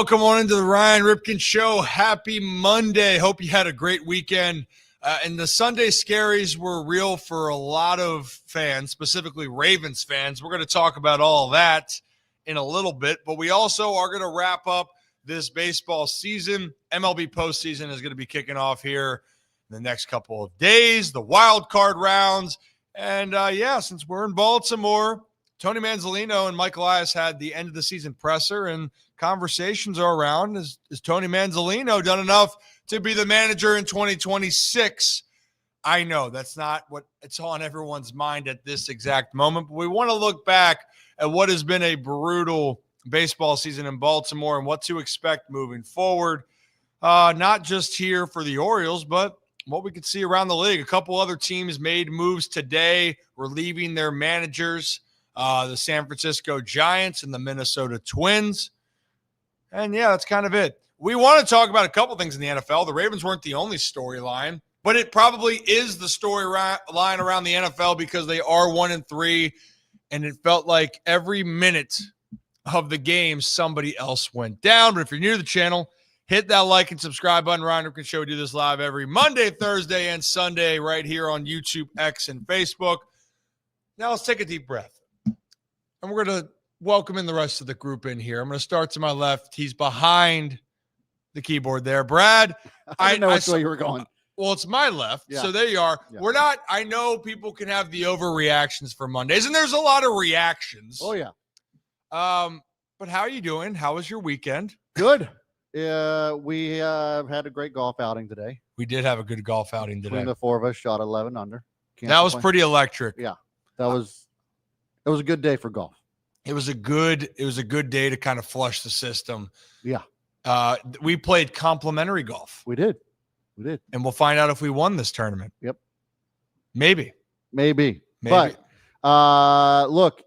welcome on into the Ryan Ripken Show. Happy Monday. Hope you had a great weekend. And the Sunday scaries were real for a lot of fans, specifically Ravens fans. We're going to talk about all that in a little bit, but we also are going to wrap up this baseball season. MLB postseason is going to be kicking off here in the next couple of days, the wild card rounds. And, since we're in Baltimore, Tony Manzolino and Mike Elias had the end of the season presser, and conversations are around. Is Tony Manzolino done enough to be the manager in 2026? I know that's not what it's on everyone's mind at this exact moment, but we want to look back at what has been a brutal baseball season in Baltimore and what to expect moving forward, not just here for the Orioles, but what we could see around the league. A couple other teams made moves today, relieving their managers. The San Francisco Giants and the Minnesota Twins. And, that's kind of it. We want to talk about a couple things in the NFL. The Ravens weren't the only storyline, but it probably is the storyline around the NFL because they are 1-3, and it felt like every minute of the game somebody else went down. But if you're new to the channel, hit that like and subscribe button. Ryan Ripken Show. We do this live every Monday, Thursday, and Sunday right here on YouTube, X, and Facebook. Now let's take a deep breath. And we're going to welcome in the rest of the group in here. I'm going to start to my left. He's behind the keyboard there. Brad. I didn't know which way you were going. Well, it's my left. Yeah. So there you are. Yeah. I know people can have the overreactions for Mondays, and there's a lot of reactions. Oh, yeah. But how are you doing? How was your weekend? Good. We had a great golf outing today. We did have a good golf outing today. Between the four of us, shot 11 under. That was pretty electric. Yeah. It was a good day for golf. It was a good day to kind of flush the system. Yeah. We played complimentary golf. We did. And we'll find out if we won this tournament. Yep. Maybe. But look,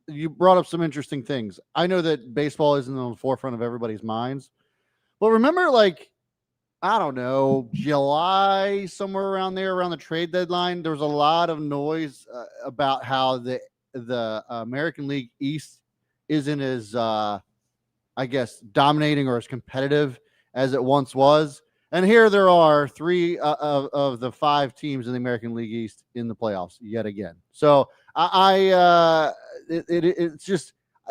you brought up some interesting things. I know that baseball isn't on the forefront of everybody's minds. But remember, I don't know, July, somewhere around there, around the trade deadline, there was a lot of noise about how the American League East isn't as, dominating or as competitive as it once was. And here there are three of the five teams in the American League East in the playoffs yet again. So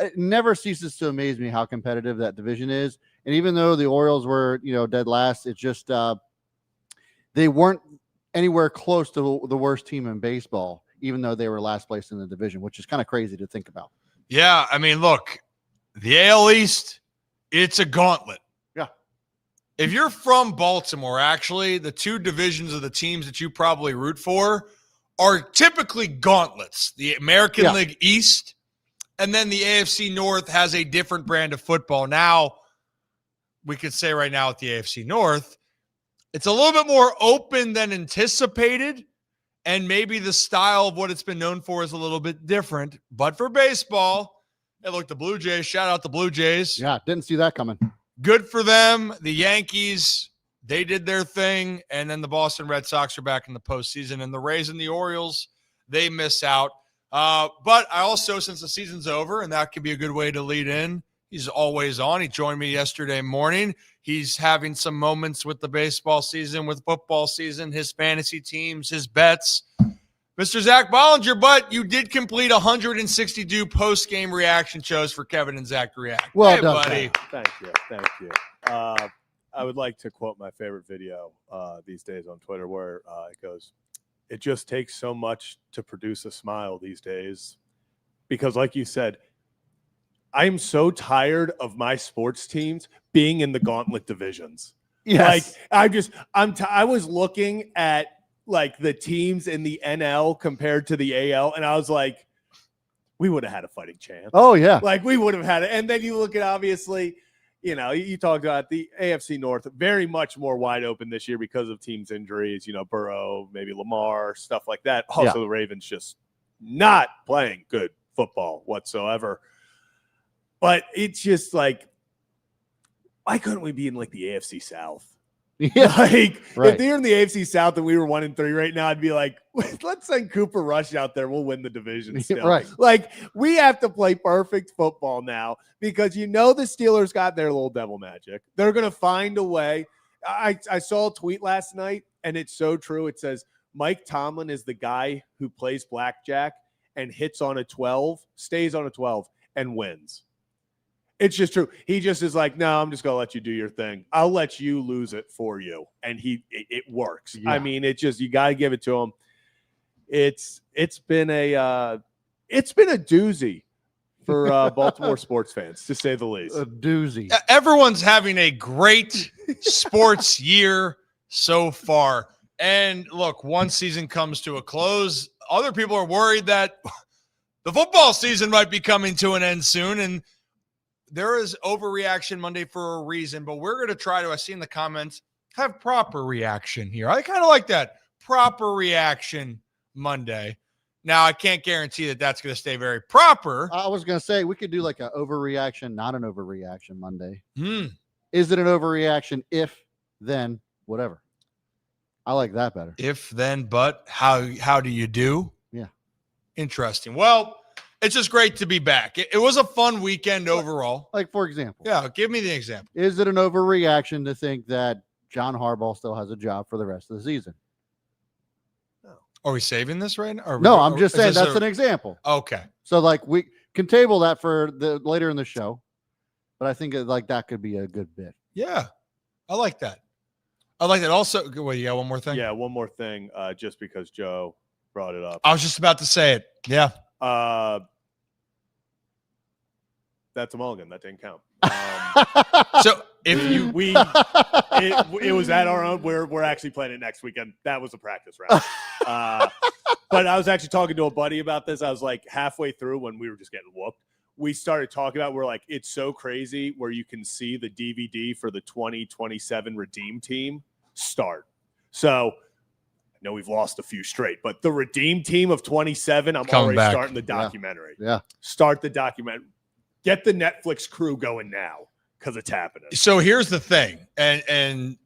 it never ceases to amaze me how competitive that division is. And even though the Orioles were, dead last, it's just they weren't anywhere close to the worst team in baseball, even though they were last place in the division, which is kind of crazy to think about. Yeah, I mean, look, the AL East, it's a gauntlet. Yeah. If you're from Baltimore, actually, the two divisions of the teams that you probably root for are typically gauntlets. The American League East, and then the AFC North has a different brand of football. Now, we could say right now at the AFC North, it's a little bit more open than anticipated. And maybe the style of what it's been known for is a little bit different. But for baseball, hey, look, the Blue Jays, shout out the Blue Jays. Yeah, didn't see that coming. Good for them. The Yankees, they did their thing. And then the Boston Red Sox are back in the postseason. And the Rays and the Orioles, they miss out. But I also, since the season's over, and that could be a good way to lead in, he's always on. He joined me yesterday morning. He's having some moments with the baseball season, with football season, his fantasy teams, his bets. Mr. Zach Bollinger, but you did complete 162 post-game reaction shows for Kevin and Zach to react. Well done, buddy. Thank you. I would like to quote my favorite video these days on Twitter where it goes, "It just takes so much to produce a smile these days." Because like you said, I'm so tired of my sports teams being in the gauntlet divisions. Yes. I was looking at the teams in the NL compared to the AL, and I was like, we would have had a fighting chance. Oh, yeah. We would have had it. And then you look at, obviously, you talked about the AFC North, very much more wide open this year because of teams' injuries, Burrow, maybe Lamar, stuff like that. Also, the Ravens just not playing good football whatsoever. But it's just why couldn't we be in the AFC South? Yeah. Like Right. if they're in the AFC South and we were 1-3 right now, I'd be like, let's send Cooper Rush out there. We'll win the division still. Right. Like we have to play perfect football now because the Steelers got their little devil magic. They're gonna find a way. I saw a tweet last night, and it's so true. It says Mike Tomlin is the guy who plays blackjack and hits on a 12, stays on a 12, and wins. It's just true. He just is like, no, I'm just going to let you do your thing. I'll let you lose it for you. And it works. Yeah. I mean, it just, you got to give it to him. It's been a doozy for Baltimore sports fans, to say the least. A doozy. Everyone's having a great sports year so far. And look, one season comes to a close. Other people are worried that the football season might be coming to an end soon. And there is Overreaction Monday for a reason, but we're going to try to, I see in the comments, have proper reaction here. I kind of like that. Proper reaction Monday. Now, I can't guarantee that that's going to stay very proper. I was going to say, we could do like an overreaction, not an overreaction Monday. Is it an overreaction if, then, whatever? I like that better. If, then, but, how do you do? Yeah. Interesting. Well, it's just great to be back. It was a fun weekend overall. Like, for example. Yeah, give me the example. Is it an overreaction to think that John Harbaugh still has a job for the rest of the season? No. Are we saving this right now? No, I'm just saying that's an example. Okay. So, like, we can table that for the later in the show, but I think like that could be a good bit. Yeah, I like that. I like that. Also, wait, you got one more thing? Yeah, one more thing, just because Joe brought it up. I was just about to say it. Yeah. That's a mulligan. That didn't count. So if you it was at our own. We're actually playing it next weekend. That was a practice round. But I was actually talking to a buddy about this. I was like halfway through when we were just getting whooped. We started talking about, we're like, it's so crazy where you can see the DVD for the 2027 Redeem team start. So I know we've lost a few straight, but the Redeem team of 27, I'm already starting the documentary. Yeah. Start the documentary. Get the Netflix crew going now because it's happening. So here's the thing. And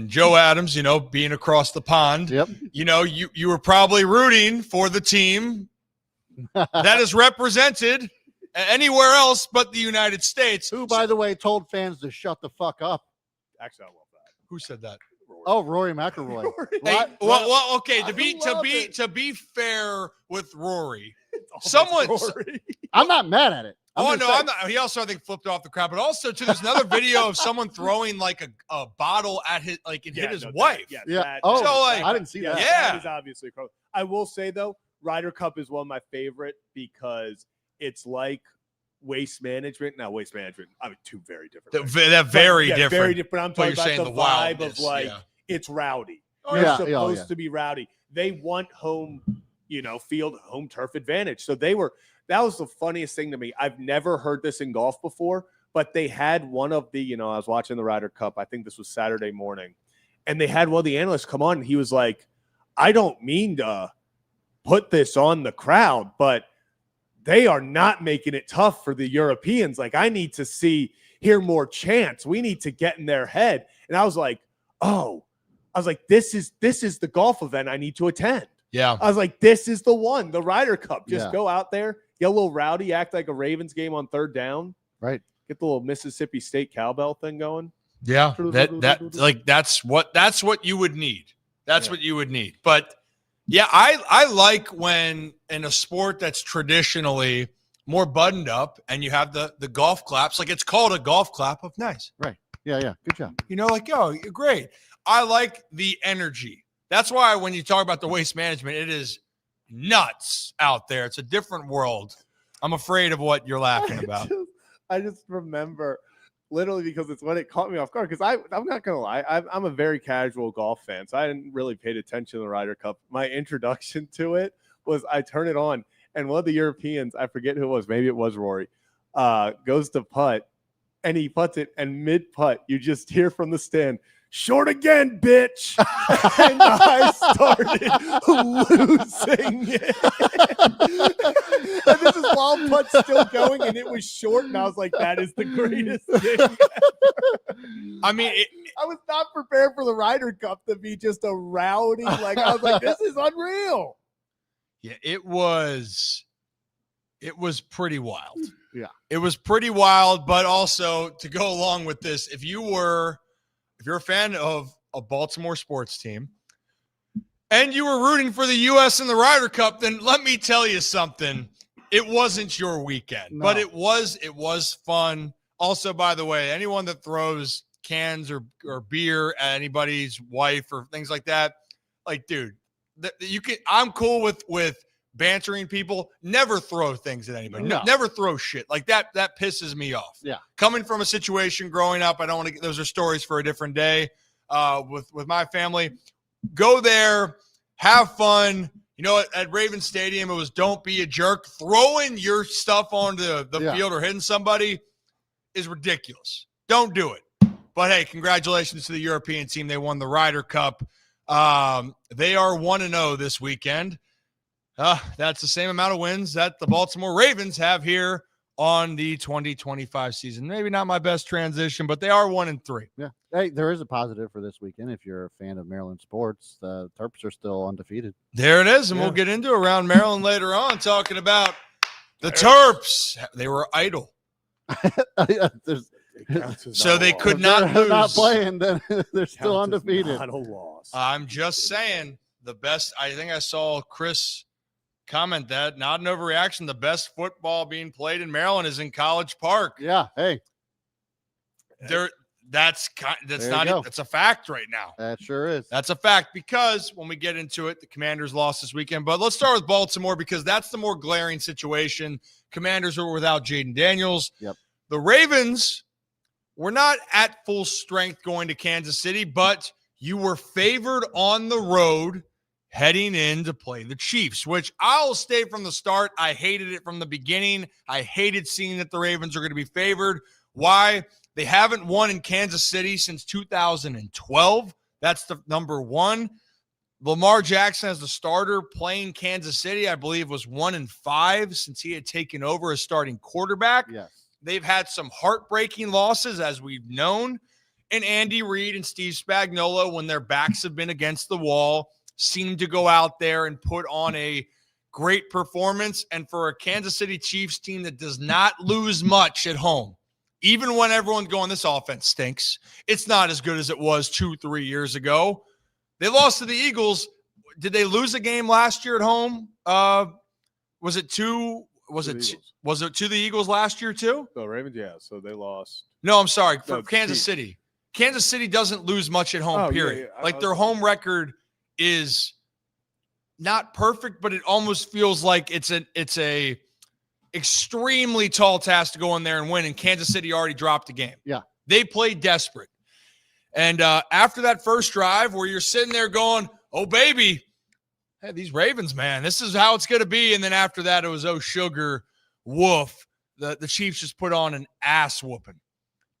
Joe Adams, being across the pond, yep. You were probably rooting for the team that is represented anywhere else but the United States. Who, by the way, told fans to shut the fuck up. Actually, I love that. Who said that? Rory McIlroy. Hey, well, okay. To be fair with Rory, I'm not mad at it. I'm not. He also, I think, flipped off the crowd, but also too, there's another video of someone throwing like a bottle at his, like it hit his wife. I didn't see that. Yeah, that is obviously. I will say though, Ryder Cup is one of my favorite because it's like waste management. Now, waste management, I mean, two very different. They're very different. Very different. I'm talking about the vibe of like it's rowdy. They're supposed to be rowdy. They want home, field, home turf advantage. So that was the funniest thing to me. I've never heard this in golf before, but they had one of the, I was watching the Ryder Cup. I think this was Saturday morning, and they had one of the analysts come on, and he was like, I don't mean to put this on the crowd, but they are not making it tough for the Europeans. Like, I need to hear more chants. We need to get in their head. And I was like, this is the golf event I need to attend. Yeah. I was like, this is the one, the Ryder Cup. Just go out there, get a little rowdy, act like a Ravens game on third down. Right. Get the little Mississippi State cowbell thing going. Yeah. That's what you would need. That's what you would need. But yeah, I like when in a sport that's traditionally more buttoned up and you have the golf claps, like it's called a golf clap of nice. Right. Yeah. Good job. You're great. I like the energy. That's why when you talk about the waste management, it is nuts out there. It's a different world. I'm afraid of what you're laughing about. I just remember literally because it's when it caught me off guard. Because I'm not going to lie. I'm a very casual golf fan, so I didn't really pay attention to the Ryder Cup. My introduction to it was I turn it on, and one of the Europeans, I forget who it was, maybe it was Rory, goes to putt, and he puts it, and mid-putt, you just hear from the stand, "Short again, bitch." And I started losing it. And this is while putt's still going, and it was short, and I was like, that is the greatest thing ever. I mean, I was not prepared for the Ryder Cup to be just a rowdy. Like, I was like, this is unreal. yeah, it was pretty wild. Yeah. It was pretty wild, but also to go along with this, if you're a fan of a Baltimore sports team and you were rooting for the U.S. in the Ryder Cup, then let me tell you something. It wasn't your weekend, but it was fun. Also, by the way, anyone that throws cans or beer at anybody's wife or things like that, like, dude, I'm cool with bantering people. Never throw things at anybody. No. Never throw shit like that. That pisses me off. Yeah. Coming from a situation growing up, I don't want to. Those are stories for a different day. With my family, go there, have fun. You know, at Raven Stadium, it was don't be a jerk. Throwing your stuff onto the field or hitting somebody is ridiculous. Don't do it. But hey, congratulations to the European team. They won the Ryder Cup. They are 1-0 this weekend. That's the same amount of wins that the Baltimore Ravens have here on the 2025 season. Maybe not my best transition, but they are 1-3. Yeah. Hey, there is a positive for this weekend. If you're a fan of Maryland sports, the Terps are still undefeated. There it is. And we'll get into around Maryland later on, talking about the Terps. They were idle. So they could not lose. Not playing, then they're still undefeated. Not a loss. I'm just saying the best. I think I saw Chris comment that, not an overreaction. The best football being played in Maryland is in College Park. Yeah. Hey, that's a fact right now. that sure is. That's a fact, because when we get into it, the Commanders lost this weekend. But let's start with Baltimore, because that's the more glaring situation. Commanders were without Jaden Daniels. Yep. The Ravens were not at full strength going to Kansas City, but you were favored on the road heading in to play the Chiefs, which I'll state from the start. I hated it from the beginning. I hated seeing that the Ravens are going to be favored. Why? They haven't won in Kansas City since 2012. That's the number one. Lamar Jackson as the starter playing Kansas City, I believe, was 1-5 since he had taken over as starting quarterback. Yes. They've had some heartbreaking losses, as we've known. And Andy Reid and Steve Spagnuolo, when their backs have been against the wall, seem to go out there and put on a great performance. And for a Kansas City Chiefs team that does not lose much at home, even when everyone's going, this offense stinks, it's not as good as it was 2-3 years ago. They lost to the Eagles. Did they lose a game last year at home? Was it to the Eagles last year too? The Ravens, yeah. So they lost. No, I'm sorry. For No, Kansas City. Kansas City doesn't lose much at home, period. Yeah. Like, their home record is not perfect, but it almost feels like it's a extremely tall task to go in there and win, and Kansas City already dropped the game. Yeah. They played desperate. And after that first drive where you're sitting there going, oh, baby, hey, these Ravens, man, this is how it's going to be. And then after that, it was, oh, sugar, woof. The Chiefs just put on an ass whooping.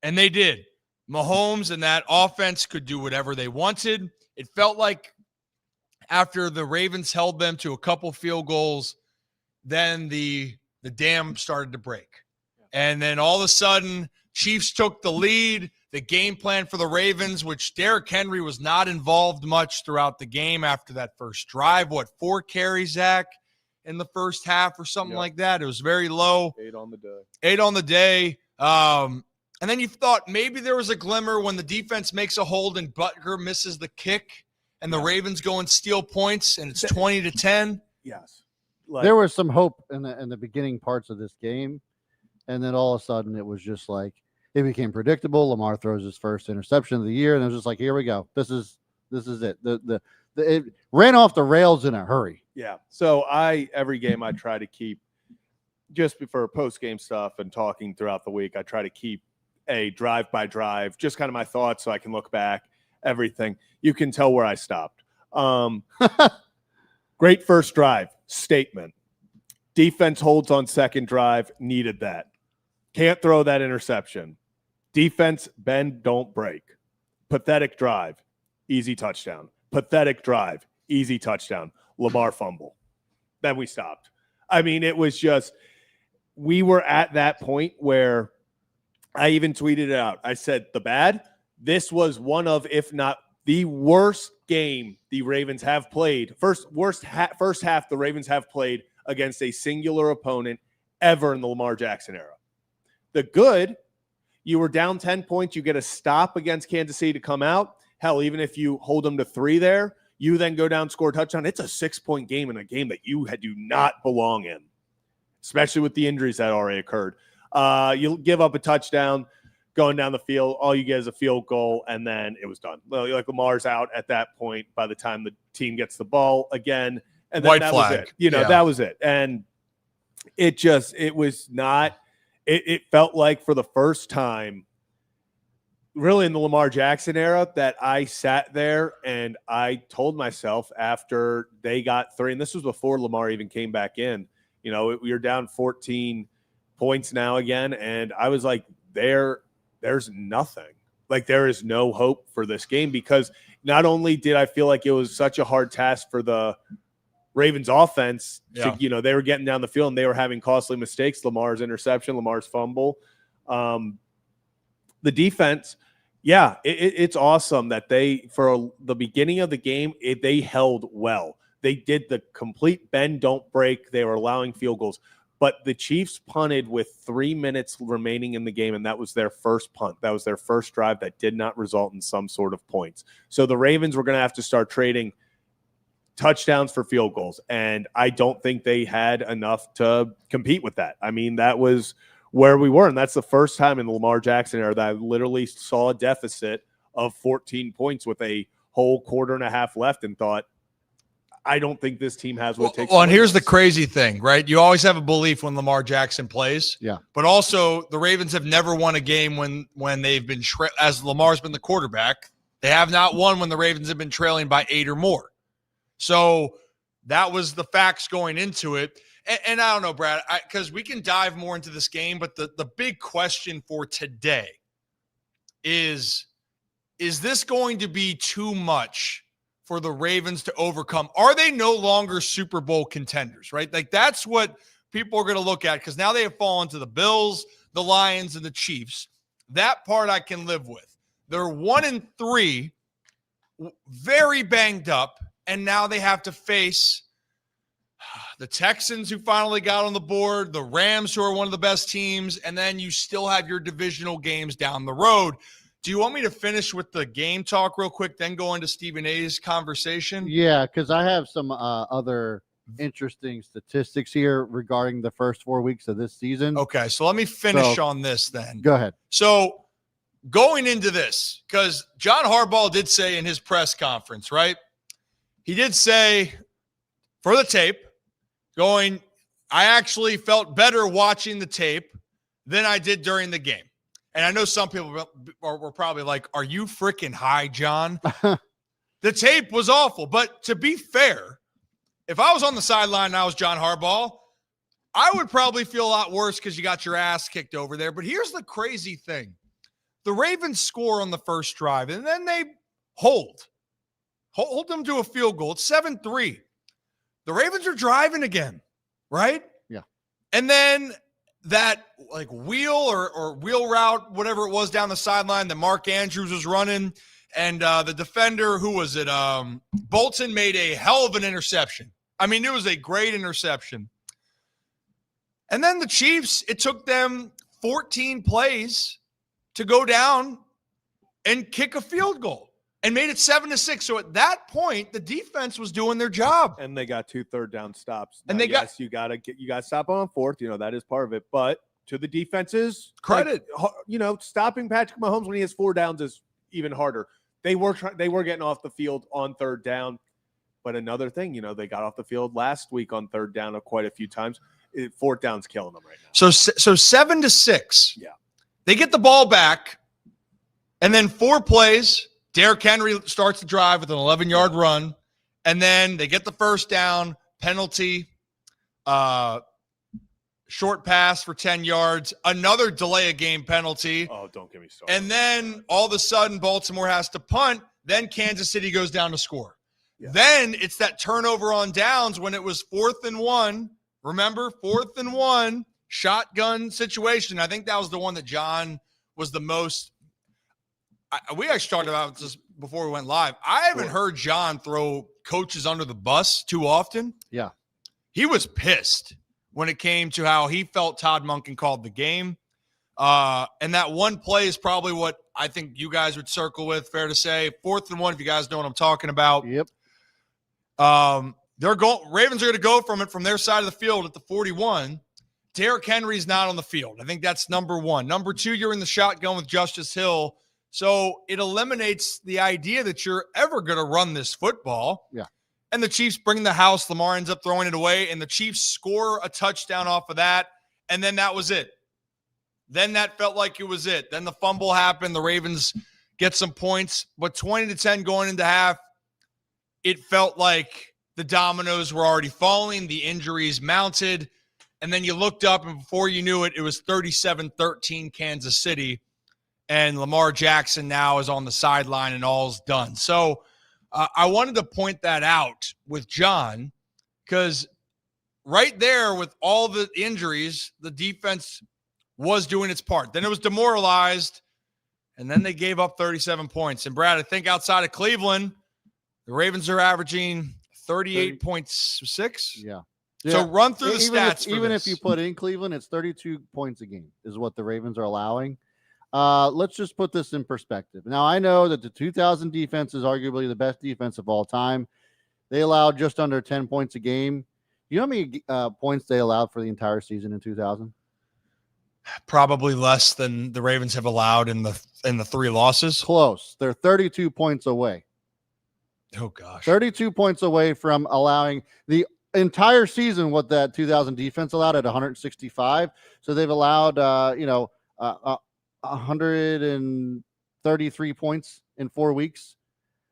And they did. Mahomes and that offense could do whatever they wanted. It felt like after the Ravens held them to a couple field goals, then the dam started to break. And then all of a sudden, Chiefs took the lead. The game plan for the Ravens, which Derrick Henry was not involved much throughout the game after that first drive. 4 carries, Zach, in the first half or something like that? It was very low. 8 on the day. 8 on the day. And then you thought maybe there was a glimmer when the defense makes a hold and Butker misses the kick and the Ravens go and steal points, and it's 20-10. Yes. There was some hope in the beginning parts of this game, and then all of a sudden it was just like it became predictable. Lamar throws his first interception of the year, and it was just like, here we go. This is it. It ran off the rails in a hurry. Yeah. So every game I try to keep, just before post game stuff and talking throughout the week, I try to keep a drive by drive, just kind of my thoughts so I can look back, everything. You can tell where I stopped. Great first drive, statement. Defense holds on second drive, needed that. Can't throw that interception. Defense, bend, don't break. Pathetic drive, easy touchdown. Pathetic drive, easy touchdown. Lamar fumble. Then we stopped. I mean, it was just, we were at that point where I even tweeted it out. I said, this was one of, if not the worst game the Ravens have played. First half the Ravens have played against a singular opponent ever in the Lamar Jackson era. The good, you were down 10 points. You get a stop against Kansas City to come out. Hell, even if you hold them to 3 there, you then go down, score a touchdown. It's a 6-point game in a game that you do not belong in, especially with the injuries that already occurred. You give up a touchdown going down the field. All you get is a field goal, and then it was done. Like Lamar's out at that point by the time the team gets the ball again. And then White that flag. was it. That was it. And it was not – it felt like for the first time really in the Lamar Jackson era that I sat there and I told myself after they got 3, and this was before Lamar even came back in, we were down 14 points now again. And I was like, there's nothing. Like, there is no hope for this game, because not only did I feel like it was such a hard task for the Ravens offense to, they were getting down the field and they were having costly mistakes. Lamar's interception, Lamar's fumble. The defense, it's awesome that for the beginning of the game, they held well. They did the complete bend, don't break. They were allowing field goals. But the Chiefs punted with 3 minutes remaining in the game, and that was their first punt. That was their first drive that did not result in some sort of points. So the Ravens were going to have to start trading touchdowns for field goals, and I don't think they had enough to compete with that. I mean, that was where we were, and that's the first time in the Lamar Jackson era that I literally saw a deficit of 14 points with a whole quarter and a half left and thought, I don't think this team has what it takes. Well, and here's the crazy thing, right? You always have a belief when Lamar Jackson plays. Yeah. But also, the Ravens have never won a game when they've been as Lamar's been the quarterback. They have not won when the Ravens have been trailing by 8 or more. So that was the facts going into it. And I don't know, Brad, because we can dive more into this game, but the big question for today is this going to be too much for the Ravens to overcome? Are they no longer Super Bowl contenders, right? Like, that's what people are going to look at, because now they have fallen to the Bills, the Lions, and the Chiefs. That part I can live with. They're 1-3, very banged up, and now they have to face the Texans, who finally got on the board, the Rams, who are one of the best teams, and then you still have your divisional games down the road. Do you want me to finish with the game talk real quick, then go into Stephen A's conversation? Yeah, because I have some other interesting statistics here regarding the first 4 weeks of this season. Okay, so let me finish on this then. Go ahead. So going into this, because John Harbaugh did say in his press conference, right? He did say for the tape, I actually felt better watching the tape than I did during the game. And I know some people were probably like, are you freaking high, John? The tape was awful. But to be fair, if I was on the sideline and I was John Harbaugh, I would probably feel a lot worse because you got your ass kicked over there. But here's the crazy thing. The Ravens score on the first drive, and then they hold them to a field goal. It's 7-3. The Ravens are driving again, right? Yeah. And then that like wheel or wheel route, whatever it was down the sideline that Mark Andrews was running, and the defender, who was it? Bolton made a hell of an interception. I mean, it was a great interception. And then the Chiefs, it took them 14 plays to go down and kick a field goal and made it 7-6. So at that point, the defense was doing their job. And they got 2 third-down stops. And you got to stop on 4th. That is part of it. But to the defense's credit, stopping Patrick Mahomes when he has 4 downs is even harder. They were getting off the field on 3rd down. But another thing, they got off the field last week on 3rd down quite a few times. 4th down's killing them right now. So 7-6. Yeah. They get the ball back, and then 4 plays. Derrick Henry starts the drive with an 11-yard run, and then they get the first down, penalty, short pass for 10 yards, another delay of game penalty. Oh, don't get me started. And then all of a sudden, Baltimore has to punt. Then Kansas City goes down to score. Yeah. Then it's that turnover on downs when it was 4th and 1. Remember, 4th and 1, shotgun situation. I think that was the one that John was the most. We actually talked about this before we went live. I haven't heard John throw coaches under the bus too often. Yeah. He was pissed when it came to how he felt Todd Monken called the game. And that one play is probably what I think you guys would circle with, fair to say. 4th and 1, if you guys know what I'm talking about. Yep. Ravens are going to go from their side of the field at the 41. Derrick Henry's not on the field. I think that's number one. Number two, you're in the shotgun with Justice Hill. So it eliminates the idea that you're ever going to run this football. Yeah. And the Chiefs bring the house. Lamar ends up throwing it away, and the Chiefs score a touchdown off of that. And then that was it. Then that felt like it was it. Then the fumble happened. The Ravens get some points. But 20-10 going into half, it felt like the dominoes were already falling. The injuries mounted. And then you looked up, and before you knew it, it was 37-13 Kansas City. And Lamar Jackson now is on the sideline, and all's done. So I wanted to point that out with John, because right there with all the injuries, the defense was doing its part. Then it was demoralized, and then they gave up 37 points. And, Brad, I think outside of Cleveland, the Ravens are averaging 38.6. Yeah. So run through the stats. Even if you put in Cleveland, it's 32 points a game is what the Ravens are allowing. Let's just put this in perspective. Now, I know that the 2000 defense is arguably the best defense of all time. They allowed just under 10 points a game. You know how many points they allowed for the entire season in 2000? Probably less than the Ravens have allowed in the 3 losses. Close. They're 32 points away. Oh, gosh. 32 points away from allowing the entire season what that 2000 defense allowed at 165. So they've allowed, 133 points in 4 weeks.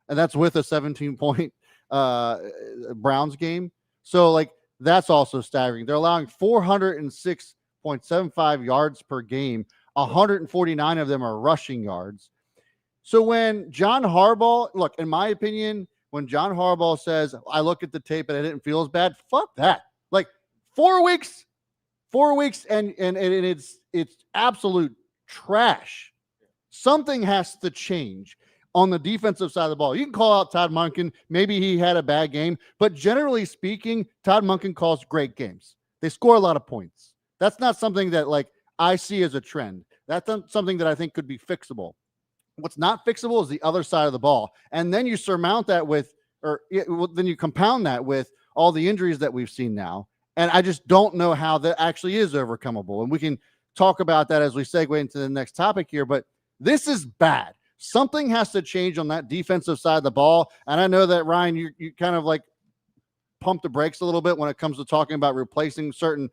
And that's with a 17-point Browns game. So, like, that's also staggering. They're allowing 406.75 yards per game. 149 of them are rushing yards. So when John Harbaugh, look, in my opinion, when John Harbaugh says, I look at the tape and I didn't feel as bad, fuck that. Like 4 weeks, and it's absolute trash. Something has to change on the defensive side of the ball. You can call out Todd Monken. Maybe he had a bad game, but generally speaking, Todd Monken calls great games. They score a lot of points. That's not something that, like, I see as a trend. That's not something that I think could be fixable. What's not fixable is the other side of the ball. And then you surmount that then you compound that with all the injuries that we've seen now. And I just don't know how that actually is overcomable. And we can talk about that as we segue into the next topic here, but this is bad. Something has to change on that defensive side of the ball. And I know that, Ryan, you kind of like pump the brakes a little bit when it comes to talking about replacing certain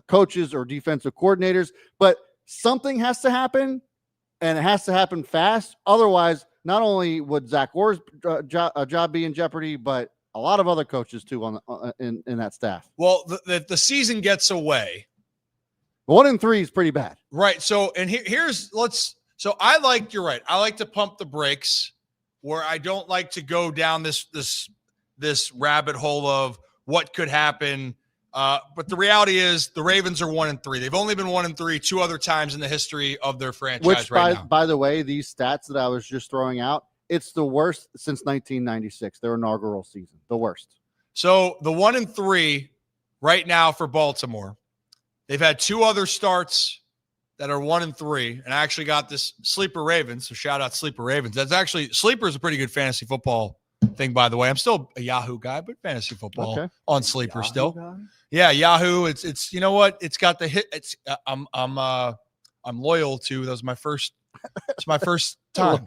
coaches or defensive coordinators, but something has to happen. And it has to happen fast. Otherwise, not only would Zach Orr's job be in jeopardy, but a lot of other coaches too in that staff. Well, the season gets away. 1-3 is pretty bad, right? So, and you're right. I like to pump the brakes, where I don't like to go down this rabbit hole of what could happen. But the reality is the Ravens are 1-3. They've only been 1-3 2 other times in the history of their franchise. Which, now. By the way, these stats that I was just throwing out, it's the worst since 1996, their inaugural season, the worst. So the 1-3 right now for Baltimore, they've had 2 other starts that are 1-3, and I actually got this Sleeper Ravens. So shout out Sleeper Ravens. That's actually Sleeper is a pretty good fantasy football thing, by the way. I'm still a Yahoo guy, but fantasy football on Sleeper Yahoo still. Guy? Yeah, Yahoo. It's you know what? It's got the hit. It's I'm loyal to. That was my first. It's my first time.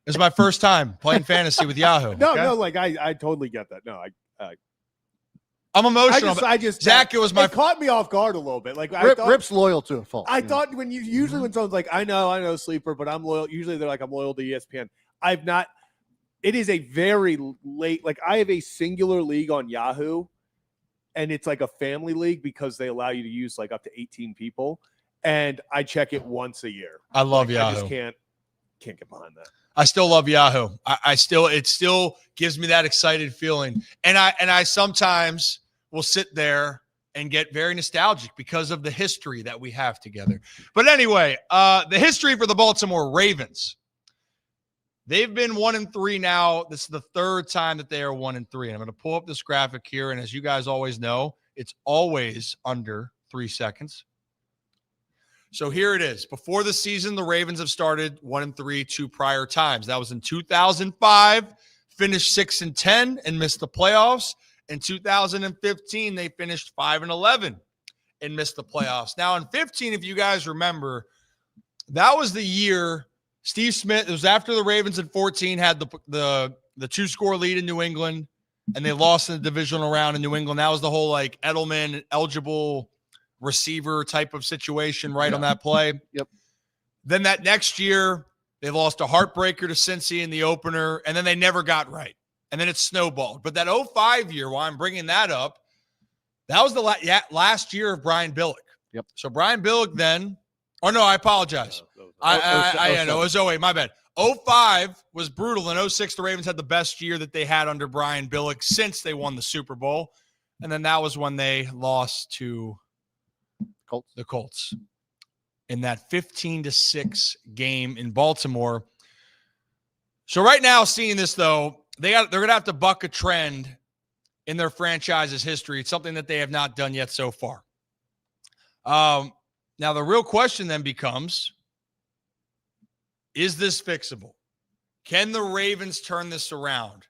It's my first time playing fantasy with Yahoo. No, like I totally get that. No, I'm emotional. Zach, it caught me off guard a little bit. Like Rip's loyal to a fault. I thought when someone's like, I know Sleeper, but I'm loyal. Usually they're like, I'm loyal to ESPN. I've not. It is a very late. Like I have a singular league on Yahoo. and it's like a family league because they allow you to use like up to 18 people. And I check it once a year. I love like, Yahoo. I just can't get behind that. I still love Yahoo. It still gives me that excited feeling. And I sometimes will sit there and get very nostalgic because of the history that we have together. But anyway, the history for the Baltimore Ravens. They've been 1-3 now. This is the third time that they are 1-3. And I'm going to pull up this graphic here. And as you guys always know, it's always under 3 seconds. So here it is. Before the season, the Ravens have started 1-3 2 prior times. That was in 2005, finished 6-10 and missed the playoffs. In 2015, they finished 5-11 and missed the playoffs. Now in 15, if you guys remember, that was the year Steve Smith, it was after the Ravens in 14 had the 2-score lead in New England, and they lost in the divisional round in New England. That was the whole like Edelman eligible receiver type of situation on that play. Yep. Then that next year, they lost a heartbreaker to Cincy in the opener, and then they never got right. And then it snowballed. But that 05 year, why I'm bringing that up, that was the last year of Brian Billick. Yep. So Brian Billick then, no, I apologize. I know, it was 08, my bad. 05 was brutal. In 06, the Ravens had the best year that they had under Brian Billick since they won the Super Bowl. And then that was when they lost to the Colts in that 15-6 game in Baltimore. So right now, seeing this though, they're going to have to buck a trend in their franchise's history. It's something that they have not done yet so far. Now the real question then becomes, is this fixable? Can the Ravens turn this around?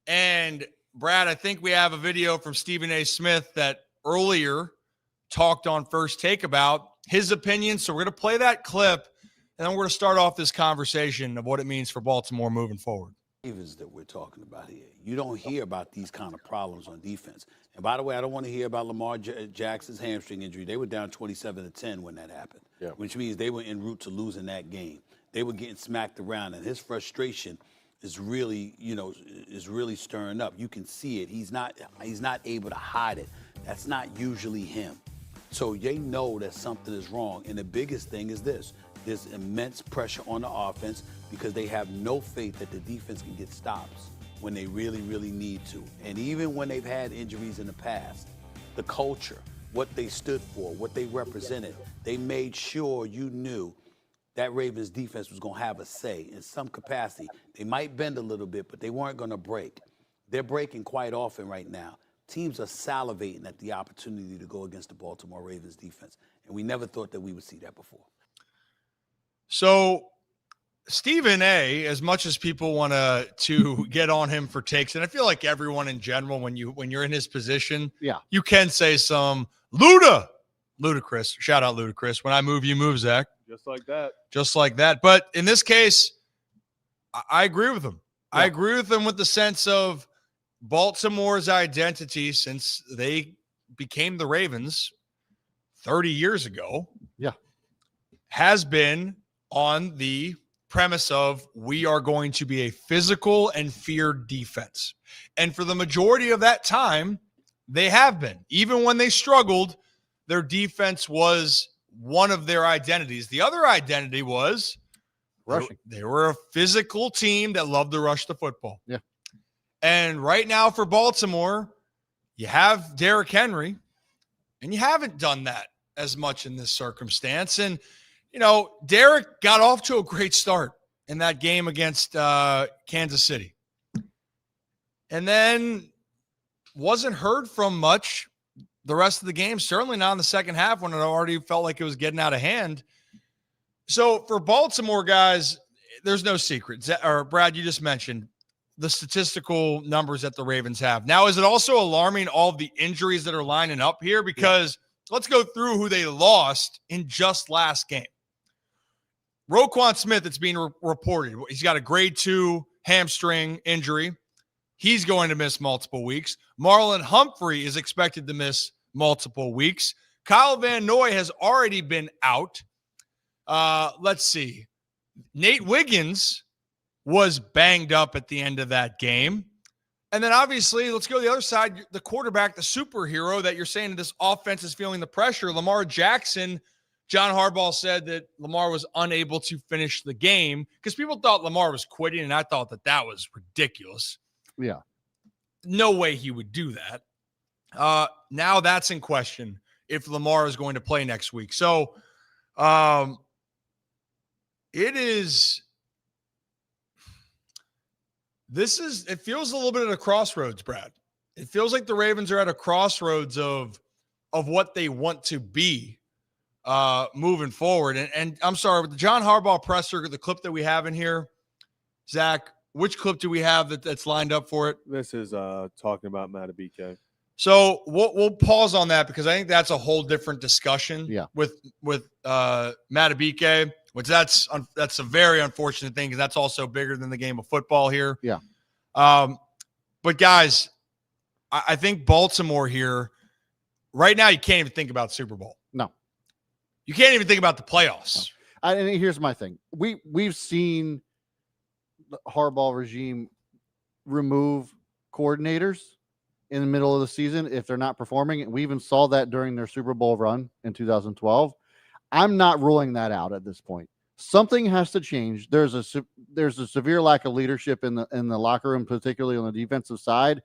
And Brad, I think we have a video from Stephen A. Smith that earlier talked on First Take about his opinion. So we're going to play that clip, and then we're going to start off this conversation of what it means for Baltimore moving forward. That we're talking about here. You don't hear about these kind of problems on defense. And by the way, I don't want to hear about Lamar Jackson's hamstring injury. They were down 27-10 when that happened, which means they were en route to losing that game. They were getting smacked around, and his frustration is really, is really stirring up. You can see it. He's not able to hide it. That's not usually him. So they know that something is wrong. And the biggest thing is this. There's immense pressure on the offense because they have no faith that the defense can get stops when they really, really need to. And even when they've had injuries in the past, the culture, what they stood for, what they represented, they made sure you knew that Ravens defense was going to have a say in some capacity. They might bend a little bit, but they weren't going to break. They're breaking quite often right now. Teams are salivating at the opportunity to go against the Baltimore Ravens defense. And we never thought that we would see that before. So Stephen A., as much as people want to get on him for takes, and I feel like everyone in general, when you're in his position, you can say some ludicrous. Shout out ludicrous. When I move, you move, Zach. Just like that. Just like that. But in this case, I agree with him. Yeah. I agree with him with the sense of Baltimore's identity since they became the Ravens 30 years ago. Has been on the premise of we are going to be a physical and feared defense. And for the majority of that time, they have been. Even when they struggled, their defense was one of their identities. The other identity was rushing. They were a physical team that loved to rush the football. Yeah. And right now for Baltimore, you have Derrick Henry, and you haven't done that as much in this circumstance. And Derrick got off to a great start in that game against Kansas City. And then wasn't heard from much the rest of the game, certainly not in the second half when it already felt like it was getting out of hand. So for Baltimore, guys, there's no secret. Or Brad, you just mentioned the statistical numbers that the Ravens have. Now, is it also alarming all the injuries that are lining up here? Because let's go through who they lost in just last game. Roquan Smith, it's being reported. He's got a grade 2 hamstring injury. He's going to miss multiple weeks. Marlon Humphrey is expected to miss multiple weeks. Kyle Van Noy has already been out. Let's see. Nate Wiggins was banged up at the end of that game. And then obviously, let's go to the other side. The quarterback, the superhero that you're saying this offense is feeling the pressure, Lamar Jackson. John Harbaugh said that Lamar was unable to finish the game because people thought Lamar was quitting, and I thought that was ridiculous. Yeah. No way he would do that. Now that's in question if Lamar is going to play next week. So it feels a little bit at a crossroads, Brad. It feels like the Ravens are at a crossroads of what they want to be moving forward. And I'm sorry, with the John Harbaugh presser, the clip that we have in here, Zach, which clip do we have that's lined up for it? This is talking about Madubuike. So we'll pause on that because I think that's a whole different discussion. Yeah. With Madubuike, which that's a very unfortunate thing because that's also bigger than the game of football here. Yeah. But guys, I think Baltimore here right now you can't even think about Super Bowl. No. You can't even think about the playoffs. No. And here's my thing: we've seen the Harbaugh regime remove coordinators in the middle of the season if they're not performing. And we even saw that during their Super Bowl run in 2012. I'm not ruling that out at this point. Something has to change. There's a severe lack of leadership in the locker room, particularly on the defensive side.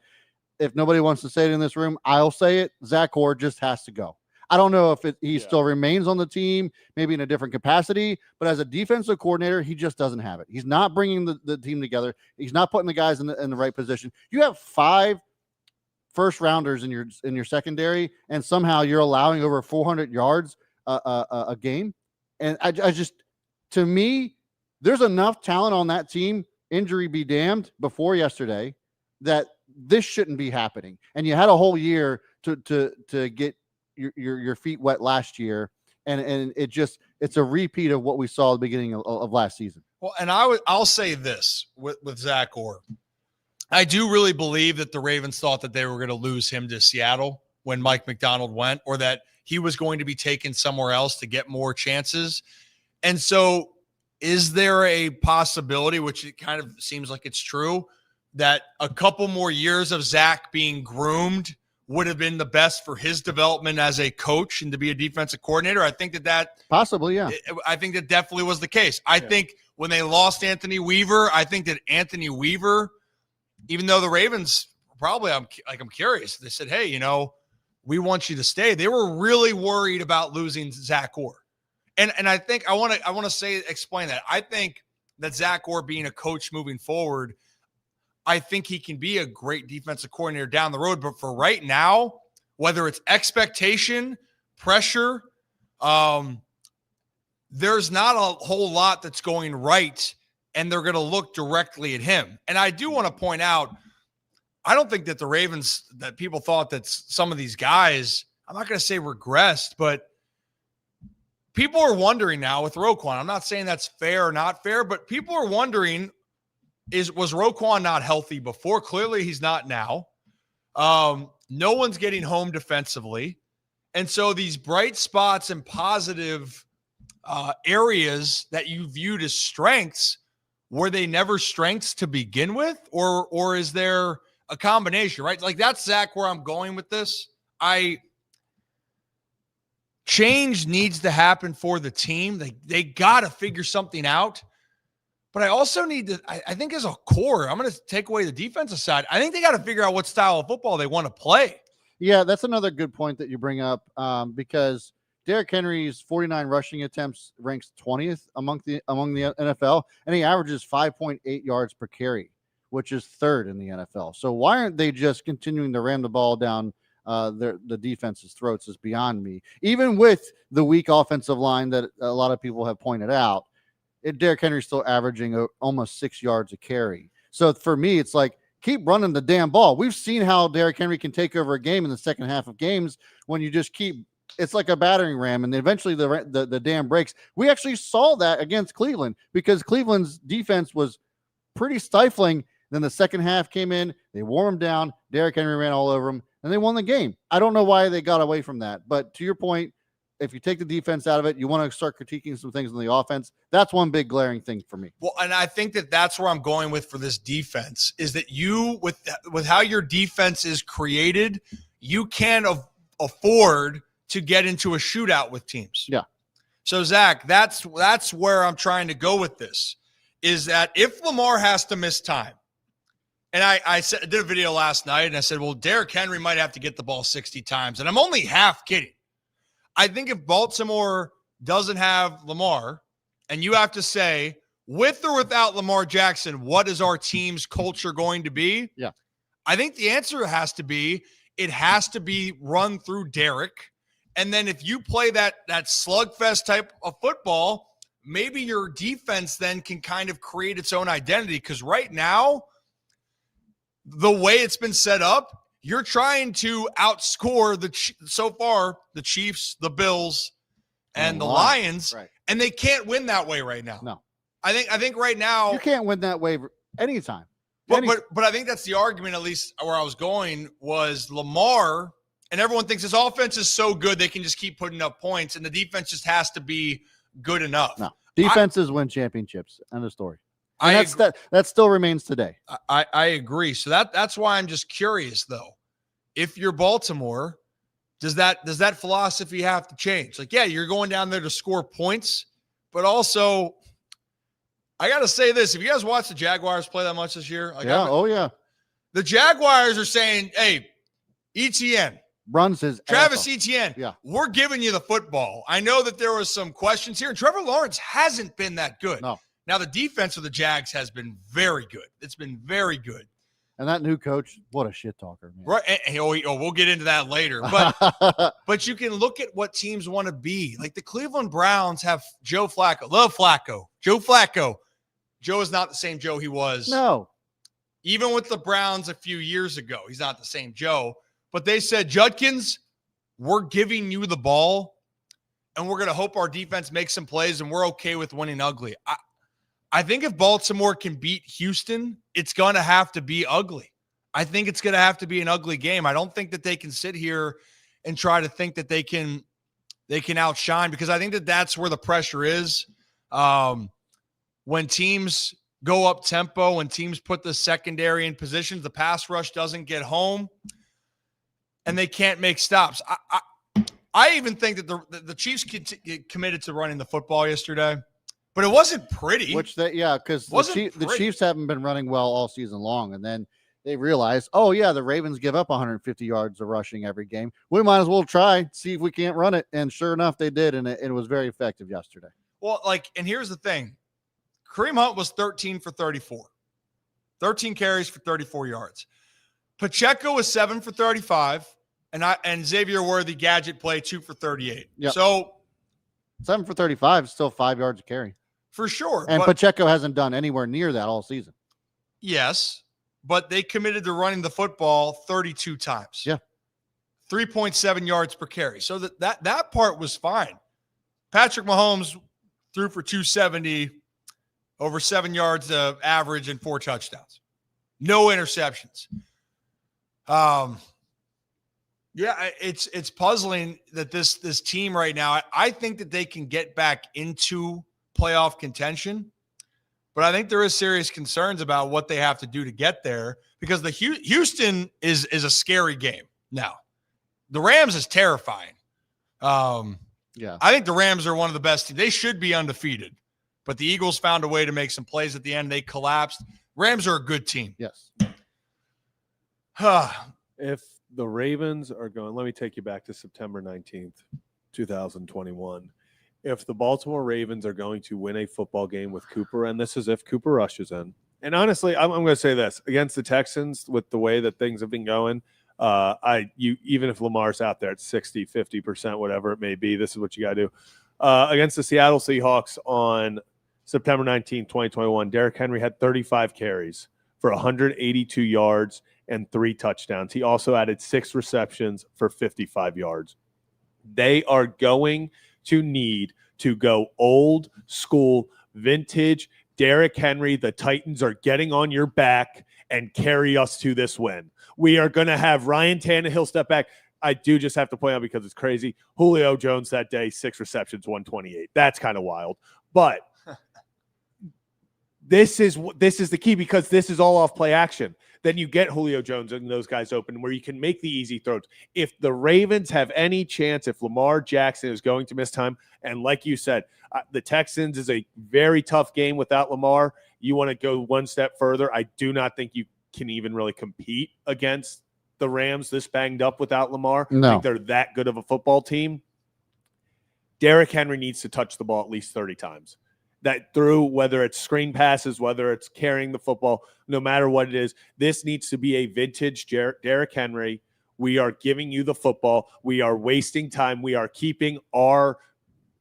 If nobody wants to say it in this room, I'll say it. Zach Orr just has to go. I don't know if he still remains on the team, maybe in a different capacity, but as a defensive coordinator, he just doesn't have it. He's not bringing the team together. He's not putting the guys in the right position. You have 5 first rounders in your secondary, and somehow you're allowing over 400 yards a game. And I just, to me, there's enough talent on that team, injury be damned, before yesterday, that this shouldn't be happening. And you had a whole year to get your feet wet last year, and it's a repeat of what we saw at the beginning of last season. Well, and I'll say this with Zach Orr. I do really believe that the Ravens thought that they were going to lose him to Seattle when Mike McDonald went, or that he was going to be taken somewhere else to get more chances. And so is there a possibility, which it kind of seems like it's true, that a couple more years of Zach being groomed would have been the best for his development as a coach and to be a defensive coordinator? I think that possibly, yeah. I think that definitely was the case. I think when they lost Anthony Weaver, I think that Anthony Weaver, even though the Ravens probably, I'm curious, they said, hey, we want you to stay. They were really worried about losing Zach Orr. And I think I want to explain that. I think that Zach Orr being a coach moving forward, I think he can be a great defensive coordinator down the road. But for right now, whether it's expectation, pressure, there's not a whole lot that's going right, and they're going to look directly at him. And I do want to point out, I don't think that the Ravens, that people thought that some of these guys, I'm not going to say regressed, but people are wondering now with Roquan. I'm not saying that's fair or not fair, but people are wondering, was Roquan not healthy before? Clearly he's not now. No one's getting home defensively. And so these bright spots and positive areas that you viewed as strengths, were they never strengths to begin with? Or is there a combination, right? Like that's Zach where I'm going with this. Change needs to happen for the team. They got to figure something out. But I also need to, I think as a core, I'm going to take away the defensive side. I think they got to figure out what style of football they want to play. Yeah, that's another good point that you bring up, because Derrick Henry's 49 rushing attempts ranks 20th among the NFL, and he averages 5.8 yards per carry, which is 3rd in the NFL. So why aren't they just continuing to ram the ball down the defense's throats is beyond me. Even with the weak offensive line that a lot of people have pointed out, Derrick Henry's still averaging almost 6 yards a carry. So for me, it's like, keep running the damn ball. We've seen how Derrick Henry can take over a game in the second half of games when you just keep, it's like a battering ram, and eventually the dam breaks. We actually saw that against Cleveland because Cleveland's defense was pretty stifling. Then the second half came in, they wore him down, Derrick Henry ran all over him, and they won the game. I don't know why they got away from that. But to your point, if you take the defense out of it, you want to start critiquing some things on the offense. That's one big glaring thing for me. Well, and I think that's where I'm going with for this defense is that you, with how your defense is created, you can't afford to get into a shootout with teams. Yeah. So, Zach, that's where I'm trying to go with this, is that if Lamar has to miss time, and I did a video last night, and I said, well, Derrick Henry might have to get the ball 60 times, and I'm only half kidding. I think if Baltimore doesn't have Lamar, and you have to say, with or without Lamar Jackson, what is our team's culture going to be? Yeah. I think the answer has to be, it has to be run through Derrick. And then if you play that slugfest type of football, maybe your defense then can kind of create its own identity. Because right now, the way it's been set up, you're trying to outscore so far the Chiefs, the Bills, and the Lions, right. And they can't win that way right now. No, I think right now you can't win that way anytime. But I think that's the argument, at least where I was going, was Lamar, and everyone thinks his offense is so good they can just keep putting up points, and the defense just has to be good enough. No, defenses win championships. End of story. And that still remains today. I agree. So that's why I'm just curious, though. If you're Baltimore, does that philosophy have to change? Like, yeah, you're going down there to score points, but also, I got to say this. If you guys watch the Jaguars play that much this year, yeah. The Jaguars are saying, hey, ETN. Runs his Travis Etienne, yeah. We're giving you the football. I know that there was some questions here, and Trevor Lawrence hasn't been that good. No. Now, the defense of the Jags has been very good. It's been very good. And that new coach, what a shit talker, man. Right. We'll get into that later. But you can look at what teams want to be. Like the Cleveland Browns have Joe Flacco. Love Flacco. Joe Flacco. Joe is not the same Joe he was. No. Even with the Browns a few years ago, he's not the same Joe. But they said, Judkins, we're giving you the ball, and we're going to hope our defense makes some plays, and we're okay with winning ugly. I think if Baltimore can beat Houston, it's going to have to be ugly. I think it's going to have to be an ugly game. I don't think that they can sit here and try to think that they can outshine, because I think that's where the pressure is. When teams go up tempo, when teams put the secondary in positions, the pass rush doesn't get home, and they can't make stops. I even think that the Chiefs committed to running the football yesterday. But it wasn't pretty. Because the Chiefs haven't been running well all season long. And then they realized, oh, yeah, the Ravens give up 150 yards of rushing every game. We might as well try, see if we can't run it. And sure enough, they did. And it was very effective yesterday. Well, and here's the thing. Kareem Hunt was 13 for 34. 13 carries for 34 yards. Pacheco was 7 for 35. And Xavier Worthy gadget play 2 for 38. Yep. So 7 for 35, still 5 yards of carry. For sure. And Pacheco hasn't done anywhere near that all season. Yes, but they committed to running the football 32 times. Yeah. 3.7 yards per carry. So that part was fine. Patrick Mahomes threw for 270, over 7 yards of average and 4 touchdowns. No interceptions. Yeah, it's puzzling that this team right now, I think that they can get back into playoff contention, but I think there is serious concerns about what they have to do to get there, because the Houston is a scary game now. The Rams is terrifying. Yeah, I think the Rams are one of the best teams. They should be undefeated, but the Eagles found a way to make some plays at the end. They collapsed. Rams are a good team. Yes. If the Ravens are going, let me take you back to September 19th, 2021. If the Baltimore Ravens are going to win a football game with Cooper, and this is if Cooper Rush is in, and honestly, I'm going to say this, against the Texans, with the way that things have been going, even if Lamar's out there at 60, 50%, whatever it may be, this is what you got to do. Against the Seattle Seahawks on September 19th, 2021, Derrick Henry had 35 carries for 182 yards and 3 touchdowns. He also added 6 receptions for 55 yards. They are going to need to go old school, vintage Derrick Henry. The Titans are getting on your back and carry us to this win. We are going to have Ryan Tannehill step back. I do just have to point out, because it's crazy, Julio Jones that day, 6 receptions, 128. That's kind of wild. But this is the key, because this is all off play action. Then you get Julio Jones and those guys open where you can make the easy throws. If the Ravens have any chance, if Lamar Jackson is going to miss time, and like you said, the Texans is a very tough game without Lamar. You want to go one step further. I do not think you can even really compete against the Rams this banged up without Lamar. No. I think they're that good of a football team. Derrick Henry needs to touch the ball at least 30 times. That through, whether it's screen passes, whether it's carrying the football, no matter what it is, this needs to be a vintage Derrick Henry. We are giving you the football. We are wasting time. We are keeping our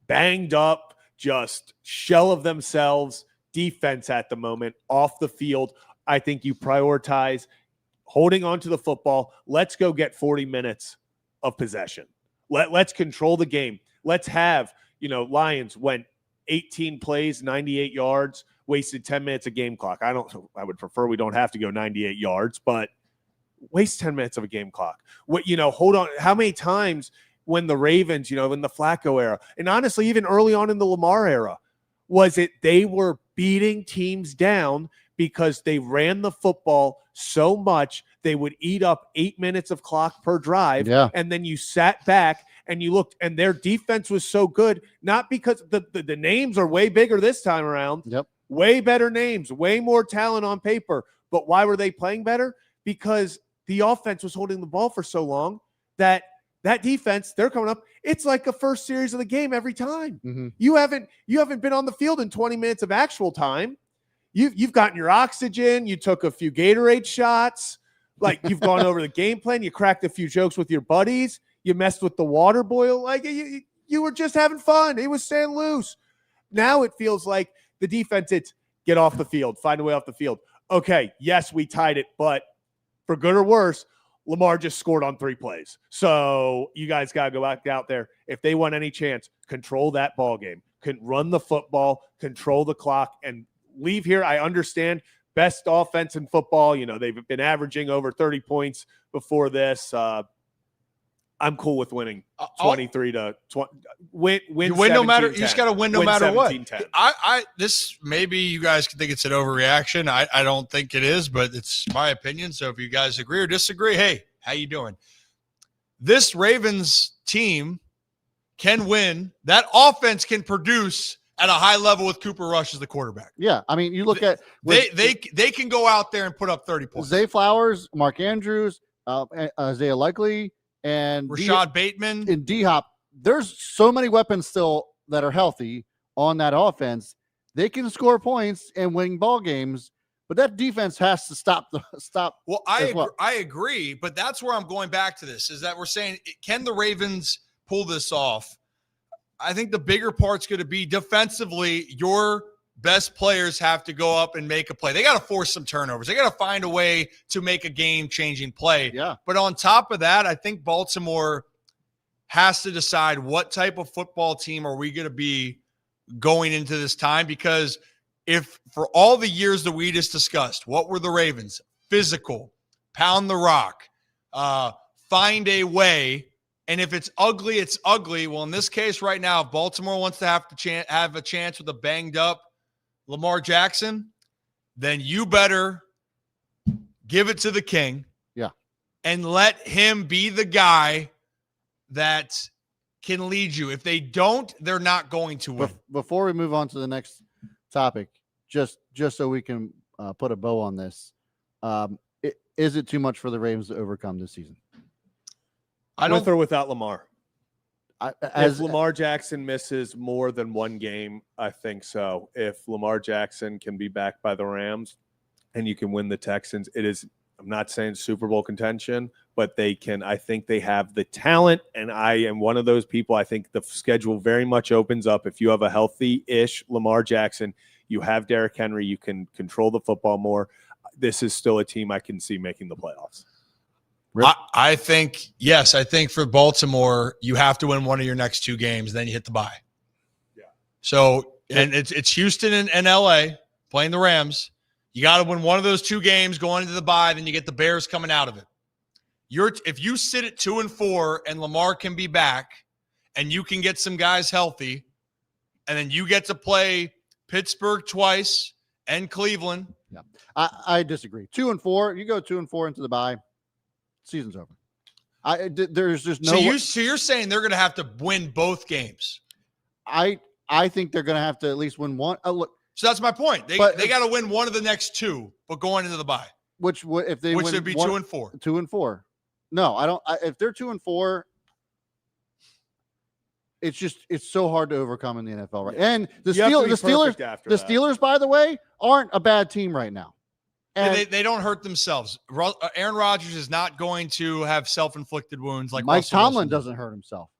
banged up, just shell of themselves defense at the moment off the field. I think you prioritize holding on to the football. Let's go get 40 minutes of possession. Let's control the game. Let's have, Lions went 18 plays, 98 yards, wasted 10 minutes of game clock. I would prefer we don't have to go 98 yards, but waste 10 minutes of a game clock. Hold on. How many times when the Ravens, in the Flacco era, and honestly, even early on in the Lamar era, was it they were beating teams down because they ran the football so much they would eat up 8 minutes of clock per drive. Yeah. And then you sat back and you looked, and their defense was so good, not because the names are way bigger this time around. Yep. Way better names, way more talent on paper. But why were they playing better? Because the offense was holding the ball for so long that defense, they're coming up. It's like a first series of the game every time. Mm-hmm. You haven't been on the field in 20 minutes of actual time. You've gotten your oxygen. You took a few Gatorade shots. Like, you've gone over the game plan. You cracked a few jokes with your buddies. You messed with the water boil. Like, you were just having fun. It was staying loose. Now it feels like the defense, it's get off the field, find a way off the field. Okay, yes, we tied it, but for good or worse, Lamar just scored on 3 plays. So you guys got to go back out there. If they want any chance, control that ball game. Can run the football, control the clock, and leave here. I understand best offense in football. They've been averaging over 30 points before this. I'm cool with winning 23 to 20. Win no matter. You just got to win no matter what. This, maybe you guys think it's an overreaction. I don't think it is, but it's my opinion. So if you guys agree or disagree, hey, how you doing? This Ravens team can win. That offense can produce at a high level with Cooper Rush as the quarterback. Yeah, I mean, you look at they can go out there and put up 30 points. Zay Flowers, Mark Andrews, Isaiah Likely, and Rashad Bateman and D-Hop. There's so many weapons still that are healthy on that offense. They can score points and win ball games, but that defense has to stop. Well, I agree, but that's where I'm going back to this, is that we're saying, can the Ravens pull this off? I think the bigger part's going to be defensively. Your best players have to go up and make a play. They got to force some turnovers. They got to find a way to make a game-changing play. Yeah. But on top of that, I think Baltimore has to decide what type of football team are we going to be going into this time, because if for all the years that we just discussed, what were the Ravens? Physical, pound the rock, find a way. And if it's ugly, it's ugly. Well, in this case right now, if Baltimore wants to have a chance with a banged up Lamar Jackson, then you better give it to the king. Yeah. And let him be the guy that can lead you. If they don't, they're not going to win. Before we move on to the next topic, just so we can put a bow on this, is it too much for the Ravens to overcome this season? With or without Lamar? If Lamar Jackson misses more than one game, I think so. If Lamar Jackson can be backed by the Rams and you can win the Texans, it is, I'm not saying Super Bowl contention, but they can. I think they have the talent, and I am one of those people. I think the schedule very much opens up. If you have a healthy-ish Lamar Jackson, you have Derrick Henry, you can control the football more. This is still a team I can see making the playoffs. I think, yes, I think for Baltimore, you have to win one of your next 2 games, then you hit the bye. Yeah. So, and it's Houston and LA playing the Rams. You got to win one of those 2 games going into the bye, then you get the Bears coming out of it. if you sit at 2-4 and Lamar can be back and you can get some guys healthy, and then you get to play Pittsburgh twice and Cleveland. Yeah, I disagree. 2-4, you go 2-4 into the bye, season's over. There's just no. So you're saying they're going to have to win both games? I think they're going to have to at least win one. Look, so that's my point. They got to win one of the next two, but going into the bye, which would be 2-4. 2-4. No, I don't. If they're 2-4. It's so hard to overcome in the NFL, right? And the Steelers, by the way, aren't a bad team right now. And they don't hurt themselves. Aaron Rodgers is not going to have self-inflicted wounds like Mike Tomlin doesn't hurt himself.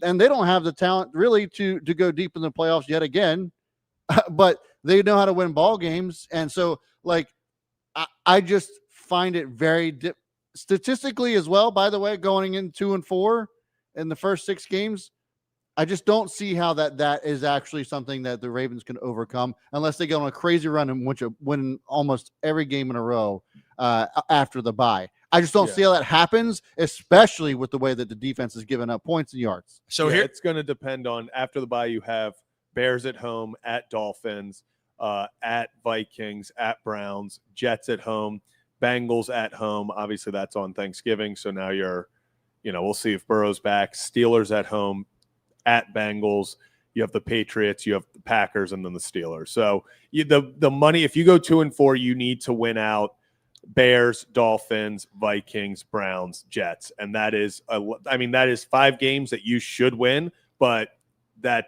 And they don't have the talent really to go deep in the playoffs yet again, but they know how to win ball games. And so, I just find it very statistically as well. By the way, going in 2-4 in the first 6 games. I just don't see how that is actually something that the Ravens can overcome unless they go on a crazy run and win almost every game in a row after the bye. I just don't see how that happens, especially with the way that the defense is giving up points and yards. So here it's going to depend on after the bye. You have Bears at home, at Dolphins, at Vikings, at Browns, Jets at home, Bengals at home. Obviously, that's on Thanksgiving. So now we'll see if Burrow's back. Steelers at home. At Bengals, you have the Patriots, you have the Packers, and then the Steelers. So the money, if you go 2-4, you need to win out Bears, Dolphins, Vikings, Browns, Jets, and that is 5 games that you should win, but that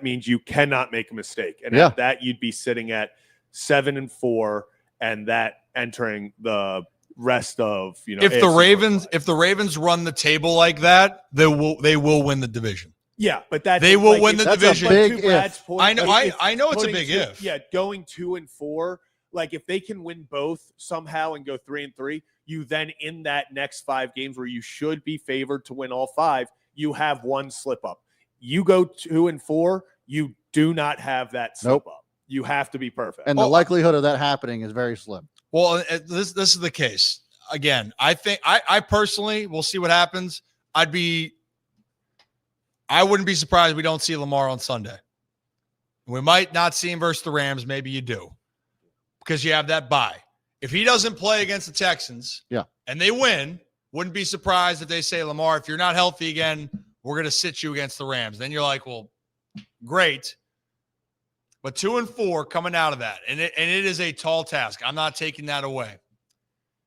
means you cannot make a mistake. And at that, you'd be sitting at 7-4, and that entering the rest of if the Ravens run the table like that, they will win the division. Yeah, but they will win the division. I know it's a big if. Yeah, going 2-4, if they can win both somehow and go 3-3, you then in that next 5 games where you should be favored to win all 5, you have one slip up. You go 2-4, you do not have that slip up. You have to be perfect. And the likelihood of that happening is very slim. Well, this is the case. Again, I think I personally, we'll see what happens. I wouldn't be surprised if we don't see Lamar on Sunday. We might not see him versus the Rams. Maybe you do, because you have that bye. If he doesn't play against the Texans, and they win, wouldn't be surprised if they say, Lamar, if you're not healthy again, we're going to sit you against the Rams. Then you're like, well, great. But 2-4 coming out of that, and it is a tall task. I'm not taking that away.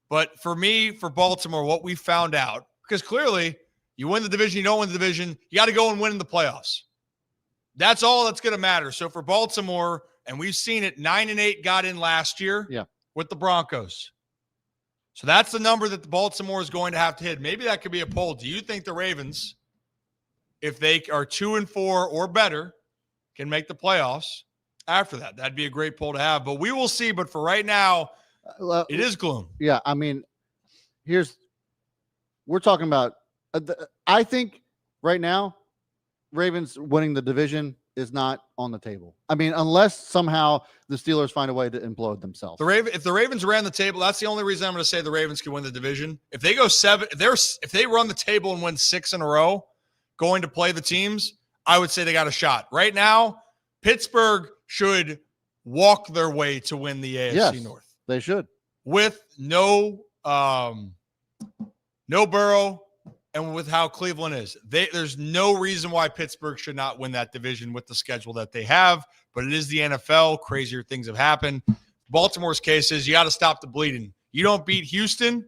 But for me, for Baltimore, what we found out, because clearly you win the division, you don't win the division, you got to go and win in the playoffs. That's all that's going to matter. So for Baltimore, and we've seen it, 9-8 got in last year with the Broncos. So that's the number that the Baltimore is going to have to hit. Maybe that could be a poll. Do you think the Ravens, if they are 2-4 or better, can make the playoffs after that? That'd be a great poll to have. But we will see. But for right now, it is gloom. Yeah, I mean, we're talking about I think right now, Ravens winning the division is not on the table. I mean, unless somehow the Steelers find a way to implode themselves. If the Ravens ran the table, that's the only reason I'm going to say the Ravens can win the division. If they go 7, if they run the table and win 6 in a row, going to play the teams, I would say they got a shot. Right now, Pittsburgh should walk their way to win the AFC North. They should. With no Burrow, and with how Cleveland is. There's no reason why Pittsburgh should not win that division with the schedule that they have, but it is the NFL. Crazier things have happened. Baltimore's case is you got to stop the bleeding. You don't beat Houston,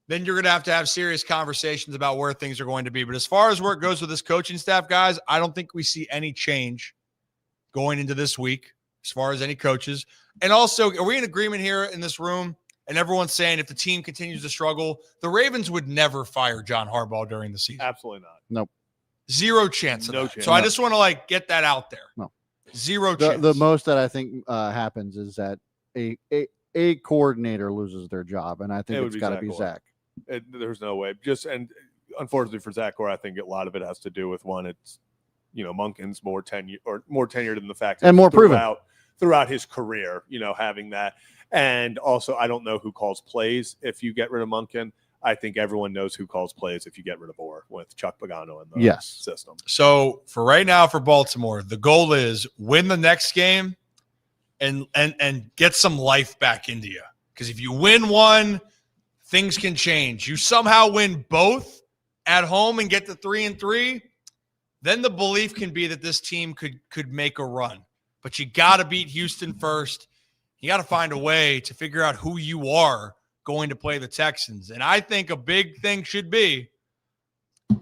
then you're going to have serious conversations about where things are going to be. But as far as where it goes with this coaching staff, guys, I don't think we see any change going into this week as far as any coaches. And also, are we in agreement here in this room? And everyone's saying if the team continues to struggle, the Ravens would never fire John Harbaugh during the season. Absolutely not. Nope. Zero chance of no that. Chance. So I just want to get that out there. No. Zero chance. The most that I think happens is that a coordinator loses their job, and I think it's got to be Zach. There's no way. And unfortunately for Zach Gore, I think a lot of it has to do with one. It's Monken's more tenured in the fact that and more proven throughout his career. Having that. And also, I don't know who calls plays if you get rid of Monken. I think everyone knows who calls plays if you get rid of Orr with Chuck Pagano in the system. So for right now for Baltimore, the goal is win the next game and get some life back into you. Because if you win one, things can change. You somehow win both at home and get to 3-3, then the belief can be that this team could make a run. But you got to beat Houston first. You got to find a way to figure out who you are going to play the Texans. And I think a big thing should be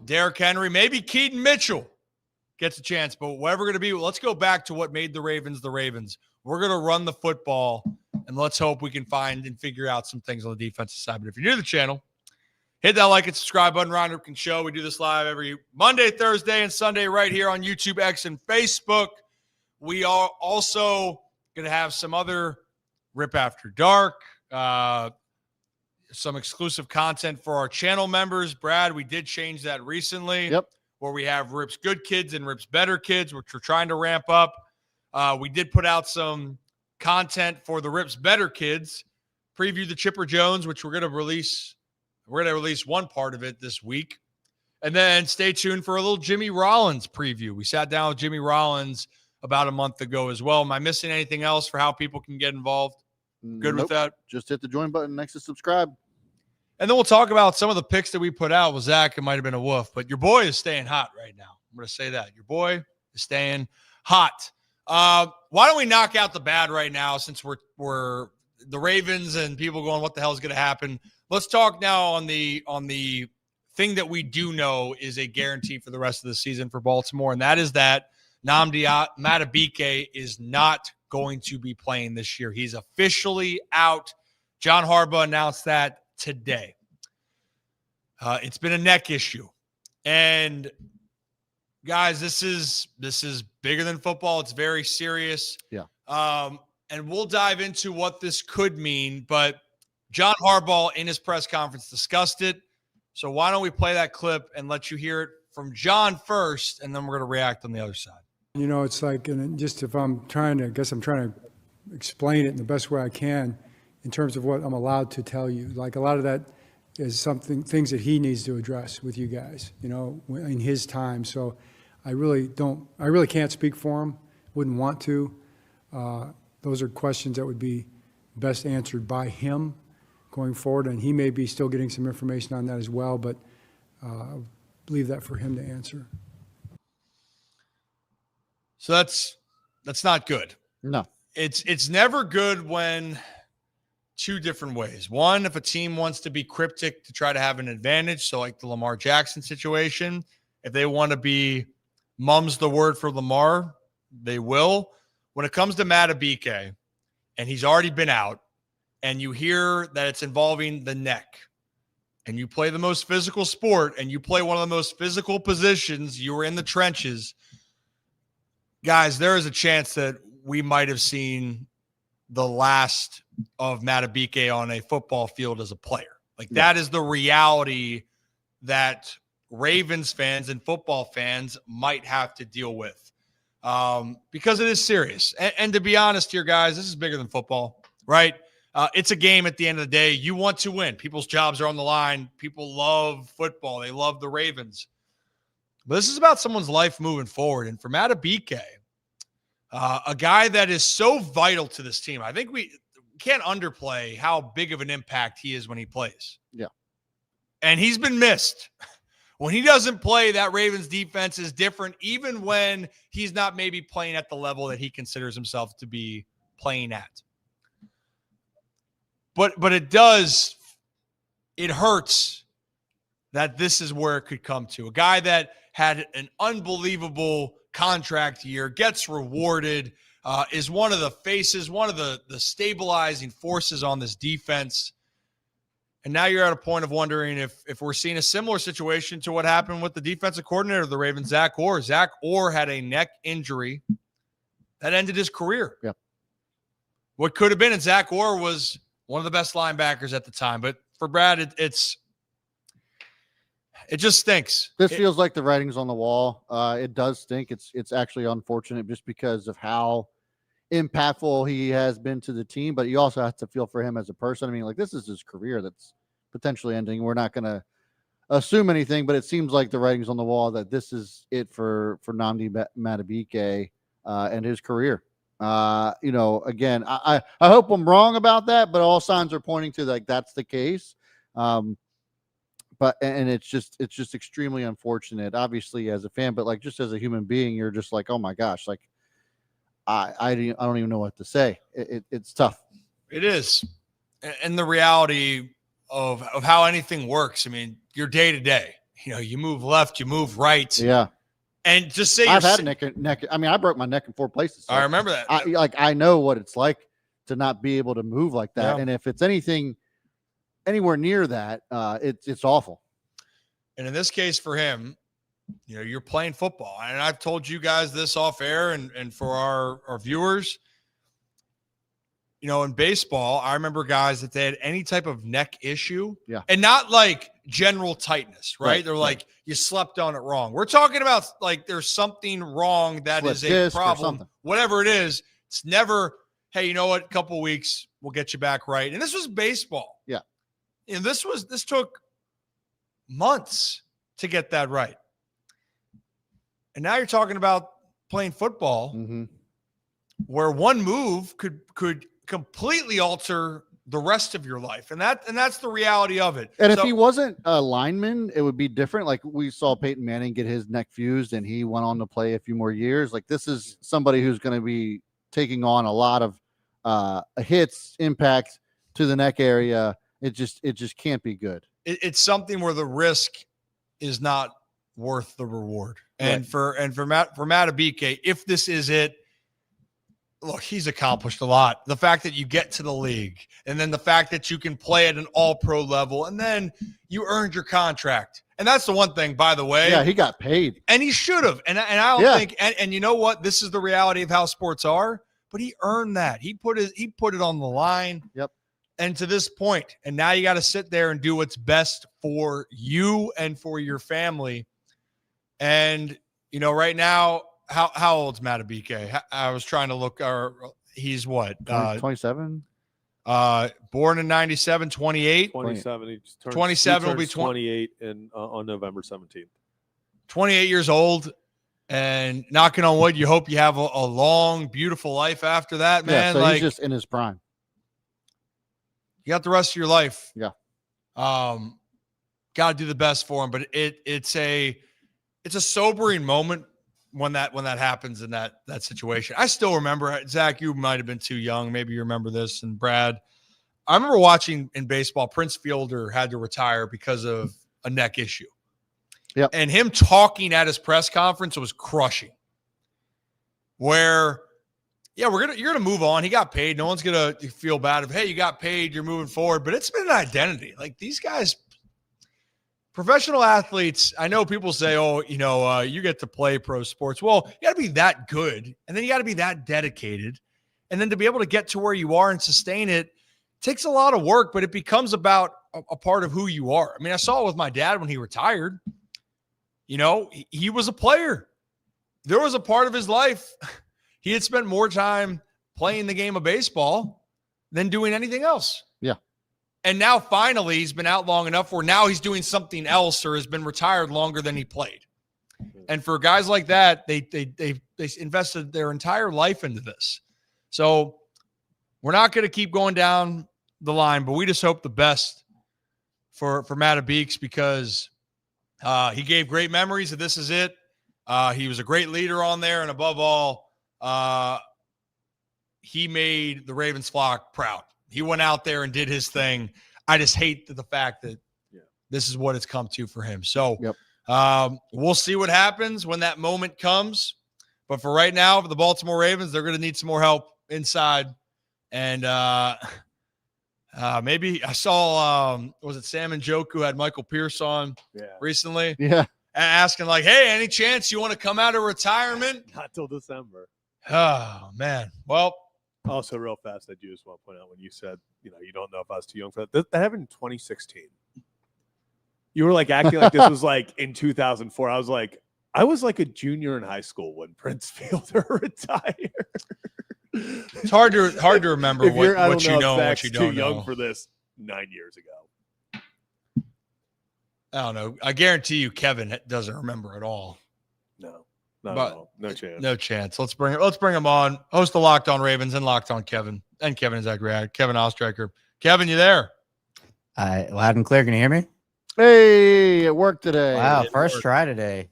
Derrick Henry, maybe Keaton Mitchell gets a chance. But whatever we're going to be, let's go back to what made the Ravens the Ravens. We're going to run the football, and let's hope we can find and figure out some things on the defensive side. But if you're new to the channel, hit that like and subscribe button. Ryder Cup Show. We do this live every Monday, Thursday, and Sunday right here on YouTube, X, and Facebook. We are also going to have some other Rip After Dark, some exclusive content for our channel members. Brad, we did change that recently. Yep. Where we have Rip's Good Kids and Rip's Better Kids, which we're trying to ramp up. We did put out some content for the Rip's Better Kids. Preview the Chipper Jones, which we're going to release. We're going to release one part of it this week. And then stay tuned for a little Jimmy Rollins preview. We sat down with Jimmy Rollins about a month ago as well. Am I missing anything else for how people can get involved? Good with that? Just hit the join button next to subscribe. And then we'll talk about some of the picks that we put out with Zach. It might have been a woof, but your boy is staying hot right now. I'm going to say that. Your boy is staying hot. Why don't we knock out the bad right now since we're the Ravens and people going, what the hell is going to happen? Let's talk now on the thing that we do know is a guarantee for the rest of the season for Baltimore, and that is that Nnamdi Madubuike is not going to be playing this year. He's officially out. John Harbaugh announced that today. It's been a neck issue. And guys, this is bigger than football. It's very serious. Yeah. And we'll dive into what this could mean, but John Harbaugh in his press conference discussed it. So why don't we play that clip and let you hear it from John first, and then we're going to react on the other side. You know, it's like, and just if I'm trying to explain it in the best way I can in terms of what I'm allowed to tell you. Like a lot of that is things that he needs to address with you guys, you know, in his time. So I really can't speak for him, wouldn't want to. Those are questions that would be best answered by him going forward, and he may be still getting some information on that as well, but I'll leave that for him to answer. So that's not good. No. It's never good when two different ways. One, if a team wants to be cryptic to try to have an advantage, so like the Lamar Jackson situation, if they want to be mum's the word for Lamar, they will. When it comes to Madubuike, and he's already been out, and you hear that it's involving the neck, and you play the most physical sport, and you play one of the most physical positions, you were in the trenches, guys, there is a chance that we might have seen the last of Madubuike on a football field as a player. Like that is the reality that Ravens fans and football fans might have to deal with because it is serious. And to be honest here, guys, this is bigger than football, right? It's a game at the end of the day. You want to win. People's jobs are on the line. People love football. They love the Ravens. But this is about someone's life moving forward. And for Madubuike, a guy that is so vital to this team, I think we can't underplay how big of an impact he is when he plays. Yeah. And he's been missed. When he doesn't play, that Ravens defense is different, even when he's not maybe playing at the level that he considers himself to be playing at. But it hurts that this is where it could come to. A guy that had an unbelievable contract year, gets rewarded, is one of the faces, one of the stabilizing forces on this defense. And now you're at a point of wondering if we're seeing a similar situation to what happened with the defensive coordinator of the Ravens, Zach Orr. Zach Orr had a neck injury that ended his career. Yep. What could have been, and Zach Orr was one of the best linebackers at the time. But for Brad, it just stinks. This feels like the writing's on the wall. It does stink. It's actually unfortunate just because of how impactful he has been to the team, but you also have to feel for him as a person. I mean, like, this is his career that's potentially ending. We're not going to assume anything, but it seems like the writing's on the wall that this is it for Nnamdi Madubuike and his career. Again, I hope I'm wrong about that, but all signs are pointing to like that's the case. But it's just extremely unfortunate, obviously as a fan, but like just as a human being, you're just like, oh my gosh, like I don't even know what to say. It's tough. It is, and the reality of how anything works. I mean, your day to day. You move left, you move right. Yeah. And just say I've had neck. I mean, I broke my neck in 4 places. So I remember that. I know what it's like to not be able to move like that. Yeah. And if it's anything anywhere near that, it's awful. And in this case for him, you're playing football. And I've told you guys this off air and for our viewers, in baseball, I remember guys that they had any type of neck issue. Yeah. And not like general tightness, right? They're like, you slept on it wrong. We're talking about like there's something wrong that is a problem. Whatever it is, it's never, hey, you know what? A couple of weeks, we'll get you back right. And this was baseball. Yeah. And this took months to get that right. And now you're talking about playing football where one move could completely alter the rest of your life. And that's the reality of it. And if he wasn't a lineman, it would be different. Like we saw Peyton Manning get his neck fused and he went on to play a few more years. Like this is somebody who's going to be taking on a lot of hits, impact to the neck area. It just can't be good. It's something where the risk is not worth the reward. And for Madubuike, if this is it, look, he's accomplished a lot. The fact that you get to the league and then the fact that you can play at an all-pro level and then you earned your contract. And that's the one thing, by the way. Yeah, he got paid. And he should have. And I don't think and you know what? This is the reality of how sports are, but he earned that. He put it on the line. Yep. And to this point, and now you got to sit there and do what's best for you and for your family. And, right now, how old's Madubuike? I was trying to look. He's what? 27? Born in 97, 28. 27. He turns, 27 he will be 28 on November 17th. 28 years old. And knocking on wood, you hope you have a long, beautiful life after that, man. Yeah, so he's just in his prime. You got the rest of your life. Yeah. Got to do the best for him. But it's a sobering moment when that happens in that situation. I still remember, Zach, you might have been too young. Maybe you remember this. And Brad, I remember watching in baseball, Prince Fielder had to retire because of a neck issue. Yep. And him talking at his press conference was crushing. Where, you're gonna move on. He got paid. No one's gonna feel bad if, hey, you got paid, you're moving forward. But it's been an identity. Like these guys, professional athletes, I know people say, oh, you get to play pro sports. Well, you got to be that good, and then you got to be that dedicated. And then to be able to get to where you are and sustain it takes a lot of work, but it becomes about a part of who you are. I mean, I saw it with my dad when he retired. He was a player. There was a part of his life he had spent more time playing the game of baseball than doing anything else. Yeah. And now finally he's been out long enough where now he's doing something else or has been retired longer than he played. And for guys like that, they invested their entire life into this. So we're not going to keep going down the line, but we just hope the best for Madubuike because he gave great memories, and this is it. He was a great leader on there, and above all, he made the Ravens flock proud. He went out there and did his thing. I just hate the fact that this is what it's come to for him. So we'll see what happens when that moment comes. But for right now, for the Baltimore Ravens, they're going to need some more help inside. And maybe I saw, was it Sam and Joke who had Michael Pierce on recently? Yeah. Asking like, hey, any chance you want to come out of retirement? Not till December. Oh, man. Well, also real fast, I do just want to point out when you said, you don't know if I was too young for that. That happened in 2016. You were like acting like this was like in 2004. I was like a junior in high school when Prince Fielder retired. It's hard to remember what you know and what you don't too know. young for this 9 years ago. I don't know. I guarantee you Kevin doesn't remember at all. No, not But at all. No chance. No chance. Let's bring him on. Host of Locked On Ravens and Locked On Kevin. And Kevin is Kevin Ostriker. Kevin, you there? Loud and clear. Can you hear me? Hey, it worked today. Wow, first try today.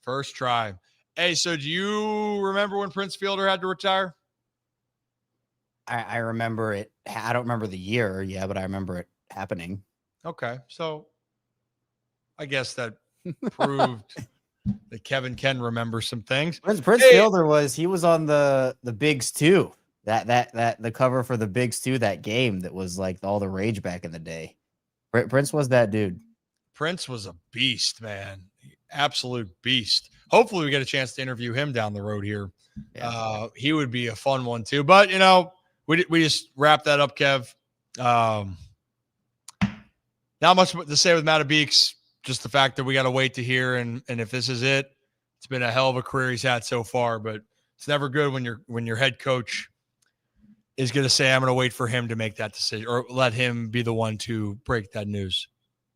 First try. Hey, so do you remember when Prince Fielder had to retire? I remember it. I don't remember the year, but I remember it happening. Okay, so I guess that proved that Kevin can remember some things. Prince Fielder was on the Bigs 2. That the cover for the Bigs 2, that game that was like all the rage back in the day. Prince was that dude. Prince was a beast, man. Absolute beast. Hopefully we get a chance to interview him down the road here. Yeah. He would be a fun one too. But, we just wrapped that up, Kev. Not much to say with Madubuike. Just the fact that we got to wait to hear. And if this is it, it's been a hell of a career he's had so far. But it's never good when your head coach is going to say, I'm going to wait for him to make that decision or let him be the one to break that news.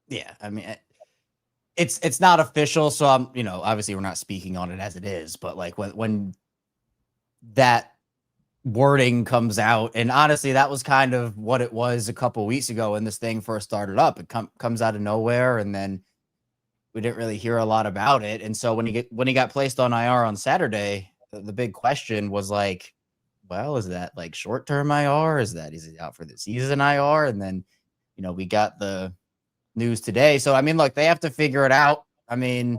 Yeah, I mean, it's not official, so I'm, obviously we're not speaking on it as it is, but like when that wording comes out, and honestly, that was kind of what it was a couple weeks ago when this thing first started up. It comes out of nowhere, and then we didn't really hear a lot about it. And so when he got placed on IR on Saturday, the big question was like, well, is that like short-term IR? Is he out for the season IR? And then, we got the news today. So, I mean, look, they have to figure it out. I mean,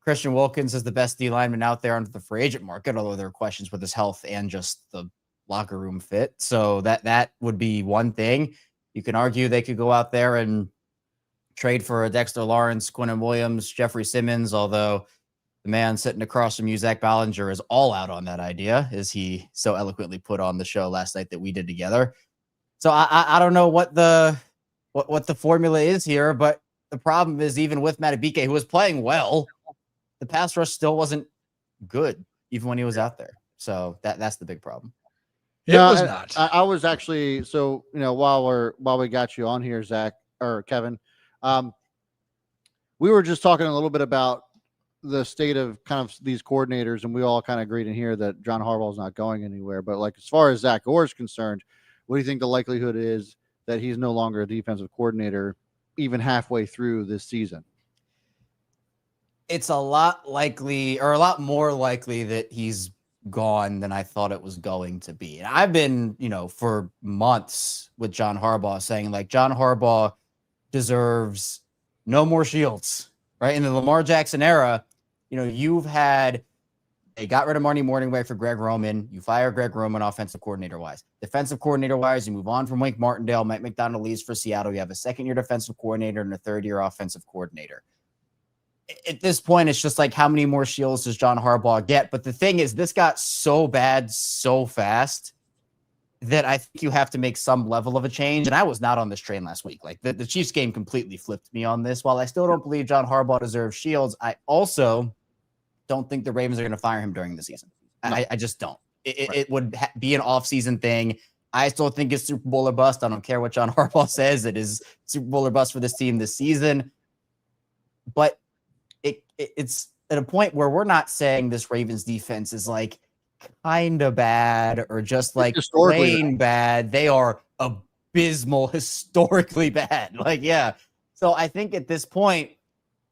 Christian Wilkins is the best D lineman out there under the free agent market, although there are questions with his health and just the locker room fit. So that would be one thing. You can argue they could go out there and trade for a Dexter Lawrence, Quinnen Williams, Jeffrey Simmons, although the man sitting across from you, Zach Ballinger, is all out on that idea, as he so eloquently put on the show last night that we did together. So I don't know what the formula is here, but the problem is even with Madubuike, who was playing well, the pass rush still wasn't good, even when he was out there. So that's the big problem. It was not. I was actually, so, while we got you on here, Zach or Kevin, we were just talking a little bit about the state of kind of these coordinators, and we all kind of agreed in here that John Harbaugh is not going anywhere. But like, as far as Zach Orr is concerned, what do you think the likelihood is that he's no longer a defensive coordinator even halfway through this season? It's a lot more likely that he's gone than I thought it was going to be. And I've been, for months with John Harbaugh saying like John Harbaugh deserves no more shields, right? In the Lamar Jackson era, they got rid of Marty Morningway for Greg Roman. You fire Greg Roman offensive coordinator wise. Defensive coordinator wise, you move on from Wink Martindale. Mike McDonald leaves for Seattle. You have a second-year defensive coordinator and a third-year offensive coordinator. At this point, it's just like, how many more shields does John Harbaugh get? But the thing is, this got so bad so fast that I think you have to make some level of a change. And I was not on this train last week. Like the Chiefs game completely flipped me on this. While I still don't believe John Harbaugh deserves shields, I also don't think the Ravens are going to fire him during the season. No. I just don't. It would be an off-season thing. I still think it's Super Bowl or bust. I don't care what John Harbaugh says. It is Super Bowl or bust for this team this season. But it's at a point where we're not saying this Ravens defense is like kind of bad or just like plain bad. They are abysmal, historically bad. Like, yeah. So I think at this point,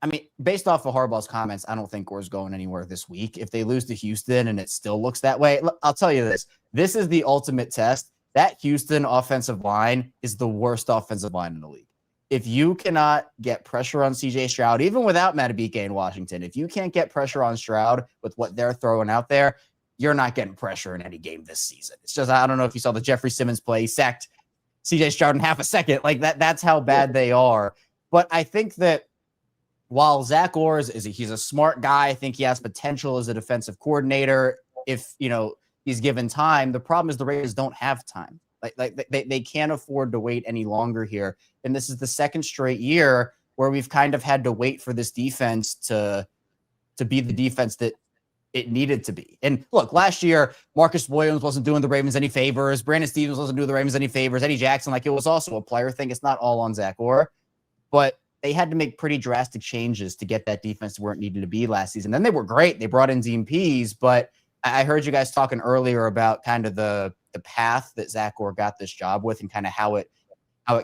I mean, based off of Harbaugh's comments, I don't think Gore's going anywhere this week. If they lose to Houston and it still looks that way, I'll tell you this. This is the ultimate test. That Houston offensive line is the worst offensive line in the league. If you cannot get pressure on CJ Stroud, even without Madubuike in Washington, if you can't get pressure on Stroud with what they're throwing out there, you're not getting pressure in any game this season. It's just, I don't know if you saw the Jeffrey Simmons play. He sacked CJ Stroud in half a second. Like that's how bad they are. But I think that while Zach Orr he's a smart guy, I think he has potential as a defensive coordinator if, he's given time. The problem is the Ravens don't have time. Like they can't afford to wait any longer here. And this is the second straight year where we've kind of had to wait for this defense to be the defense that it needed to be. And look, last year, Marcus Williams wasn't doing the Ravens any favors. Brandon Stevens wasn't doing the Ravens any favors. Eddie Jackson, like, it was also a player thing. It's not all on Zach Orr. But they had to make pretty drastic changes to get that defense to where it needed to be last season. Then they were great. They brought in DMPs, but I heard you guys talking earlier about kind of the path that Zach Orr got this job with and kind of how it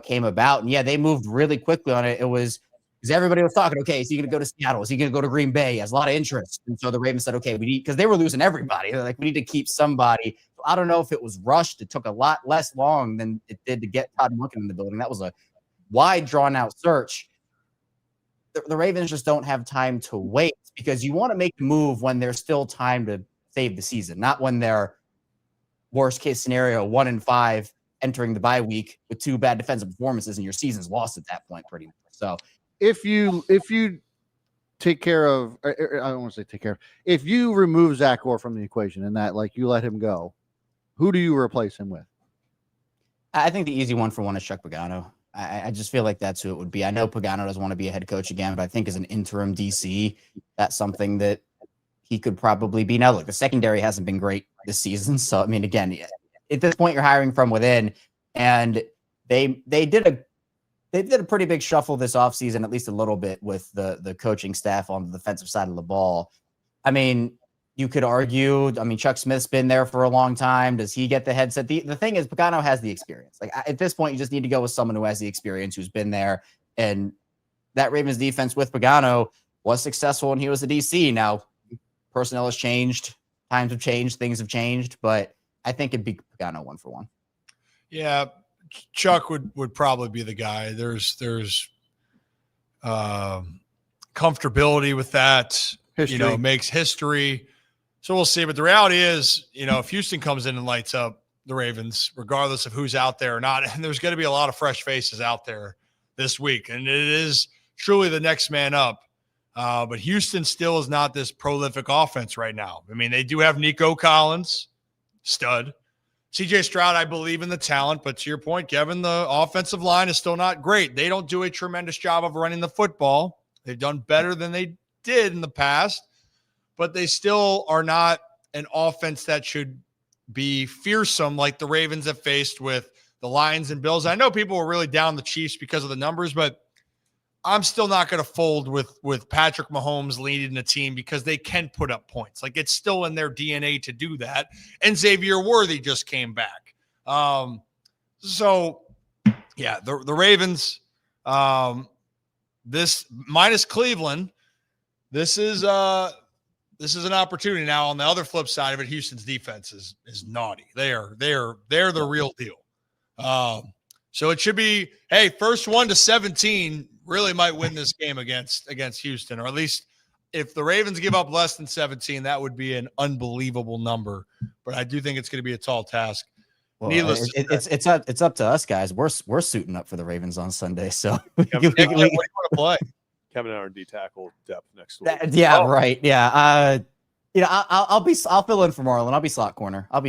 came about. And yeah, they moved really quickly on it. It was because everybody was talking, okay, is he going to go to Seattle? Is he going to go to Green Bay? He has a lot of interest. And so the Ravens said, okay, we need, because they were losing everybody. They're like, we need to keep somebody. I don't know if it was rushed. It took a lot less long than it did to get Todd Monken in the building. That was a wide drawn out search. The Ravens just don't have time to wait because you want to make a move when there's still time to save the season, not when they're worst case scenario 1-5 entering the bye week with 2 bad defensive performances and your season's lost at that point pretty much. So if you take care of, I don't want to say take care of, if you remove Zach Orr from the equation and that like you let him go, who do you replace him with? I think the easy one for one is Chuck Pagano. I just feel like that's who it would be. I know Pagano doesn't want to be a head coach again, but I think as an interim DC, that's something that he could probably be. Now, look, the secondary hasn't been great this season. So, I mean, again, at this point, you're hiring from within, and they did a pretty big shuffle this offseason, at least a little bit, with the coaching staff on the defensive side of the ball. I mean, you could argue, I mean, Chuck Smith's been there for a long time. Does he get the headset? The thing is, Pagano has the experience. Like, at this point, you just need to go with someone who has the experience, who's been there. And that Ravens defense with Pagano was successful when he was a DC. Now, personnel has changed, times have changed, things have changed, but I think it'd be Pagano 1 for 1. Yeah, Chuck would probably be the guy. There's comfortability with that. History. Makes history. So we'll see. But the reality is, if Houston comes in and lights up the Ravens, regardless of who's out there or not, and there's going to be a lot of fresh faces out there this week, and it is truly the next man up. But Houston still is not this prolific offense right now. I mean, they do have Nico Collins, stud. CJ Stroud, I believe in the talent, but to your point, Kevin, the offensive line is still not great. They don't do a tremendous job of running the football. They've done better than they did in the past, but they still are not an offense that should be fearsome like the Ravens have faced with the Lions and Bills. I know people were really down the Chiefs because of the numbers, but I'm still not going to fold with Patrick Mahomes leading the team because they can put up points. Like, it's still in their DNA to do that. And Xavier Worthy just came back. So, yeah, the Ravens, this minus Cleveland, this is an opportunity. Now, on the other flip side of it, Houston's defense is naughty. They're the real deal. So it should be, hey, first 1-17 really might win this game against Houston, or at least if the Ravens give up less than 17, that would be an unbelievable number. But I do think it's going to be a tall task. Well, Needless, it's up to us guys. We're suiting up for the Ravens on Sunday, so Kevin, what do you want to play? Kevin and I are in D tackle depth next week. Right. Yeah. I'll fill in for Marlon. I'll be slot corner. I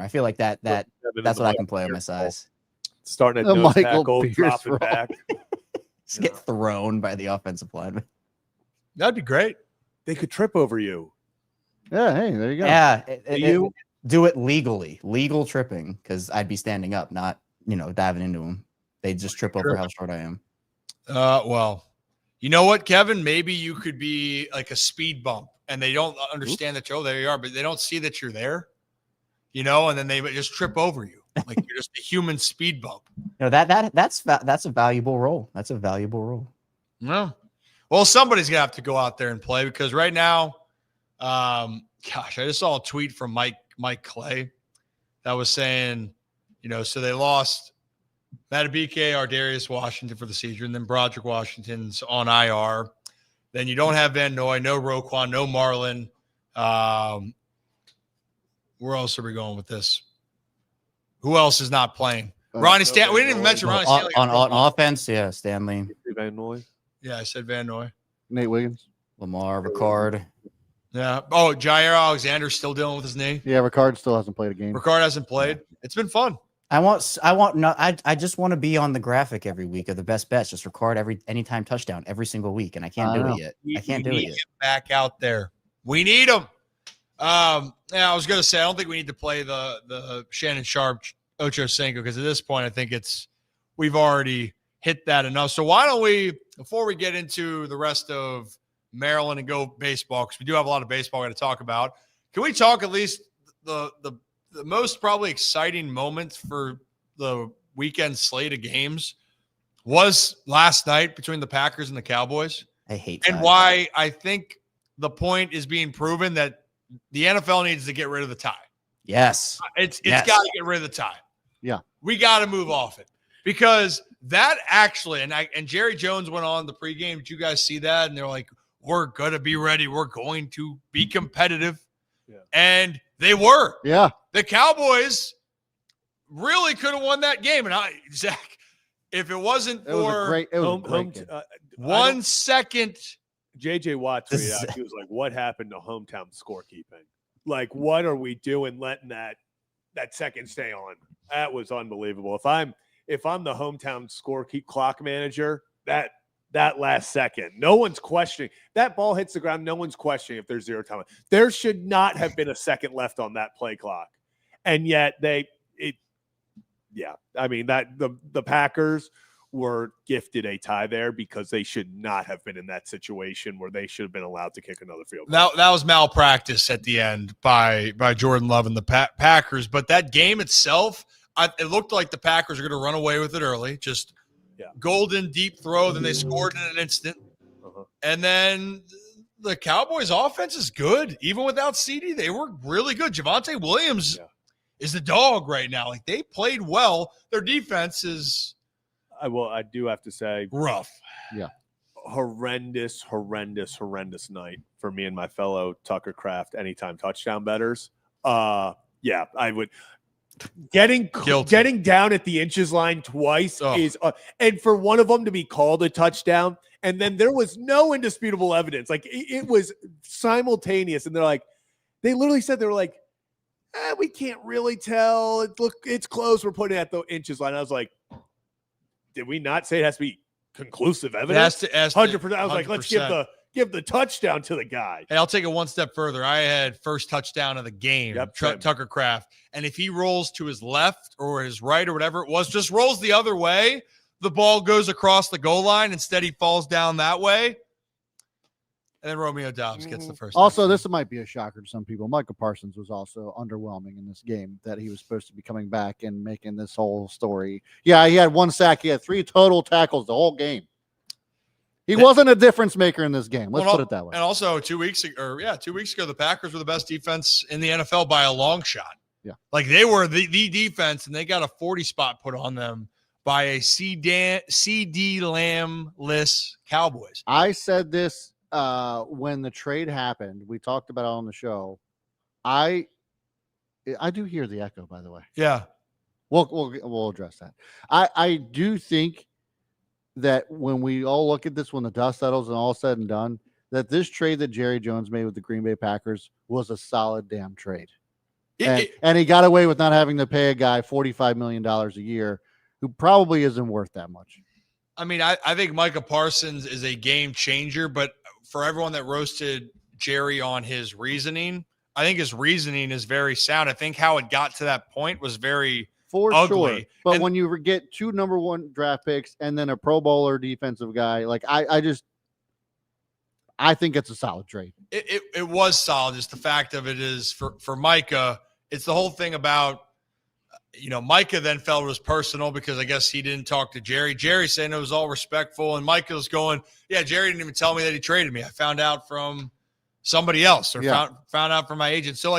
feel like that's what I can play on my size. Starting at The nose Michael tackle, Pierce dropping role. back. Just get thrown by the offensive lineman. That'd be great. They could trip over you. Yeah, hey, there you go. Yeah, do it legally, legal tripping, because I'd be standing up, not diving into them. They just trip over how short I am. Well, you know what, Kevin? Maybe you could be like a speed bump, and they don't understand that there you are, but they don't see that you're there. And then they just trip over you, like you're just a human speed bump. That's a valuable role. That's a valuable role. No, well, somebody's gonna have to go out there and play because right now, I just saw a tweet from Mike Clay that was saying, so they lost Madubuike, Ardarius Washington for the season, and then Broderick Washington's on IR. Then you don't have Van Noy, no Roquan, no Marlon. Where else are we going with this? Who else is not playing? Ronnie Stanley. We didn't even mention Ronnie Stanley. On offense, yeah, Stanley. Van Noy. Yeah, I said Van Noy. Nate Wiggins. Lamar, Ricard. Yeah. Oh, Jair Alexander's still dealing with his knee. Yeah, Ricard still hasn't played a game. Ricard hasn't played. It's been fun. I just want to be on the graphic every week of the best bets. Just record anytime touchdown every single week, and I can't do it yet. I can't do it yet. Back out there. We need him. I was gonna say I don't think we need to play the Shannon Sharp Ocho Cinco because at this point I think we've already hit that enough. So why don't we, before we get into the rest of Maryland and go baseball, because we do have a lot of baseball to talk about, can we talk at least the most probably exciting moments for the weekend slate of games was last night between the Packers and the Cowboys? I hate and ties. why I think the point is being proven that the NFL needs to get rid of the tie. Yes. It's Yes. got to get rid of the tie. Yeah. We got to move off it because that actually, and Jerry Jones went on the pregame. Did you guys see that? And they're like, we're going to be ready. We're going to be competitive. Yeah. And they were. Yeah. The Cowboys really could have won that game. And Zach, if it wasn't It was for a great, it was Home, a great home, game. 1 second, JJ Watt tweeted out. He was like, "What happened to hometown scorekeeping? Like, what are we doing letting that second stay on?" That was unbelievable. If I'm the hometown scorekeep clock manager, that last second, no one's questioning. That ball hits the ground, no one's questioning if there's zero time. There should not have been a second left on that play clock. And yet I mean, that the Packers were gifted a tie there because they should not have been in that situation where they should have been allowed to kick another field goal. that was malpractice at the end by Jordan Love and the Packers. But that game itself, it looked like the Packers were going to run away with it early. Just golden deep throw, then they scored in an instant. Uh-huh. And then the Cowboys' offense is good. Even without CD, they were really good. Javonte Williams is the dog right now. Like, they played well. Their defense is – I do have to say, rough. Yeah. Horrendous night for me and my fellow Tucker Craft anytime touchdown bettors. I would getting down at the inches line twice is and for one of them to be called a touchdown, and then there was no indisputable evidence. Like it was simultaneous, and they literally said, they were like, we can't really tell. It's close. We're putting it at the inches line. I was like, did we not say it has to be conclusive evidence? 100%. I was like, let's give the touchdown to the guy. Hey, I'll take it one step further. I had first touchdown of the game, Tucker Craft. And if he rolls to his left or his right or whatever it was, just rolls the other way, the ball goes across the goal line. Instead, he falls down that way. And then Romeo Doubs gets the first. Also, this might be a shocker to some people. Micah Parsons was also underwhelming in this game, that he was supposed to be coming back and making this whole story. Yeah, he had 1 sack. He had 3 total tackles the whole game. He wasn't a difference maker in this game. Let's put it that way. And also 2 weeks ago, the Packers were the best defense in the NFL by a long shot. Yeah. Like, they were the defense, and they got a 40 spot put on them by a CD Lamb-less Cowboys. I said this when the trade happened. We talked about it on the show. I do hear the echo, by the way. Yeah. We'll address that. I do think that when we all look at this, when the dust settles and all said and done, that this trade that Jerry Jones made with the Green Bay Packers was a solid damn trade. And he got away with not having to pay a guy $45 million a year who probably isn't worth that much. I mean, I think Micah Parsons is a game changer, but for everyone that roasted Jerry on his reasoning, I think his reasoning is very sound. I think how it got to that point was very ugly. Sure. But when you get 2 number 1 draft picks and then a Pro Bowler defensive guy, like I think it's a solid trade. It was solid. Just the fact of it is for Micah, it's the whole thing about, Micah then felt it was personal because I guess he didn't talk to Jerry. Jerry saying it was all respectful, and Micah was going, yeah, Jerry didn't even tell me that he traded me. I found out from somebody else or found out from my agent. So,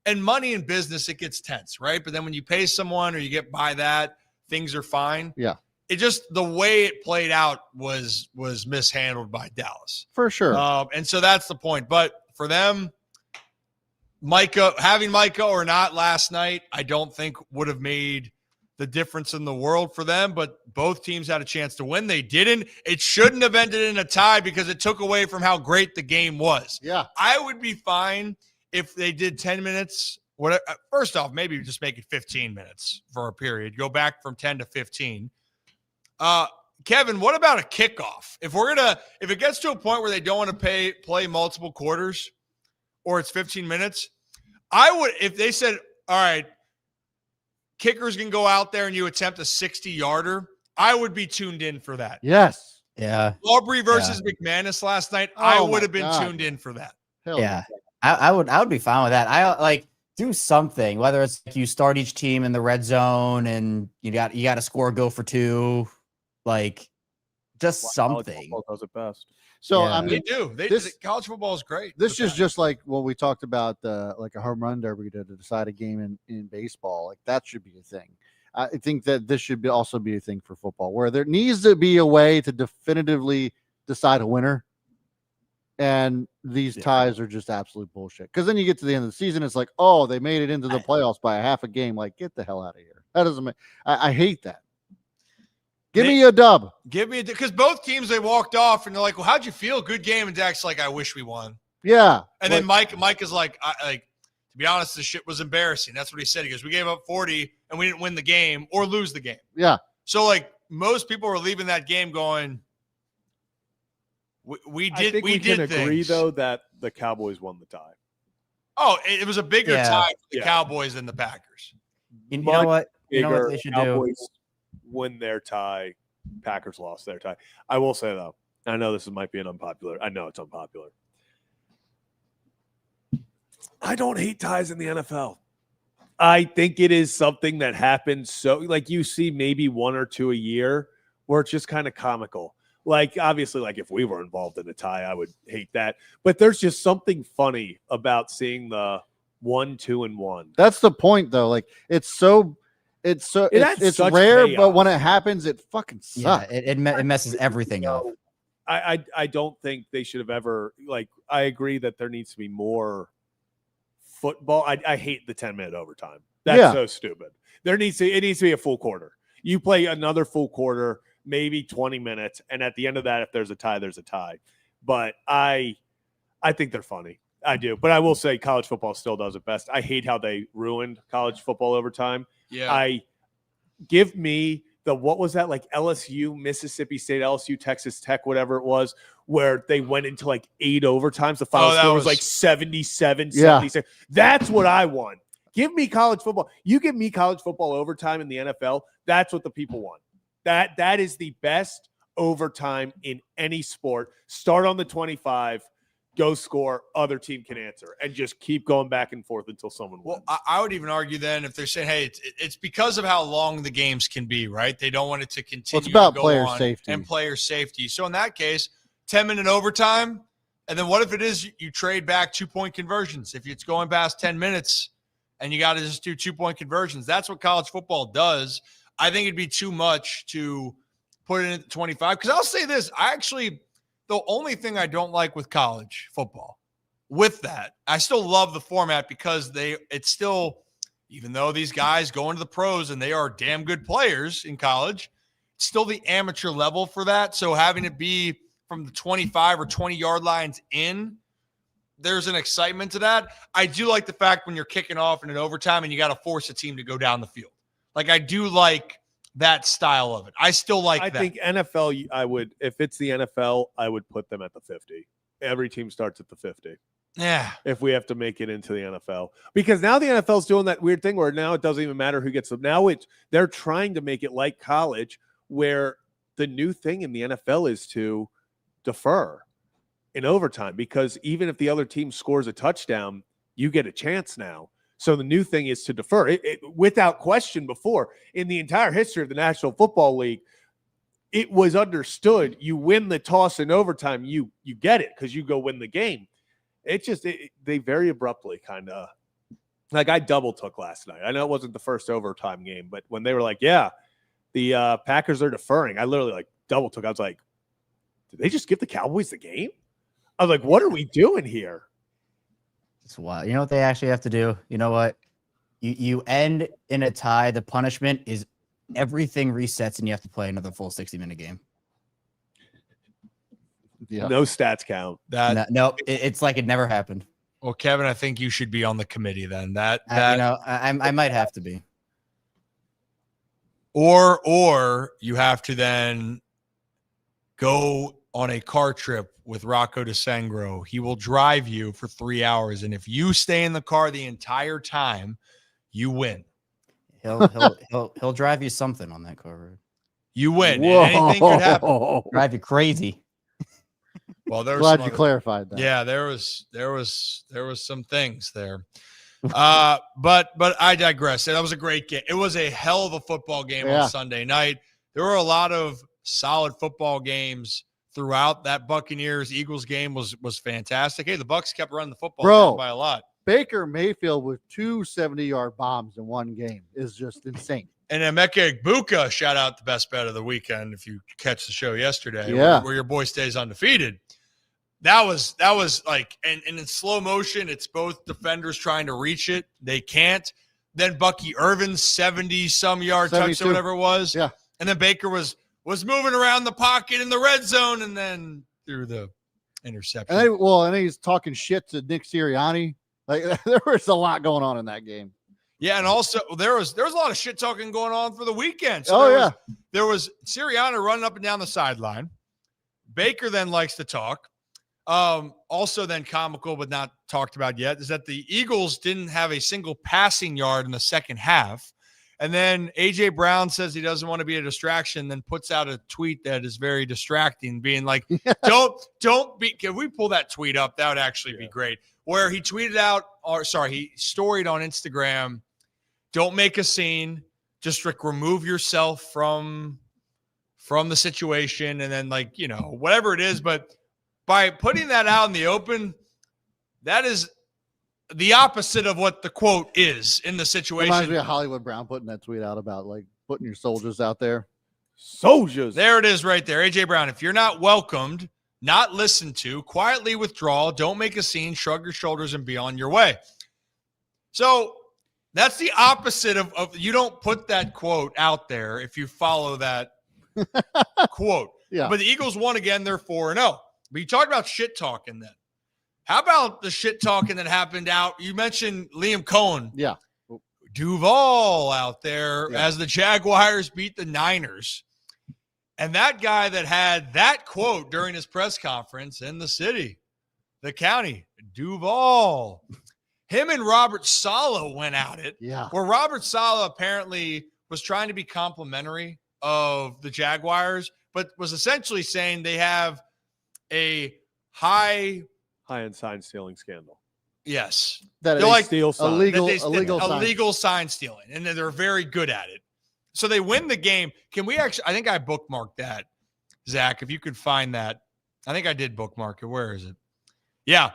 and money in business, it gets tense, right? But then when you pay someone or you get by that, things are fine. Yeah. It just, the way it played out was mishandled by Dallas. For sure. And so that's the point. But for them, having Micah or not last night, I don't think would have made the difference in the world for them, but both teams had a chance to win. They didn't. It shouldn't have ended in a tie because it took away from how great the game was. Yeah. I would be fine if they did 10 minutes. First off, maybe just make it 15 minutes for a period. Go back from 10 to 15. Kevin, what about a kickoff? If it gets to a point where they don't want to play multiple quarters, or it's 15 minutes, I would, if they said, all right, kickers can go out there and you attempt a 60-yarder, I would be tuned in for that. Yes. Yeah. Aubrey versus McManus last night. Oh I my would have been God. tuned in for that. Hell Yeah. I would be fine with that. I like do something, whether it's like you start each team in the red zone and you got to score, go for 2, like just College something. football does it best. So Yeah. I They mean, do. College football is great. this with is that. just like what we talked about, like a home run derby to decide a game in baseball. Like that should be a thing. I think that this should also be a thing for football, where there needs to be a way to definitively decide a winner. And these ties are just absolute bullshit. Because then you get to the end of the season, it's like, oh, they made it into the playoffs by a half a game. Like, get the hell out of here. That doesn't make. I hate that. Give me a dub. Give me because both teams they walked off and they're like, "Well, how'd you feel? Good game." And Dak's like, "I wish we won." Yeah. And then Mike is like, to be honest, this shit was embarrassing. That's what he said. He goes, "We gave up 40 and we didn't win the game or lose the game." Yeah. So like most people were leaving that game going, "We did. I think we did can agree things." though that the Cowboys won the tie. Oh, it was a bigger Yeah. tie for the Yeah. Cowboys than the Packers. You know what? You know what Bigger they should Cowboys win their tie. Packers lost their tie. I will say though, I know this might be an unpopular. I know it's unpopular. I don't hate ties in the NFL. I think it is something that happens. So like you see maybe 1 or 2 a year where it's just kind of comical. Like obviously, like if we were involved in a tie, I would hate that. But there's just something funny about seeing the 1, 2, and 1. That's the point, though. Like it's adds such rare, chaos. but when it happens, it fucking do. Yeah, sucks. it messes everything up. I don't think they should have ever like. I agree that there needs to be more football. I hate the 10-minute overtime. That's so stupid. It needs to be a full quarter. You play another full quarter, maybe 20 minutes, and at the end of that, if there's a tie, there's a tie. But I think they're funny. I do. But I will say college football still does it best. I hate how they ruined college football overtime. Yeah. Give me what was that, like LSU, Mississippi State, LSU, Texas Tech, whatever it was, where they went into like 8 overtimes. The final score was like 77, 76. That's what I want. Give me college football. You give me college football overtime in the NFL. That's what the people want. That is the best overtime in any sport. Start on the 25. Go score, other team can answer, and just keep going back and forth until someone wins. Well, I would even argue then if they're saying, hey, it's because of how long the games can be, right? They don't want it to continue. It's about to go player on safety. and player safety. So in that case, 10-minute overtime, and then what if it is you trade back 2-point conversions? If it's going past 10 minutes and you got to just do 2-point conversions, that's what college football does. I think it'd be too much to put it at 25. Because I'll say this, the only thing I don't like with college football, with that, I still love the format because it's still, even though these guys go into the pros and they are damn good players in college, it's still the amateur level for that. So having it be from the 25 or 20-yard lines in, there's an excitement to that. I do like the fact when you're kicking off in an overtime and you got to force a team to go down the field. Like I do like that style of it. I still like that. I think NFL, I would, if it's the NFL, I would put them at the 50. Every team starts at the 50. Yeah. If we have to make it into the NFL. Because now the NFL is doing that weird thing where now it doesn't even matter who gets them. Now they're trying to make it like college, where the new thing in the NFL is to defer in overtime, because even if the other team scores a touchdown, you get a chance now. So the new thing is to defer it without question. Before, in the entire history of the National Football League, it was understood you win the toss in overtime, you get it because you go win the game. They very abruptly kind of, like, I double took last night. I know it wasn't the first overtime game, but when they were like, yeah, the Packers are deferring, I literally like double took. I was like, did they just give the Cowboys the game? I was like, what are we doing here? It's wild. You know what they actually have to do? You know what? You end in a tie. The punishment is everything resets and you have to play another full 60-minute game. Yeah. No stats count. It's like it never happened. Well, Kevin, I think you should be on the committee then. I might have to be. Or you have to then go on a car trip with Rocco DeSangro. He will drive you for 3 hours, and if you stay in the car the entire time, you win. He'll drive you something on that car ride. you win. Whoa. And anything could happen. Drive you crazy. Well, there's Glad you clarified that. Yeah, there was some things there. But I digress. That was a great game. It was a hell of a football game on Sunday night. There were a lot of solid football games throughout. That Buccaneers-Eagles game was fantastic. Hey, the Bucs kept running the football by a lot. Baker Mayfield with 2 70-yard bombs in one game is just insane. And Emeka Egbuka, shout out the best bet of the weekend if you catch the show yesterday, where your boy stays undefeated. That was like, and in slow motion, it's both defenders trying to reach it. They can't. Then Bucky Irvin's 70-some yard touch or whatever it was. Yeah. And then Baker was moving around the pocket in the red zone and then threw the interception. And he's talking shit to Nick Sirianni. Like, there was a lot going on in that game. Yeah, and also there was a lot of shit talking going on for the weekend. So there was Sirianni running up and down the sideline. Baker then likes to talk. Also then comical, but not talked about yet, is that the Eagles didn't have a single passing yard in the second half. And then A.J. Brown says he doesn't want to be a distraction, then puts out a tweet that is very distracting, being like, don't be – can we pull that tweet up? That would actually be great. Where he tweeted out – he storied on Instagram, don't make a scene, just remove yourself from the situation, and then whatever it is. But by putting that out in the open, that is – the opposite of what the quote is in the situation. Reminds me of Hollywood Brown putting that tweet out about putting your soldiers out there. Soldiers. There it is right there. A.J. Brown, if you're not welcomed, not listened to, quietly withdraw, don't make a scene, shrug your shoulders, and be on your way. So that's the opposite of you don't put that quote out there if you follow that quote. Yeah. But the Eagles won again. They're 4-0. But you talked about shit talking then. How about the shit talking that happened out? You mentioned Liam Cohen. Yeah. Duval out there as the Jaguars beat the Niners. And that guy that had that quote during his press conference in the city, the county, Duval. Him and Robert Saleh went at it. Yeah. Where Robert Saleh apparently was trying to be complimentary of the Jaguars, but was essentially saying they have a high-end sign stealing scandal. Yes. That they're steal sign. illegal sign stealing, and they're very good at it. So they win the game. Can we actually – I think I bookmarked that, Zach, if you could find that. I think I did bookmark it. Where is it? Yeah.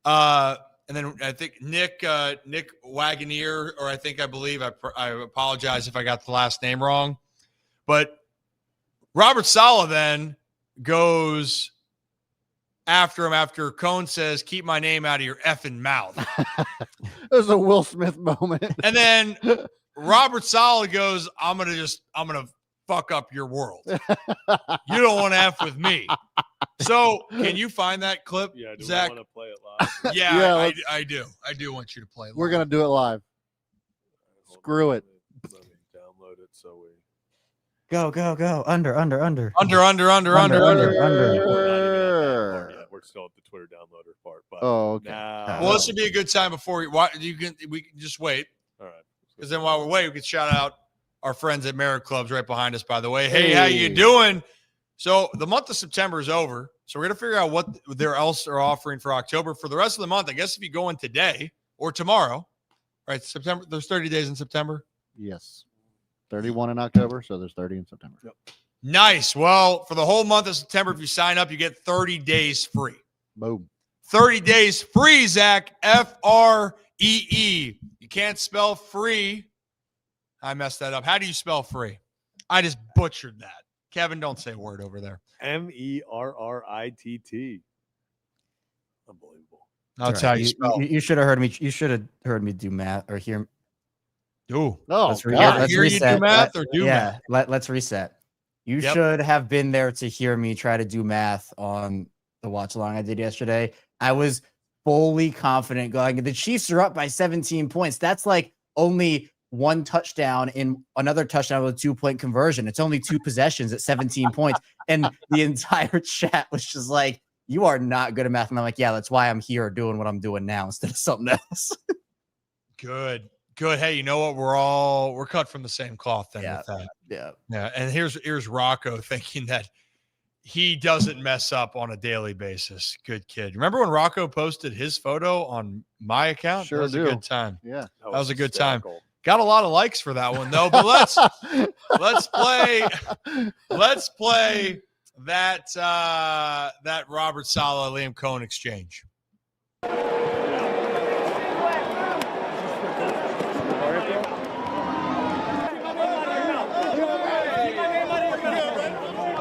And then I think Nick Wagoneer, or I believe, I apologize if I got the last name wrong. But Robert Saleh then goes – after him, after Cohn says, keep my name out of your effing mouth. It was a Will Smith moment. And then Robert Saleh goes, I'm going to fuck up your world. You don't want to F with me. So can you find that clip, Yeah, do Zach? we want to play it live? Yeah, I do. I do want you to play it live. We're going to do it live. Screw it. Let me download it so we... Go. Under. Under. We're still at the Twitter downloader part. But okay. Well, this would be a good time before we can just wait. All right. Because then while we're waiting, we can shout out our friends at Merit Clubs right behind us, by the way. Hey, how you doing? So the month of September is over. So we're going to figure out what they're else are offering for October. For the rest of the month, I guess if you go in today or tomorrow, right? September, there's 30 days in September. Yes. 31 in October, so there's 30 in September. Yep. Nice. Well, for the whole month of September, if you sign up, you get 30 days free. Boom. 30 days free, Zach. F-R-E-E. You can't spell free. I messed that up. How do you spell free? I just butchered that. Kevin, don't say a word over there. Merritt. Unbelievable. That's how you spell. You should have heard me. You should have heard me do math or hear. Ooh. Oh, Let's hear reset. You do math or do math? Let's reset. You should have been there to hear me try to do math on the watch along I did yesterday. I was fully confident going, the Chiefs are up by 17 points. That's like only one touchdown in another touchdown with a 2-point conversion. It's only 2 possessions at 17 points. And the entire chat was just like, you are not good at math. And I'm like, yeah, that's why I'm here doing what I'm doing now instead of something else. Good. Good. Hey, you know what? We're cut from the same cloth then with that. Yeah. And here's Rocco thinking that he doesn't mess up on a daily basis. Good kid. Remember when Rocco posted his photo on my account? Sure That was do. a good time. Yeah. That was a good time. hysterical. Got a lot of likes for that one though. But let's play that Robert Saleh Liam Cohen exchange.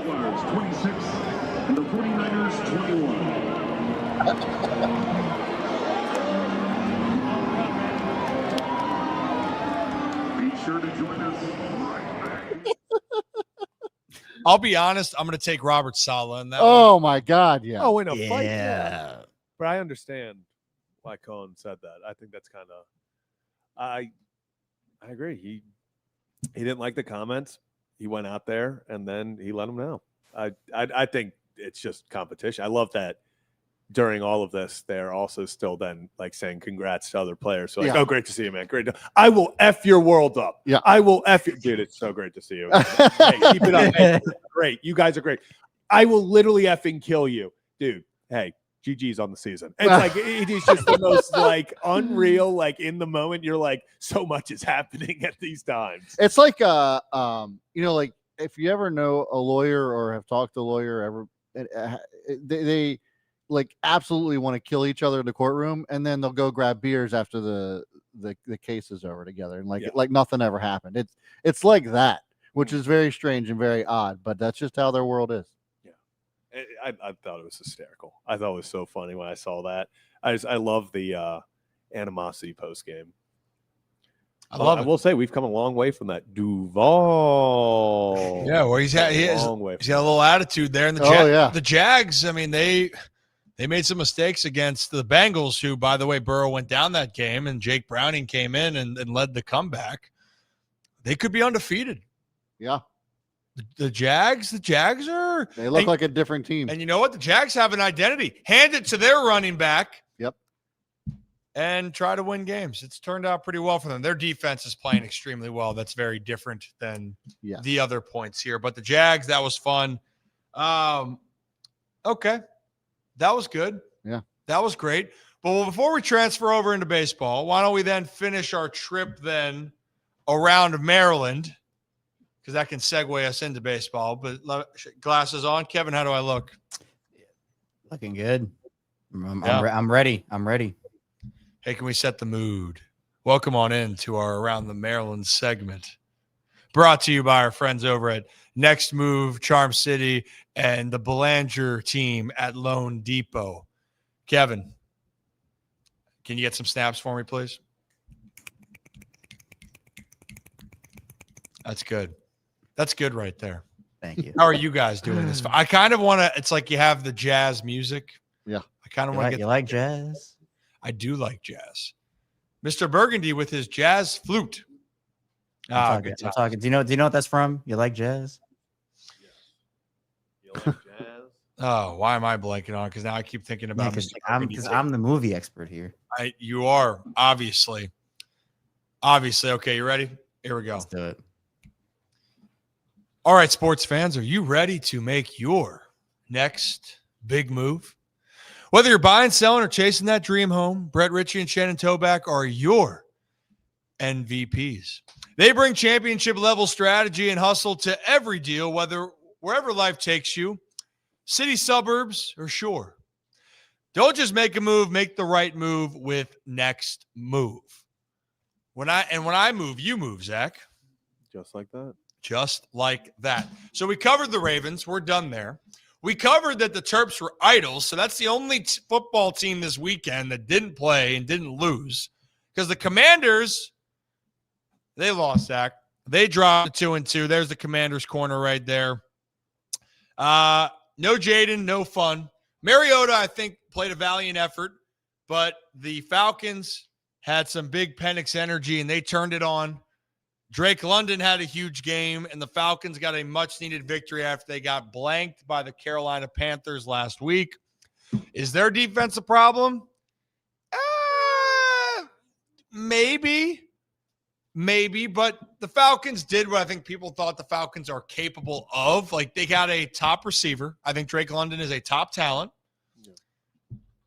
Jaguars 26 and the 49ers 21. Be sure to join us right back. I'll be honest, I'm going to take Robert Saleh in that one. Oh my God. Yeah. Oh, in a fight, yeah. But I understand why Cohen said that. I think that's kind of. I agree. He didn't like the comments. He went out there and then he let them know. I think it's just competition. I love that during all of this, they're also still then like saying congrats to other players. So like, oh, great to see you, man. Great. I will F your world up. Yeah. I will F you. Dude, it's so great to see you. Hey, keep it up. Hey, great. You guys are great. I will literally effing kill you. Dude, hey, GG's on the season. It's like, it is just the most like unreal, like in the moment, you're like, so much is happening at these times. It's like, like if you ever know a lawyer or have talked to a lawyer they like absolutely want to kill each other in the courtroom, and then they'll go grab beers after the case is over together, and like nothing ever happened. It's like that, which is very strange and very odd, but that's just how their world is. Yeah, I thought it was hysterical. I thought it was so funny when I saw that. I love the animosity post game. I will say we've come a long way from that Duval. Yeah, well, he's got a little attitude there. And the Jags, I mean, they made some mistakes against the Bengals, who, by the way, Burrow went down that game, and Jake Browning came in and led the comeback. They could be undefeated. Yeah. The Jags are. They look like a different team. And you know what? The Jags have an identity. Hand it to their running back. Yep. And try to win games. It's turned out pretty well for them. Their defense is playing extremely well. That's very different than the other points here. But the Jags, that was fun. Okay. That was good. Yeah. That was great. But before we transfer over into baseball, why don't we then finish our trip then around Maryland? Because that can segue us into baseball. But glasses on. Kevin, how do I look? Looking good. I'm ready. Hey, can we set the mood? Welcome on in to our Around the Maryland segment. Brought to you by our friends over at Next Move, Charm City, and the Belanger team at Lone Depot. Kevin, can you get some snaps for me, please? That's good. That's good right there. Thank you. How are you guys doing this? I kind of want to, it's like you have the jazz music. Yeah. I kind of want to get. You like jazz? I do like jazz. Mr. Burgundy with his jazz flute. I'm talking. Do you know what that's from? You like jazz? You like jazz? Oh, why am I blanking on it? Because now I keep thinking about because I'm the movie expert here. You are, obviously. Obviously. Okay, you ready? Here we go. Let's do it. All right, sports fans, are you ready to make your next big move? Whether you're buying, selling, or chasing that dream home, Brett Ritchie and Shannon Toback are your MVPs. They bring championship-level strategy and hustle to every deal, wherever life takes you, city, suburbs, or shore. Don't just make a move, make the right move with Next Move. When I move, you move, Zach. Just like that. Just like that. So we covered the Ravens. We're done there. We covered that the Terps were idols. So that's the only football team this weekend that didn't play and didn't lose. Because the Commanders, they lost, Zach. They dropped 2-2. There's the Commanders' corner right there. No Jaden, no fun. Mariota, I think, played a valiant effort. But the Falcons had some big Penix energy, and they turned it on. Drake London had a huge game, and the Falcons got a much-needed victory after they got blanked by the Carolina Panthers last week. Is their defense a problem? Maybe. maybe, but the Falcons did what I think people thought the Falcons are capable of. Like, they got a top receiver. I think Drake London is a top talent.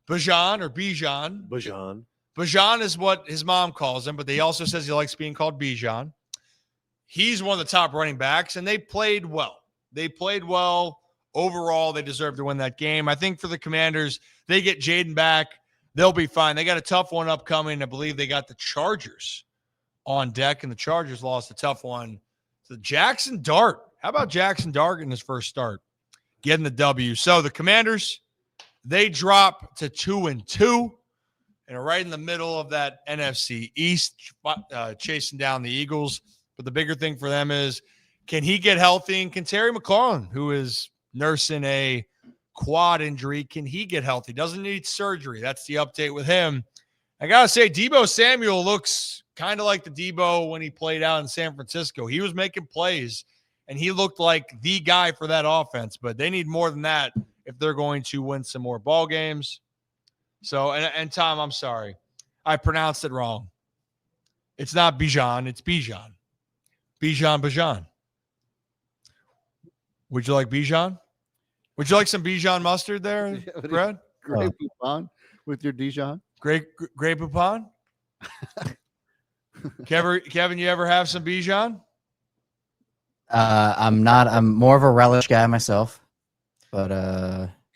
Bijan. Bijan is what his mom calls him, but he also says he likes being called Bijan. He's one of the top running backs, and they played well. Overall, they deserve to win that game. I think for the Commanders, they get Jaden back. They'll be fine. They got a tough one upcoming. I believe they got the Chargers on deck, and the Chargers lost a tough one to Jackson Dart. How about Jackson Dart in his first start? Getting the W. So the Commanders, they drop to 2-2 and are right in the middle of that NFC East, chasing down the Eagles. But the bigger thing for them is, can he get healthy? And can Terry McLaurin, who is nursing a quad injury, can he get healthy? Doesn't need surgery. That's the update with him. I got to say, Deebo Samuel looks kind of like the Deebo when he played out in San Francisco. He was making plays, and he looked like the guy for that offense. But they need more than that if they're going to win some more ball games. So, and Tom, I'm sorry. I pronounced it wrong. It's not Bijan. It's Bijan. Bijan. Would you like Bijan? Would you like some Bijan mustard there, Brad? Grey Poupon with your Dijon. Grey Poupon? Kevin, you ever have some Bijan? I'm more of a relish guy myself, but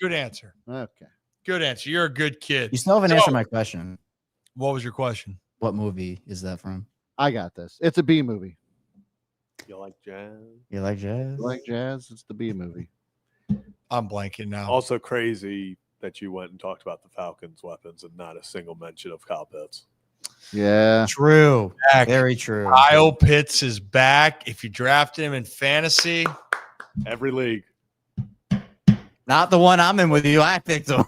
good answer. Okay. Good answer. You're a good kid. You still haven't answered my question. What was your question? What movie is that from? I got this. It's a B movie. You like jazz? You like jazz? You like jazz? It's the B movie. I'm blanking now. Also crazy that you went and talked about the Falcons' weapons and not a single mention of Kyle Pitts. Yeah. True. Very true. Kyle Pitts is back. If you drafted him in fantasy. Every league. Not the one I'm in with you. I picked him.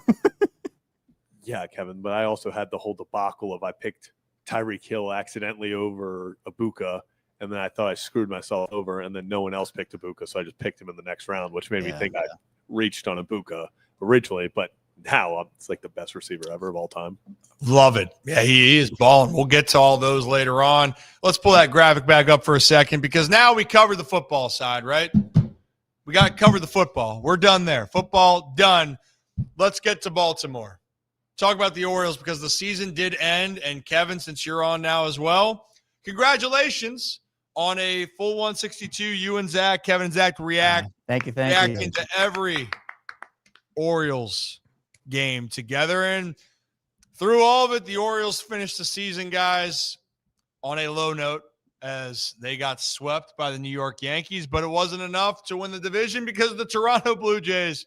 Yeah, Kevin, but I also had the whole debacle of I picked Tyreek Hill accidentally over Ibuka, and then I thought I screwed myself over, and then no one else picked Ibuka, so I just picked him in the next round, which made me think I reached on Ibuka originally, but now it's like the best receiver ever of all time. Love it. Yeah, he is balling. We'll get to all those later on. Let's pull that graphic back up for a second, because now we cover the football side, right? We got to cover the football. We're done there. Football done. Let's get to Baltimore. Talk about the Orioles, because the season did end. And Kevin, since you're on now as well, congratulations on a full 162. You and Zach, Kevin and Zach, react. Thank you. Reacting to every Orioles game together. And through all of it, the Orioles finished the season, guys, on a low note, as they got swept by the New York Yankees. But it wasn't enough to win the division, because the Toronto Blue Jays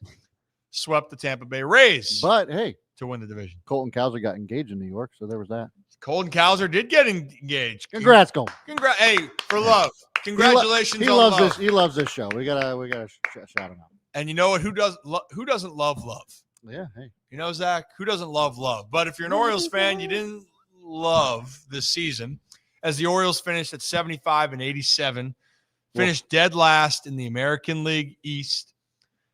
swept the Tampa Bay Rays. But hey, to win the division. Colton Cowser got engaged in New York, so there was that. Colton Cowser did get engaged. Congrats, Colton. Hey, for love. Congratulations. He loves this. He loves this show. We gotta shout him out. And you know what? Who doesn't love love? Yeah. Hey. You know, Zach, who doesn't love love? But if you're an Orioles fan, you didn't love this season, as the Orioles finished at 75-87, finished dead last in the American League East.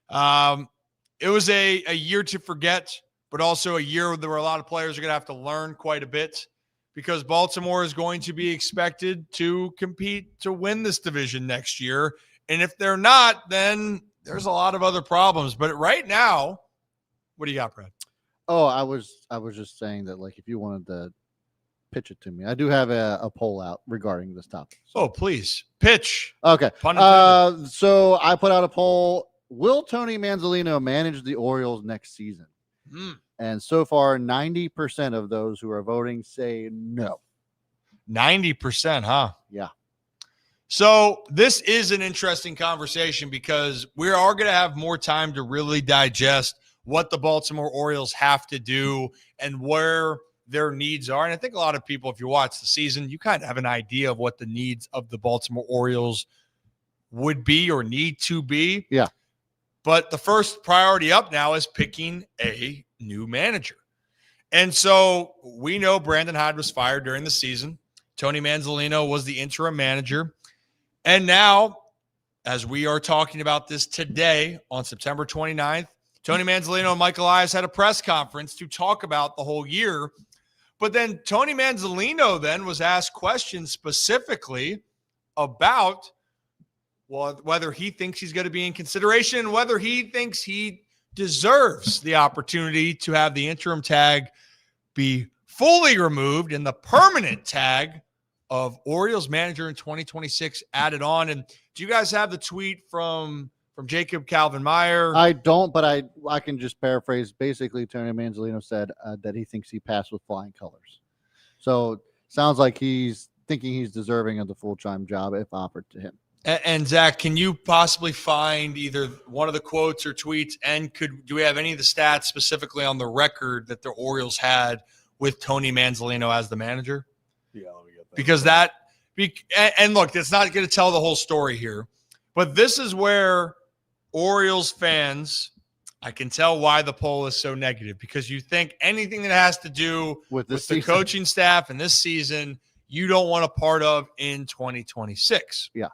It was a year to forget, but also a year where there were a lot of players who are going to have to learn quite a bit, because Baltimore is going to be expected to compete to win this division next year. And if they're not, then there's a lot of other problems. But right now, what do you got, Brad? Oh, I was just saying that, like, if you wanted to pitch it to me, I do have a poll out regarding this topic. So. Oh, please. Pitch. Okay. Pun so I put out a poll. Will Tony Manzolino manage the Orioles next season? And so far, 90% of those who are voting say no. 90%, huh? Yeah. So this is an interesting conversation, because we are going to have more time to really digest what the Baltimore Orioles have to do and where their needs are. And I think a lot of people, if you watch the season, you kind of have an idea of what the needs of the Baltimore Orioles would be or need to be. Yeah. But the first priority up now is picking a new manager. And so we know Brandon Hyde was fired during the season. Tony Manzolino was the interim manager. And now, as we are talking about this today on September 29th, Tony Manzolino and Mike Elias had a press conference to talk about the whole year. But then Tony Manzolino then was asked questions specifically about whether he thinks he's going to be in consideration and whether he thinks he deserves the opportunity to have the interim tag be fully removed and the permanent tag of Orioles manager in 2026 added on. And do you guys have the tweet from Jacob Calvin-Meyer? I don't, but I can just paraphrase. Basically, Tony Manzolino said that he thinks he passed with flying colors. So sounds like he's thinking he's deserving of the full-time job if offered to him. And Zach, can you possibly find either one of the quotes or tweets? And do we have any of the stats specifically on the record that the Orioles had with Tony Manzolino as the manager? Yeah, let me get that. Because and look, it's not going to tell the whole story here, but this is where Orioles fans, I can tell why the poll is so negative, because you think anything that has to do with the coaching staff and this season, you don't want a part of in 2026. Yeah.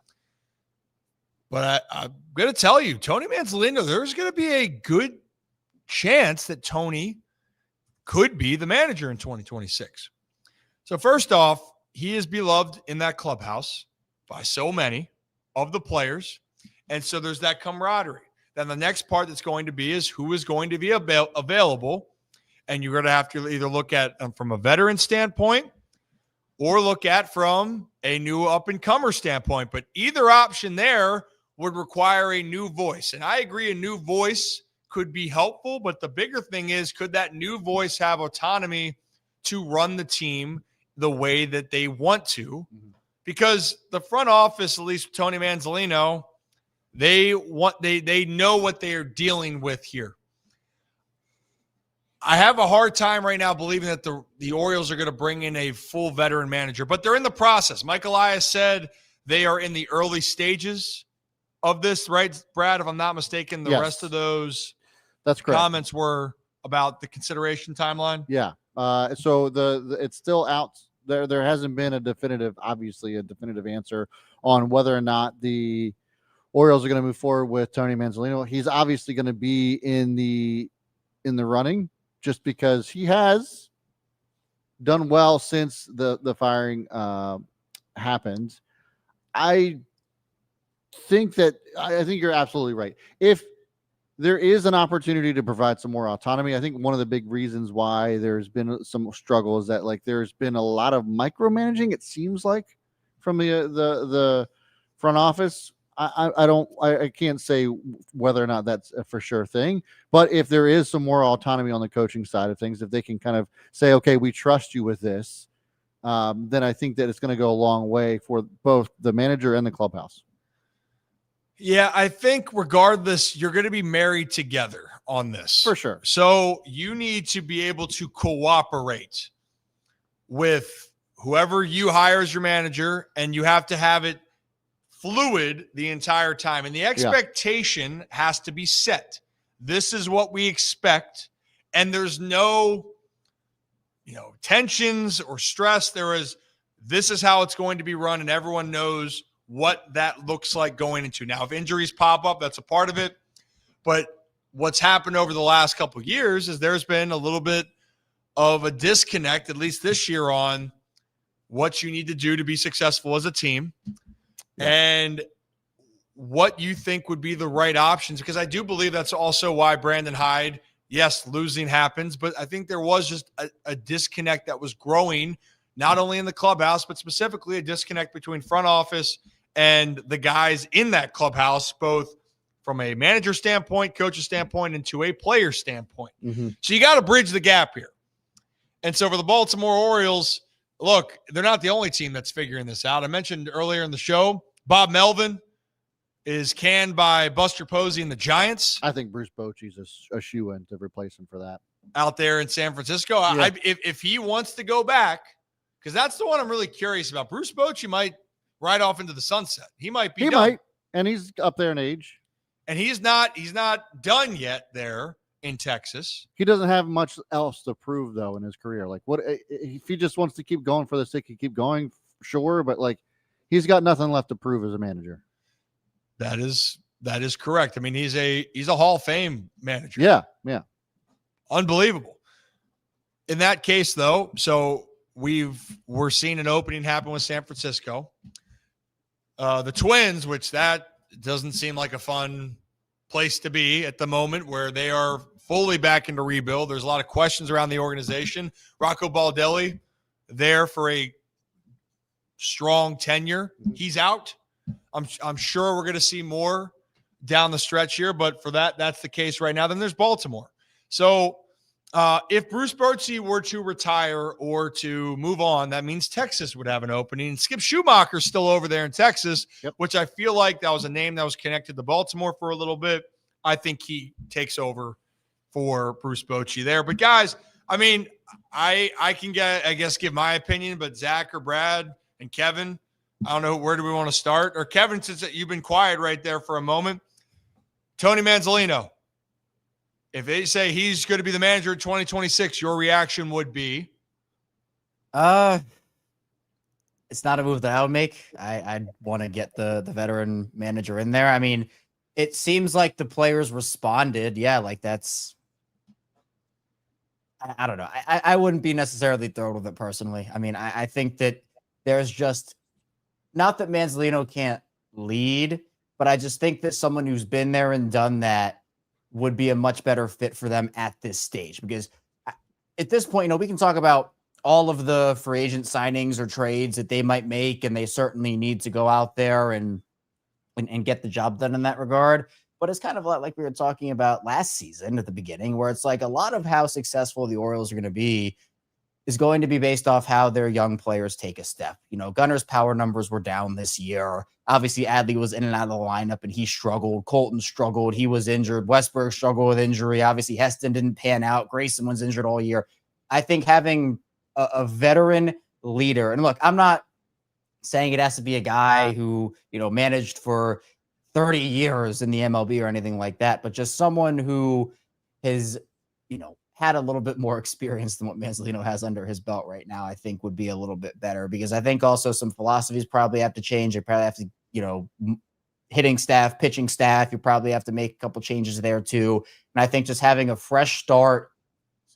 But I'm going to tell you, Tony Manzolino, there's going to be a good chance that Tony could be the manager in 2026. So first off, he is beloved in that clubhouse by so many of the players. And so there's that camaraderie. Then the next part that's going to be is who is going to be available. And you're going to have to either look at from a veteran standpoint or look at from a new up-and-comer standpoint. But either option there would require a new voice. And I agree a new voice could be helpful, but the bigger thing is, could that new voice have autonomy to run the team the way that they want to? Because the front office, at least Tony Manzolino, they know what they are dealing with here. I have a hard time right now believing that the Orioles are going to bring in a full veteran manager, but they're in the process. Mike Elias said they are in the early stages of this, right, Brad? If I'm not mistaken, the rest of those that's correct. Comments were about the consideration timeline. Yeah. So the it's still out there. There hasn't been a definitive answer on whether or not the Orioles are going to move forward with Tony Manzolino. He's obviously going to be in the running just because he has done well since the firing happened. I think you're absolutely right. If there is an opportunity to provide some more autonomy, I think one of the big reasons why there's been some struggle is that there's been a lot of micromanaging, it seems like, from the front office. I can't say whether or not that's a for sure thing, but if there is some more autonomy on the coaching side of things, if they can kind of say, okay, we trust you with this, then I think that it's going to go a long way for both the manager and the clubhouse. Yeah, I think regardless, you're going to be married together on this. For sure. So you need to be able to cooperate with whoever you hire as your manager, and you have to have it fluid the entire time. And the expectation has to be set. This is what we expect. And there's no, tensions or stress. This is how it's going to be run, and everyone knows what that looks like going into. Now, if injuries pop up, that's a part of it. But what's happened over the last couple of years is there's been a little bit of a disconnect, at least this year, on what you need to do to be successful as a team and what you think would be the right options. Because I do believe that's also why Brandon Hyde, yes, losing happens, but I think there was just a disconnect that was growing, not only in the clubhouse, but specifically a disconnect between front office and the guys in that clubhouse, both from a manager standpoint, coach's standpoint, and to a player standpoint. Mm-hmm. So you got to bridge the gap here. And so for the Baltimore Orioles, look, they're not the only team that's figuring this out. I mentioned earlier in the show, Bob Melvin is canned by Buster Posey and the Giants. I think Bruce Bochy's a shoe-in to replace him for that. Out there in San Francisco. Yeah. If he wants to go back, because that's the one I'm really curious about. Bruce Bochy might ride off into the sunset. He might be done. Might, and he's up there in age. And he's not done yet there in Texas. He doesn't have much else to prove, though, in his career. What if he just wants to keep going for the sake of keep going? Sure, but he's got nothing left to prove as a manager. That is correct. I mean, he's a Hall of Fame manager. Yeah. Unbelievable. In that case, though, so we're seeing an opening happen with San Francisco. The Twins, which that doesn't seem like a fun place to be at the moment, where they are fully back into rebuild. There's a lot of questions around the organization. Rocco Baldelli there for a strong tenure. He's out. I'm sure we're going to see more down the stretch here, but for that's the case right now. Then there's Baltimore. So if Bruce Bochy were to retire or to move on, that means Texas would have an opening. Skip Schumacher's still over there in Texas, which I feel like that was a name that was connected to Baltimore for a little bit. I think he takes over for Bruce Bochy there. But guys, I mean, I can give my opinion, but Zach or Brad and Kevin, I don't know, where do we want to start? Or Kevin, since you've been quiet right there for a moment, Tony Manzolino. If they say he's going to be the manager in 2026, your reaction would be? It's not a move that I would make. I'd want to get the veteran manager in there. I mean, it seems like the players responded. Yeah, like that's, I don't know. I wouldn't be necessarily thrilled with it personally. I mean, I think that there's just, not that Manzolino can't lead, but I just think that someone who's been there and done that would be a much better fit for them at this stage. Because at this point, we can talk about all of the free agent signings or trades that they might make, and they certainly need to go out there and get the job done in that regard. But it's kind of like we were talking about last season at the beginning, where it's like a lot of how successful the Orioles are going to be is going to be based off how their young players take a step. Gunner's power numbers were down this year. Obviously, Adley was in and out of the lineup, and he struggled. Colton struggled. He was injured. Westberg struggled with injury. Obviously, Heston didn't pan out. Grayson was injured all year. I think having a veteran leader, and look, I'm not saying it has to be a guy who, managed for 30 years in the MLB or anything like that, but just someone who has, had a little bit more experience than what Manzolino has under his belt right now, I think would be a little bit better, because I think also some philosophies probably have to change. They probably have to, hitting staff, pitching staff, you probably have to make a couple changes there too. And I think just having a fresh start,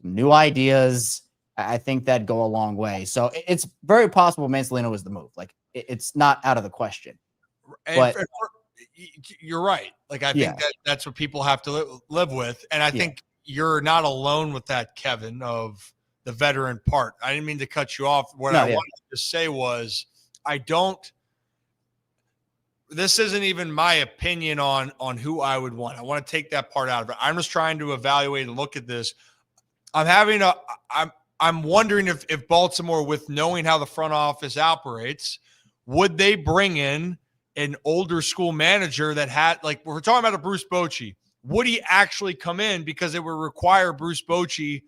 some new ideas, I think that'd go a long way. So it's very possible Manzolino is the move. Like, it's not out of the question. But you're right. Like, I think that's what people have to live with. And I think you're not alone with that, Kevin, of the veteran part. I didn't mean to cut you off. What I wanted to say was, this isn't even my opinion on who I would want. I want to take that part out of it. I'm just trying to evaluate and look at this. I'm wondering if Baltimore, with knowing how the front office operates, would they bring in an older school manager that had, like, we're talking about a Bruce Bochy. Would he actually come in, because it would require Bruce Bochy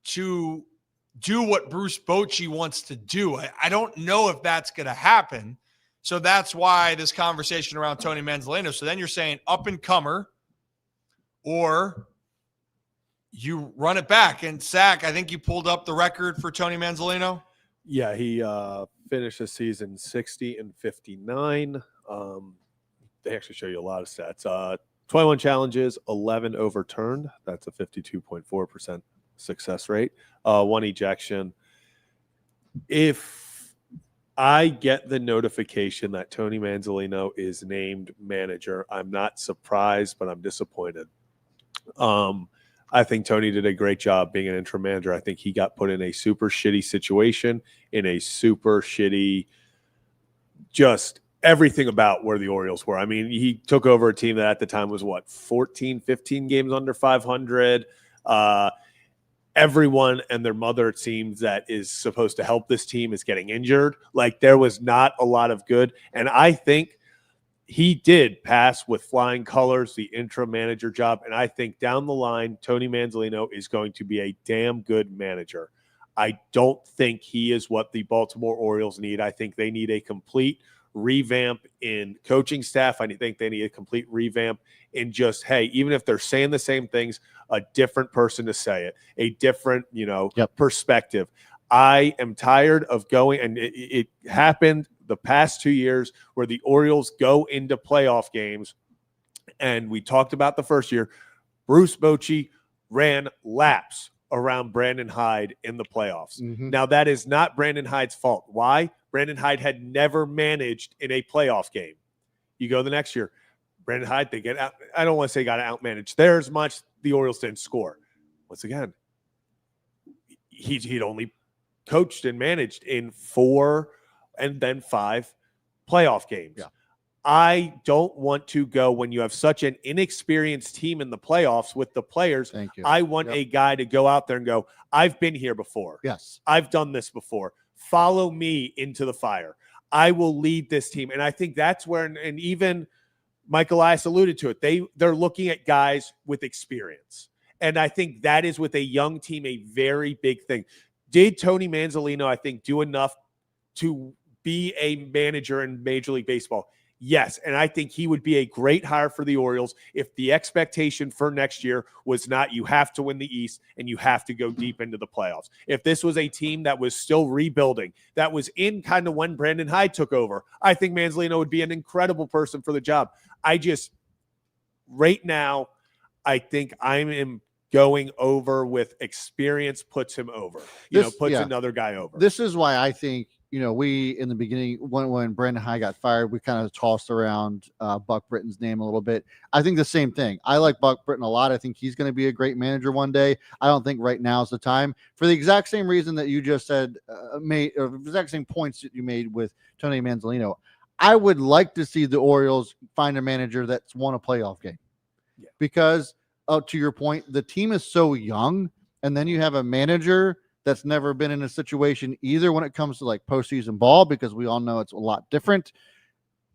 to do what Bruce Bochy wants to do? I don't know if that's going to happen. So that's why this conversation around Tony Manzolino. So then you're saying up and comer, or you run it back. And Zach, I think you pulled up the record for Tony Manzolino. Yeah, he finished the season 60-59. They actually show you a lot of stats. 21 challenges, 11 overturned. That's a 52.4% success rate. 1 ejection. If I get the notification that Tony Manzolino is named manager, I'm not surprised, but I'm disappointed. I think Tony did a great job being an interim manager. I think he got put in a super shitty situation, in a super shitty, just everything about where the Orioles were. I mean, he took over a team that at the time was 14, 15 games under 500. Everyone and their mother, it seems, that is supposed to help this team is getting injured. Like, there was not a lot of good. And I think he did pass with flying colors the interim manager job. And I think down the line, Tony Manzolino is going to be a damn good manager. I don't think he is what the Baltimore Orioles need. I think they need a complete revamp in coaching staff. I think they need a complete revamp in just, hey, even if they're saying the same things, a different person to say it, a different, perspective. I am tired of going, and it happened the past 2 years where the Orioles go into playoff games, and we talked about the first year, Bruce Bochy ran laps around Brandon Hyde in the playoffs. Mhm. Now, that is not Brandon Hyde's fault. Why? Brandon Hyde had never managed in a playoff game. You go the next year, Brandon Hyde, they get out. I don't want to say got outmanaged there as much. The Orioles didn't score. Once again, he'd only coached and managed in 4 and then 5 playoff games. Yeah. I don't want to go when you have such an inexperienced team in the playoffs with the players. Thank you. I want a guy to go out there and go, I've been here before. Yes. I've done this before. Follow me into the fire. I will lead this team. And I think that's where, and even Michael Elias alluded to it, they're looking at guys with experience. And I think that is with a young team a very big thing. Did Tony Manzolino, I think, do enough to be a manager in Major League Baseball? Yes, and I think he would be a great hire for the Orioles if the expectation for next year was not you have to win the East and you have to go deep into the playoffs. If this was a team that was still rebuilding, that was in kind of when Brandon Hyde took over, I think Manzolino would be an incredible person for the job. Right now, I think I'm going over with experience puts him over, puts another guy over. This is why I think, we in the beginning, when Brandon Hyde got fired, we kind of tossed around Buck Britton's name a little bit. I think the same thing. I like Buck Britton a lot. I think he's going to be a great manager one day. I don't think right now is the time, for the exact same reason that you just said, or the exact same points that you made with Tony Manzolino. I would like to see the Orioles find a manager that's won a playoff game, because to your point, the team is so young, and then you have a manager that's never been in a situation either when it comes to like postseason ball, because we all know it's a lot different.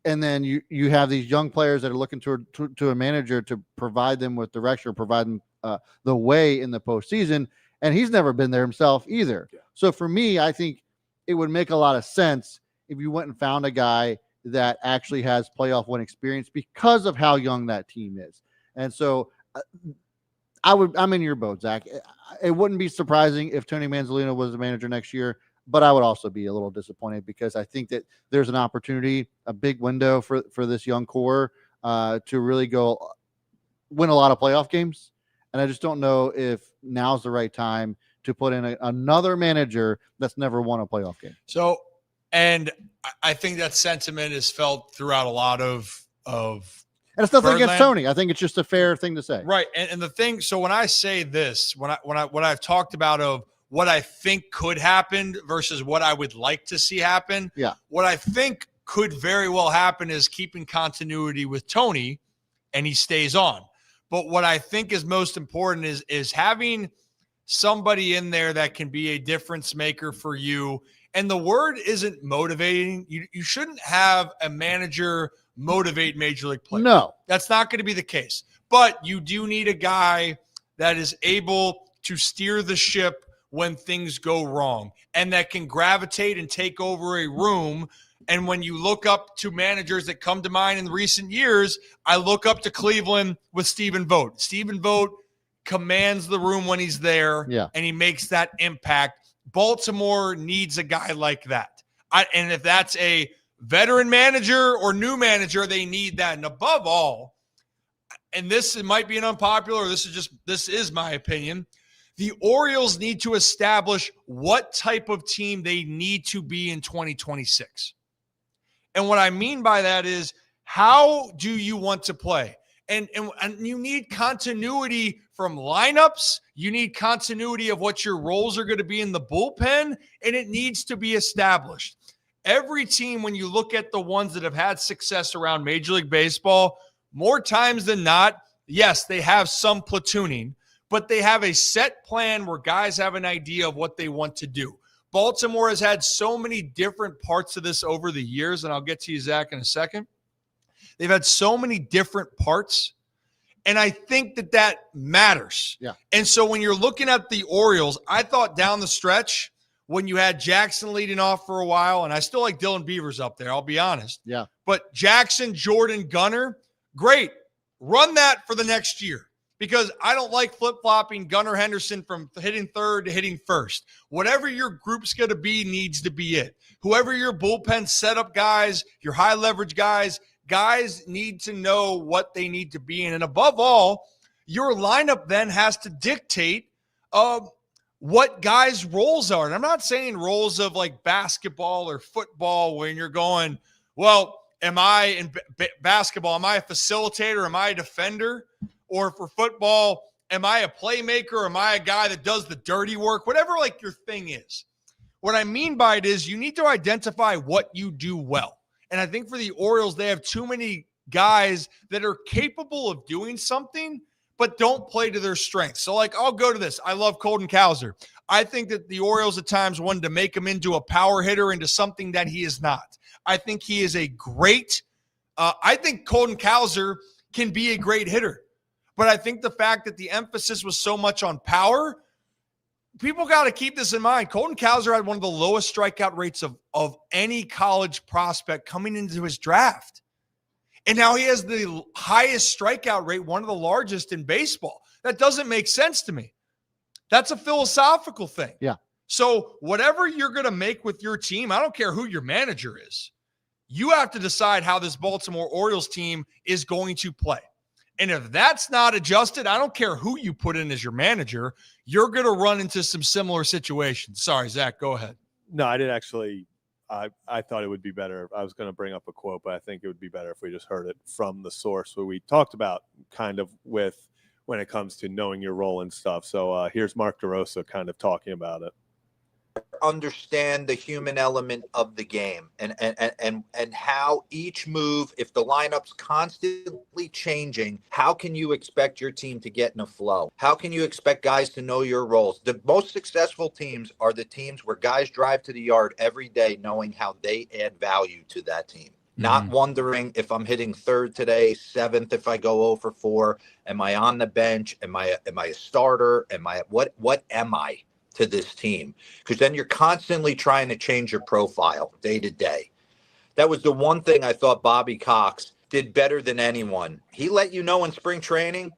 And then you have these young players that are looking to a manager to provide them with direction, provide them the way in the postseason. And he's never been there himself either. Yeah. So for me, I think it would make a lot of sense if you went and found a guy that actually has playoff win experience because of how young that team is. And so I'm in your boat, Zach. It wouldn't be surprising if Tony Manzolino was the manager next year, but I would also be a little disappointed because I think that there's an opportunity, a big window for this young core to really go win a lot of playoff games. And I just don't know if now's the right time to put in another manager that's never won a playoff game. So, and I think that sentiment is felt throughout a lot of and it's nothing against Tony. I think it's just a fair thing to say. Right. And the thing, so when I say this, when I've talked about of what I think could happen versus what I would like to see happen. Yeah. What I think could very well happen is keeping continuity with Tony and he stays on. But what I think is most important is having somebody in there that can be a difference maker for you. And the word isn't motivating. You shouldn't have a manager motivate major league players. No, that's not going to be the case. But you do need a guy that is able to steer the ship when things go wrong and that can gravitate and take over a room. And when you look up to managers that come to mind in recent years, I look up to Cleveland with Stephen Vogt. Stephen Vogt commands the room when he's there, and he makes that impact. Baltimore needs a guy like that. And if that's a veteran manager or new manager, they need that. And above all, and this might be an unpopular, this is my opinion, the Orioles need to establish what type of team they need to be in 2026. And what I mean by that is, how do you want to play? And you need continuity from lineups. You need continuity of what your roles are going to be in the bullpen, and it needs to be established. Every team, when you look at the ones that have had success around Major League Baseball, more times than not, yes, they have some platooning, but they have a set plan where guys have an idea of what they want to do. Baltimore has had so many different parts of this over the years, and I'll get to you, Zach, in a second. They've had so many different parts, and I think that matters. Yeah. And so when you're looking at the Orioles, I thought down the stretch when you had Jackson leading off for a while, and I still like Dylan Beavers up there, I'll be honest. Yeah. But Jackson, Jordan, Gunnar, great. Run that for the next year, because I don't like flip-flopping Gunnar Henderson from hitting third to hitting first. Whatever your group's going to be needs to be it. Whoever your bullpen setup guys, your high-leverage guys need to know what they need to be in. And above all, your lineup then has to dictate what guys' roles are. And I'm not saying roles of like basketball or football when you're going, well, am I in basketball? Am I a facilitator? Am I a defender? Or for football, am I a playmaker? Am I a guy that does the dirty work? Whatever like your thing is. What I mean by it is you need to identify what you do well. And I think for the Orioles, they have too many guys that are capable of doing something, but don't play to their strengths. So, like, I'll go to this. I love Colton Cowser. I think that the Orioles at times wanted to make him into a power hitter, into something that he is not. I think he is a great I think Colton Cowser can be a great hitter. But I think the fact that the emphasis was so much on power, people got to keep this in mind. Colton Cowser had one of the lowest strikeout rates of any college prospect coming into his draft. And now he has the highest strikeout rate, one of the largest in baseball. That doesn't make sense to me. That's a philosophical thing. Yeah. So whatever you're going to make with your team, I don't care who your manager is, you have to decide how this Baltimore Orioles team is going to play. And if that's not adjusted, I don't care who you put in as your manager, you're going to run into some similar situations. Sorry, Zach, go ahead. No, I didn't actually. I thought it would be better. I was going to bring up a quote, but I think it would be better if we just heard it from the source where we talked about kind of with when it comes to knowing your role and stuff. So here's Mark DeRosa kind of talking about it. Understand the human element of the game and how each move, if the lineup's constantly changing, how can you expect your team to get in a flow? How can you expect guys to know your roles? The most successful teams are the teams where guys drive to the yard every day knowing how they add value to that team. Not wondering if I'm hitting third today, seventh if I go 0 for 4. Am I on the bench? Am I a starter? What am I to this team? Because then you're constantly trying to change your profile day to day. That was the one thing I thought Bobby Cox did better than anyone. He let you know in spring training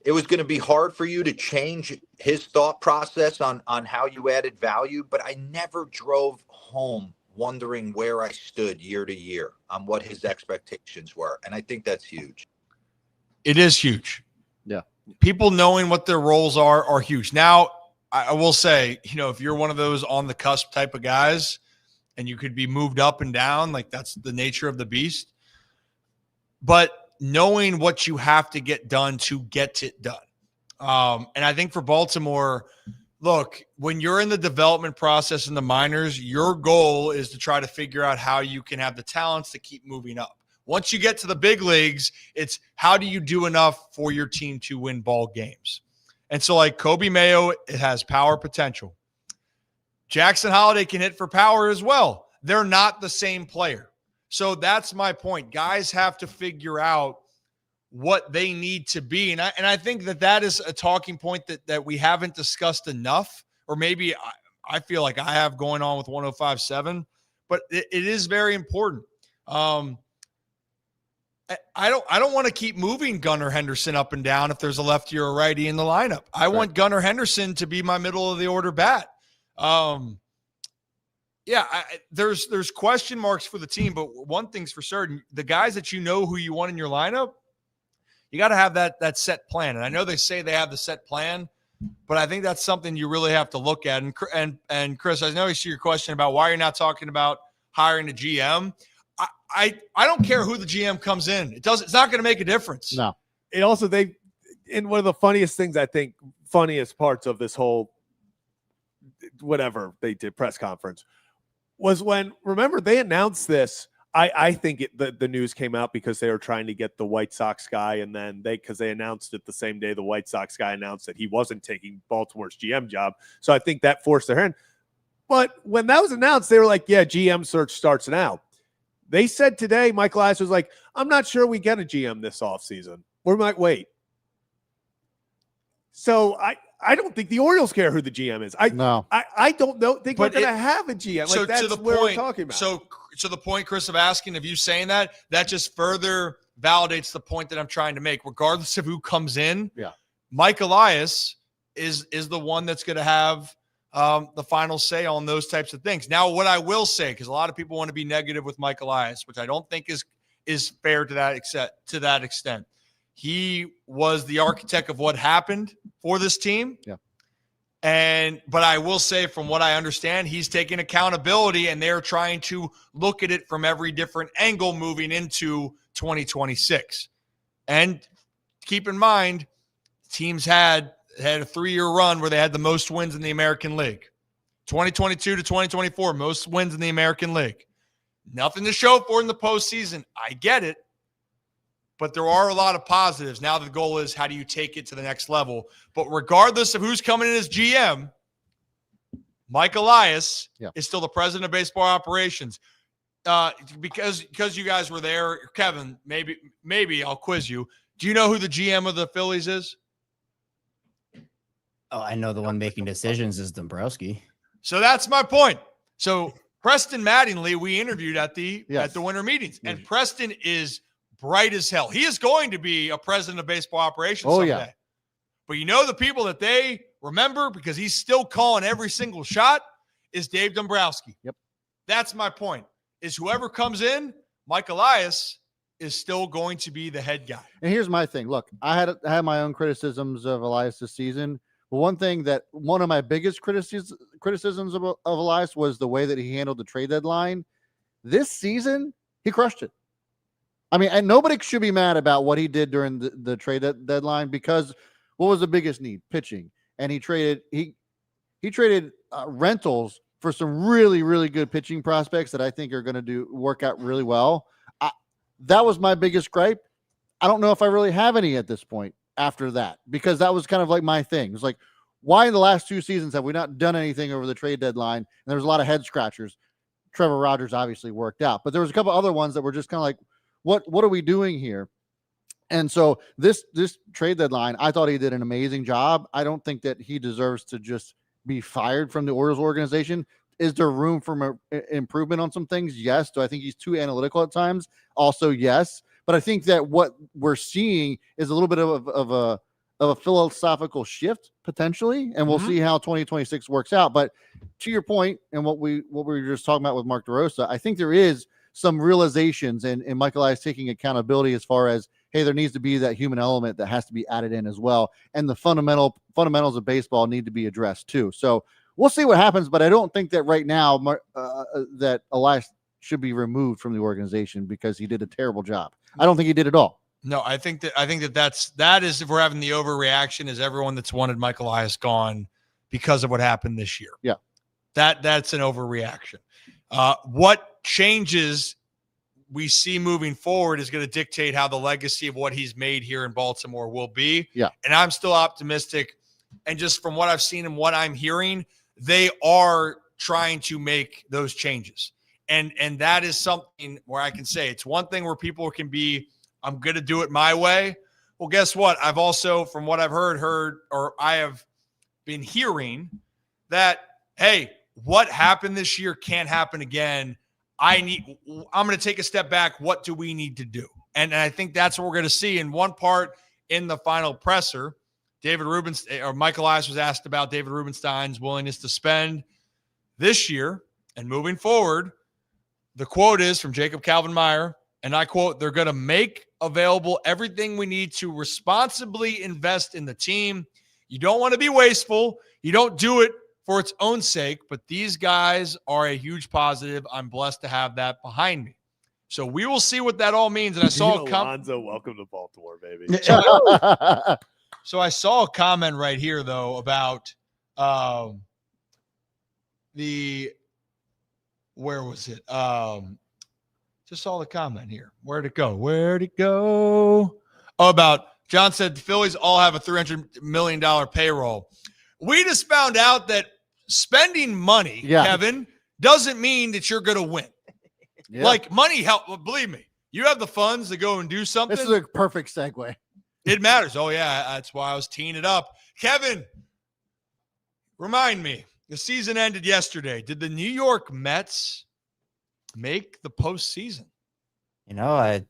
it was going to be hard for you to change his thought process on how you added value, but I never drove home wondering where I stood year to year on what his expectations were. And I think that's huge. It is huge. Yeah. People knowing what their roles are huge. Now, I will say, if you're one of those on the cusp type of guys and you could be moved up and down, like that's the nature of the beast. But knowing what you have to get done to get it done. And I think for Baltimore, look, when you're in the development process in the minors, your goal is to try to figure out how you can have the talents to keep moving up. Once you get to the big leagues, it's how do you do enough for your team to win ball games? And so like Kobe Mayo, it has power potential. Jackson Holiday can hit for power as well. They're not the same player. So that's my point. Guys have to figure out what they need to be. And I think that is a talking point that we haven't discussed enough, or maybe I feel like I have going on with 105.7, but it is very important. I don't want to keep moving Gunnar Henderson up and down if there's a lefty or a righty in the lineup. I want Gunnar Henderson to be my middle of the order bat. There's question marks for the team, but one thing's for certain: the guys that who you want in your lineup, you got to have that set plan. And I know they say they have the set plan, but I think that's something you really have to look at. And Chris, I know you see your question about why you're not talking about hiring a GM. I don't care who the GM comes in. It's not going to make a difference. No. It also, in one of the funniest things, I think, funniest parts of this whole, whatever they did press conference was when, remember, they announced this. I think the news came out because they were trying to get the White Sox guy, and then because they announced it the same day the White Sox guy announced that he wasn't taking Baltimore's GM job. So I think that forced their hand. But when that was announced, they were like, yeah, GM search starts now. They said today, Michael Elias was like, I'm not sure we get a GM this offseason. We might wait. So I don't think the Orioles care who the GM is. I don't think we're going to have a GM. So like, that's to the what point, we're talking about. So to the point, Chris, of asking, if you saying that just further validates the point that I'm trying to make. Regardless of who comes in, Mike Elias is the one that's going to have the final say on those types of things. Now, what I will say, because a lot of people want to be negative with Mike Elias, which I don't think is fair to that extent. He was the architect of what happened for this team. Yeah. But I will say, from what I understand, he's taking accountability, and they're trying to look at it from every different angle moving into 2026. And keep in mind, teams had a 3-year run where they had the most wins in the American League. 2022 to 2024, most wins in the American League. Nothing to show for in the postseason. I get it. But there are a lot of positives. Now the goal is, how do you take it to the next level? But regardless of who's coming in as GM, Mike Elias is still the president of baseball operations. Because you guys were there, Kevin, maybe I'll quiz you. Do you know who the GM of the Phillies is? Oh, I know the one making decisions is Dombrowski. So that's my point. So Preston Mattingly, we interviewed at the winter meetings, and Preston is bright as hell. He is going to be a president of baseball operations someday. Yeah. But you know the people that they remember, because he's still calling every single shot, is Dave Dombrowski. Yep. That's my point. Is whoever comes in, Mike Elias is still going to be the head guy. And here's my thing. Look, I had my own criticisms of Elias this season. But one of my biggest criticisms of Elias was the way that he handled the trade deadline. This season, he crushed it. I mean, and nobody should be mad about what he did during the trade deadline, because what was the biggest need? Pitching. And he traded rentals for some really, really good pitching prospects that I think are going to work out really well. That was my biggest gripe. I don't know if I really have any at this point after that, because that was kind of like my thing. It was like, why in the last 2 seasons have we not done anything over the trade deadline? And there was a lot of head scratchers. Trevor Rogers obviously worked out, but there was a couple other ones that were just kind of like, what are we doing here? And so this trade deadline, I thought he did an amazing job. I don't think that he deserves to just be fired from the Orioles organization. Is there room for improvement on some things? Yes. Do I think he's too analytical at times? Also, yes. But I think that what we're seeing is a little bit of a philosophical shift potentially, and we'll see how 2026 works out. But to your point, and what we were just talking about with Mark DeRosa, I think there is some realizations, and Michael Elias taking accountability as far as, hey, there needs to be that human element that has to be added in as well, and the fundamentals of baseball need to be addressed too. So we'll see what happens, but I don't think that right now that Elias should be removed from the organization because he did a terrible job. I don't think he did at all. No, I think that is, if we're having the overreaction, is everyone that's wanted Mike Elias gone because of what happened this year. Yeah. That's an overreaction. What changes we see moving forward is going to dictate how the legacy of what he's made here in Baltimore will be. Yeah. And I'm still optimistic. And just from what I've seen and what I'm hearing, they are trying to make those changes. And that is something where I can say, it's one thing where people can be, I'm going to do it my way. Well, guess what? I've also, from what I've heard, or I have been hearing that, hey, what happened this year can't happen again. I'm going to take a step back. What do we need to do? And I think that's what we're going to see. In one part in the final presser, Mike Elias was asked about David Rubenstein's willingness to spend this year and moving forward. The quote is from Jacob Calvin-Meyer, and I quote, "They're going to make available everything we need to responsibly invest in the team. You don't want to be wasteful. You don't do it for its own sake, but these guys are a huge positive. I'm blessed to have that behind me." So we will see what that all means. And I saw Alonzo, welcome to Baltimore, baby. So I saw a comment right here, though, about where was it? Just saw the comment here. Where'd it go? Oh, about John said the Phillies all have a $300 million payroll. We just found out that spending money, Kevin, doesn't mean that you're going to win. Yeah. Like, money help. Believe me, you have the funds to go and do something. This is a perfect segue. It matters. Oh, yeah. That's why I was teeing it up. Kevin, remind me, the season ended yesterday. Did the New York Mets make the postseason? I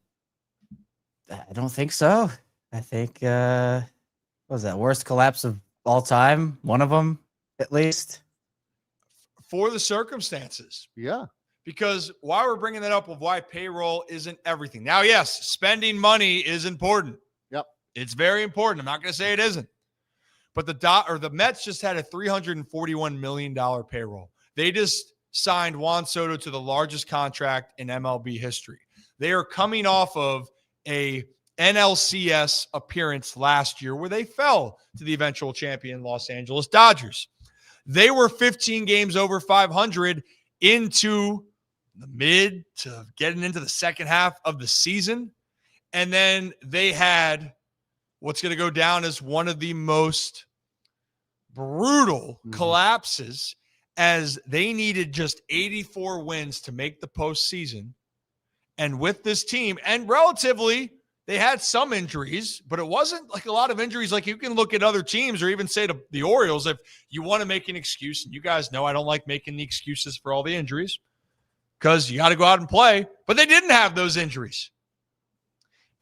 don't think so. I think, what was that, worst collapse of all time? One of them, at least. For the circumstances. Yeah. Because why we're bringing that up of why payroll isn't everything. Now, yes, spending money is important. Yep. It's very important. I'm not going to say it isn't. but the Mets just had a $341 million payroll. They just signed Juan Soto to the largest contract in MLB history. They are coming off of a NLCS appearance last year where they fell to the eventual champion Los Angeles Dodgers. They were 15 games over 500 into the mid to getting into the second half of the season. And then they had what's going to go down as one of the most brutal collapses, as they needed just 84 wins to make the postseason. And with this team, and relatively, they had some injuries, but it wasn't like a lot of injuries. Like you can look at other teams or even say to the Orioles, if you want to make an excuse, and you guys know I don't like making the excuses for all the injuries because you got to go out and play, but they didn't have those injuries.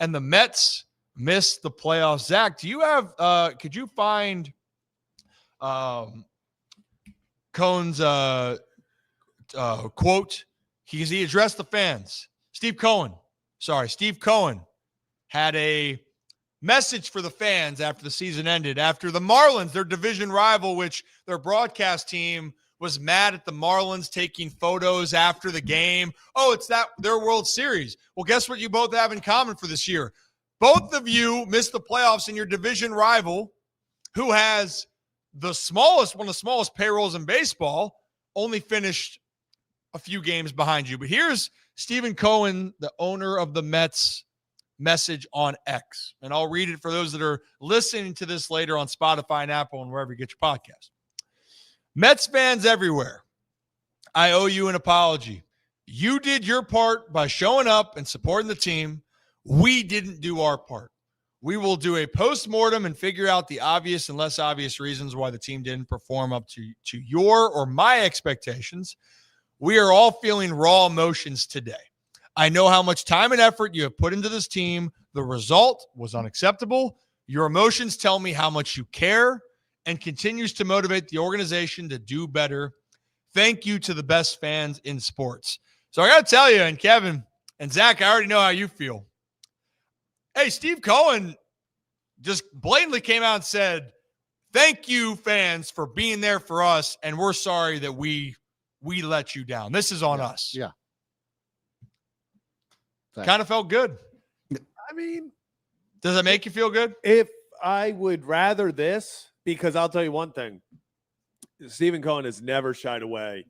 And the Mets missed the playoffs. Zach, do you have, could you find Cohen's quote? He addressed the fans. Steve Cohen had a message for the fans after the season ended, after the Marlins, their division rival, which their broadcast team was mad at the Marlins taking photos after the game. Oh, it's their World Series. Well, guess what you both have in common for this year? Both of you missed the playoffs, and your division rival, who has one of the smallest payrolls in baseball, only finished a few games behind you. But here's Stephen Cohen, the owner of the Mets, message on X. And I'll read it for those that are listening to this later on Spotify and Apple and wherever you get your podcast. Mets fans everywhere, I owe you an apology. You did your part by showing up and supporting the team. We didn't do our part. We will do a postmortem and figure out the obvious and less obvious reasons why the team didn't perform up to your or my expectations. We are all feeling raw emotions today. I know how much time and effort you have put into this team. The result was unacceptable. Your emotions tell me how much you care and continues to motivate the organization to do better. Thank you to the best fans in sports. So I got to tell you, and Kevin and Zach, I already know how you feel. Hey, Steve Cohen just blatantly came out and said, thank you, fans, for being there for us, and we're sorry that we let you down. This is on us. Yeah. Kind of felt good. I mean, does it make you feel good? If I would rather this, because I'll tell you one thing, Stephen Cohen has never shied away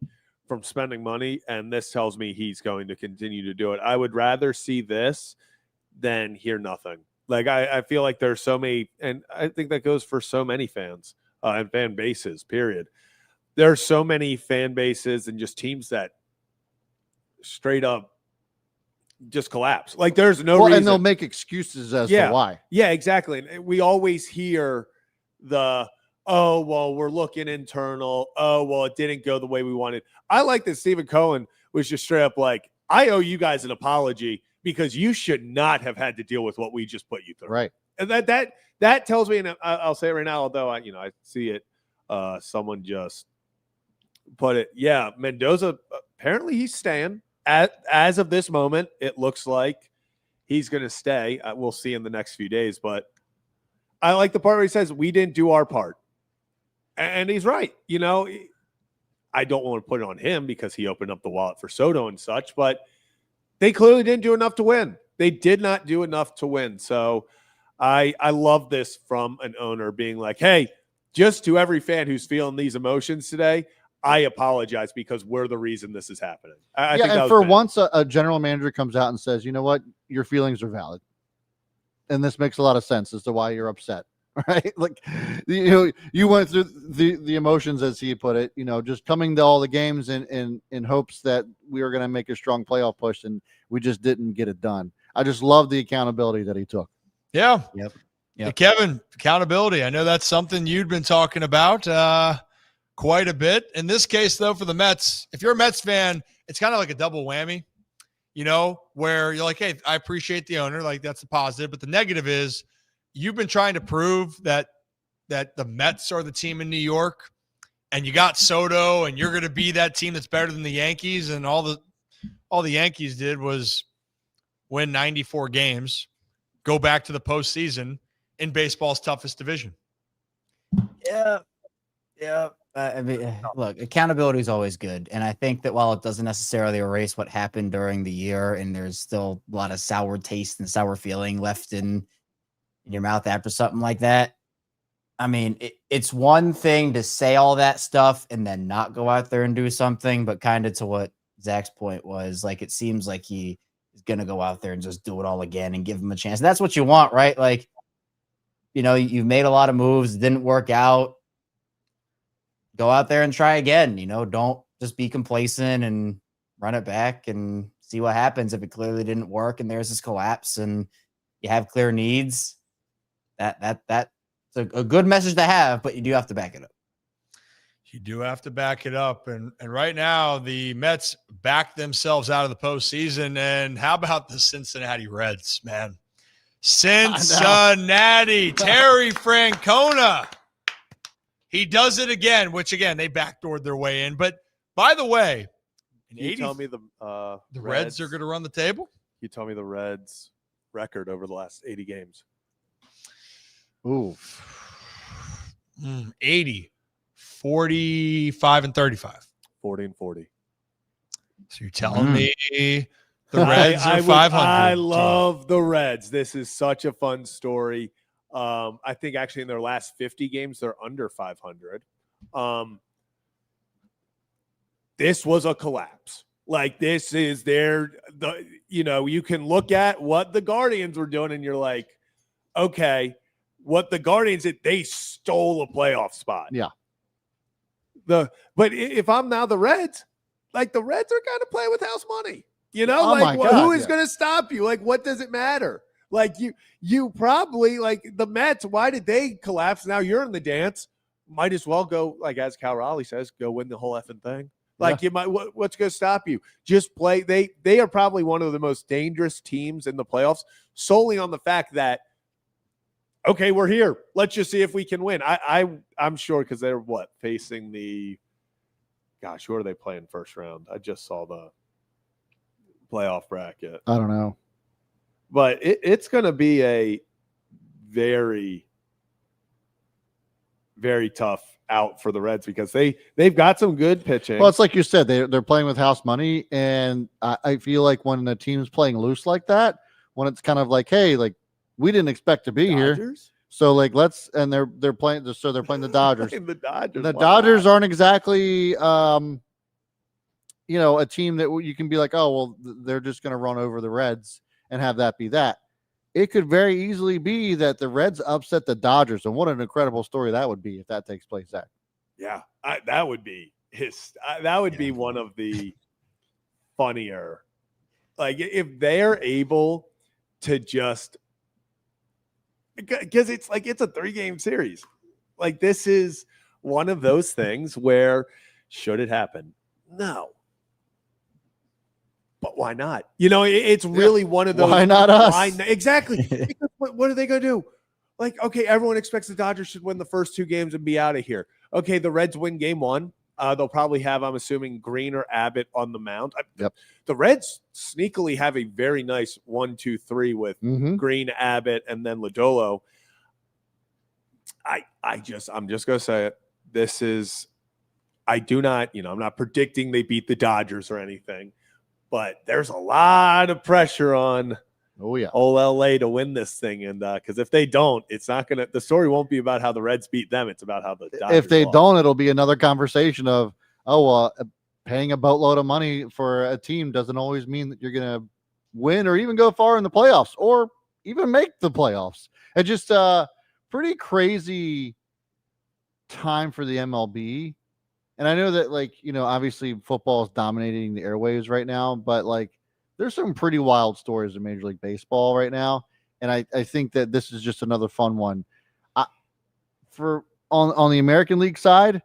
from spending money, and this tells me he's going to continue to do it. I would rather see this than hear nothing. Like I feel like there's so many, and I think that goes for so many fans and fan bases, period. There are so many fan bases and just teams that straight up just collapse. Like there's no reason. And they'll make excuses as to why. Yeah, exactly. And we always hear oh, well, we're looking internal. Oh, well, it didn't go the way we wanted. I like that Stephen Cohen was just straight up like, I owe you guys an apology because you should not have had to deal with what we just put you through. Right. And that tells me, and I'll say it right now, although I see it, someone just put it. Yeah, Mendoza, apparently he's staying. As of this moment, it looks like he's going to stay. We'll see in the next few days, but I like the part where he says, we didn't do our part. And he's right. I don't want to put it on him because he opened up the wallet for Soto and such, but they clearly didn't do enough to win. They did not do enough to win. So I love this from an owner being like, hey, just to every fan who's feeling these emotions today, I apologize because we're the reason this is happening. I think and for once, a general manager comes out and says, you know what, your feelings are valid. And this makes a lot of sense as to why you're upset, right? Like, you went through the emotions, as he put it, just coming to all the games in hopes that we were going to make a strong playoff push, and we just didn't get it done. I just love the accountability that he took. Yeah. Yep. Hey, Kevin, accountability. I know that's something you'd been talking about quite a bit. In this case, though, for the Mets, if you're a Mets fan, it's kind of like a double whammy, where you're like, hey, I appreciate the owner. Like, that's a positive. But the negative is you've been trying to prove that the Mets are the team in New York, and you got Soto, and you're going to be that team that's better than the Yankees. And all the Yankees did was win 94 games, go back to the postseason in baseball's toughest division. Yeah. I mean, look, accountability is always good. And I think that while it doesn't necessarily erase what happened during the year, and there's still a lot of sour taste and sour feeling left in your mouth after something like that. I mean, it's one thing to say all that stuff and then not go out there and do something, but kind of to what Zach's point was, like, it seems like he is going to go out there and just do it all again and give him a chance. And that's what you want, right? Like, you've made a lot of moves, didn't work out. Go out there and try again. Don't just be complacent and run it back and see what happens. If it clearly didn't work and there's this collapse and you have clear needs, that's a good message to have, but you do have to back it up. You do have to back it up. And right now, the Mets backed themselves out of the postseason. And how about the Cincinnati Reds, man? Cincinnati, Terry Francona. He does it again, which, again, they backdoored their way in. But, by the way, you tell me the Reds are going to run the table? You tell me the Reds' record over the last 80 games. Ooh. 80, 45, and 35. 40 and 40. So you're telling me the Reds are 500. I love the Reds. This is such a fun story. I think actually in their last 50 games, they're under 500. This was a collapse. Like, this is you can look at what the Guardians were doing and you're like, okay, what the Guardians did, they stole a playoff spot. Yeah. But if I'm now the Reds, like, the Reds are kind of playing with house money. Who is going to stop you? Like, what does it matter? Like, you probably, like, the Mets, why did they collapse? Now you're in the dance. Might as well go, like, as Cal Raleigh says, go win the whole effing thing. Like, you might, what's going to stop you? Just play. They are probably one of the most dangerous teams in the playoffs solely on the fact that, okay, we're here. Let's just see if we can win. I'm sure, because they're facing the, gosh, who are they playing first round? I just saw the playoff bracket. I don't know. But it's going to be a very, very tough out for the Reds because they've got some good pitching. Well, it's like you said, they're playing with house money, and I feel like when a team's playing loose like that, when it's kind of like, hey, like, we didn't expect to be here, so like they're playing the Dodgers. The Dodgers aren't exactly a team that you can be like, oh well, they're just going to run over the Reds and have that be that. It could very easily be that the Reds upset the Dodgers, and what an incredible story that would be if that takes place, Zach. Yeah, that would be be one of the funnier. Like, if they're able to just, because it's like, it's a 3-game series. Like, this is one of those things where, should it happen? No. But why not? It's really one of those. Why not us? Exactly. Because what are they going to do? Like, okay, everyone expects the Dodgers should win the first 2 games and be out of here. Okay, the Reds win game 1. They'll probably have, I'm assuming, Green or Abbott on the mound. Yep. The Reds sneakily have a very nice 1-2-3 with Green, Abbott, and then Lodolo. I'm just going to say it. This is, I do not, I'm not predicting they beat the Dodgers or anything. But there's a lot of pressure on old LA to win this thing. And because if they don't, it's not going to – the story won't be about how the Reds beat them. It's about how the Dodgers If they lost. don't, it'll be another conversation of, paying a boatload of money for a team doesn't always mean that you're going to win or even go far in the playoffs or even make the playoffs. It's just pretty crazy time for the MLB. And I know that, obviously football is dominating the airwaves right now, but there's some pretty wild stories in Major League Baseball right now. And I think that this is just another fun one. On the American League side,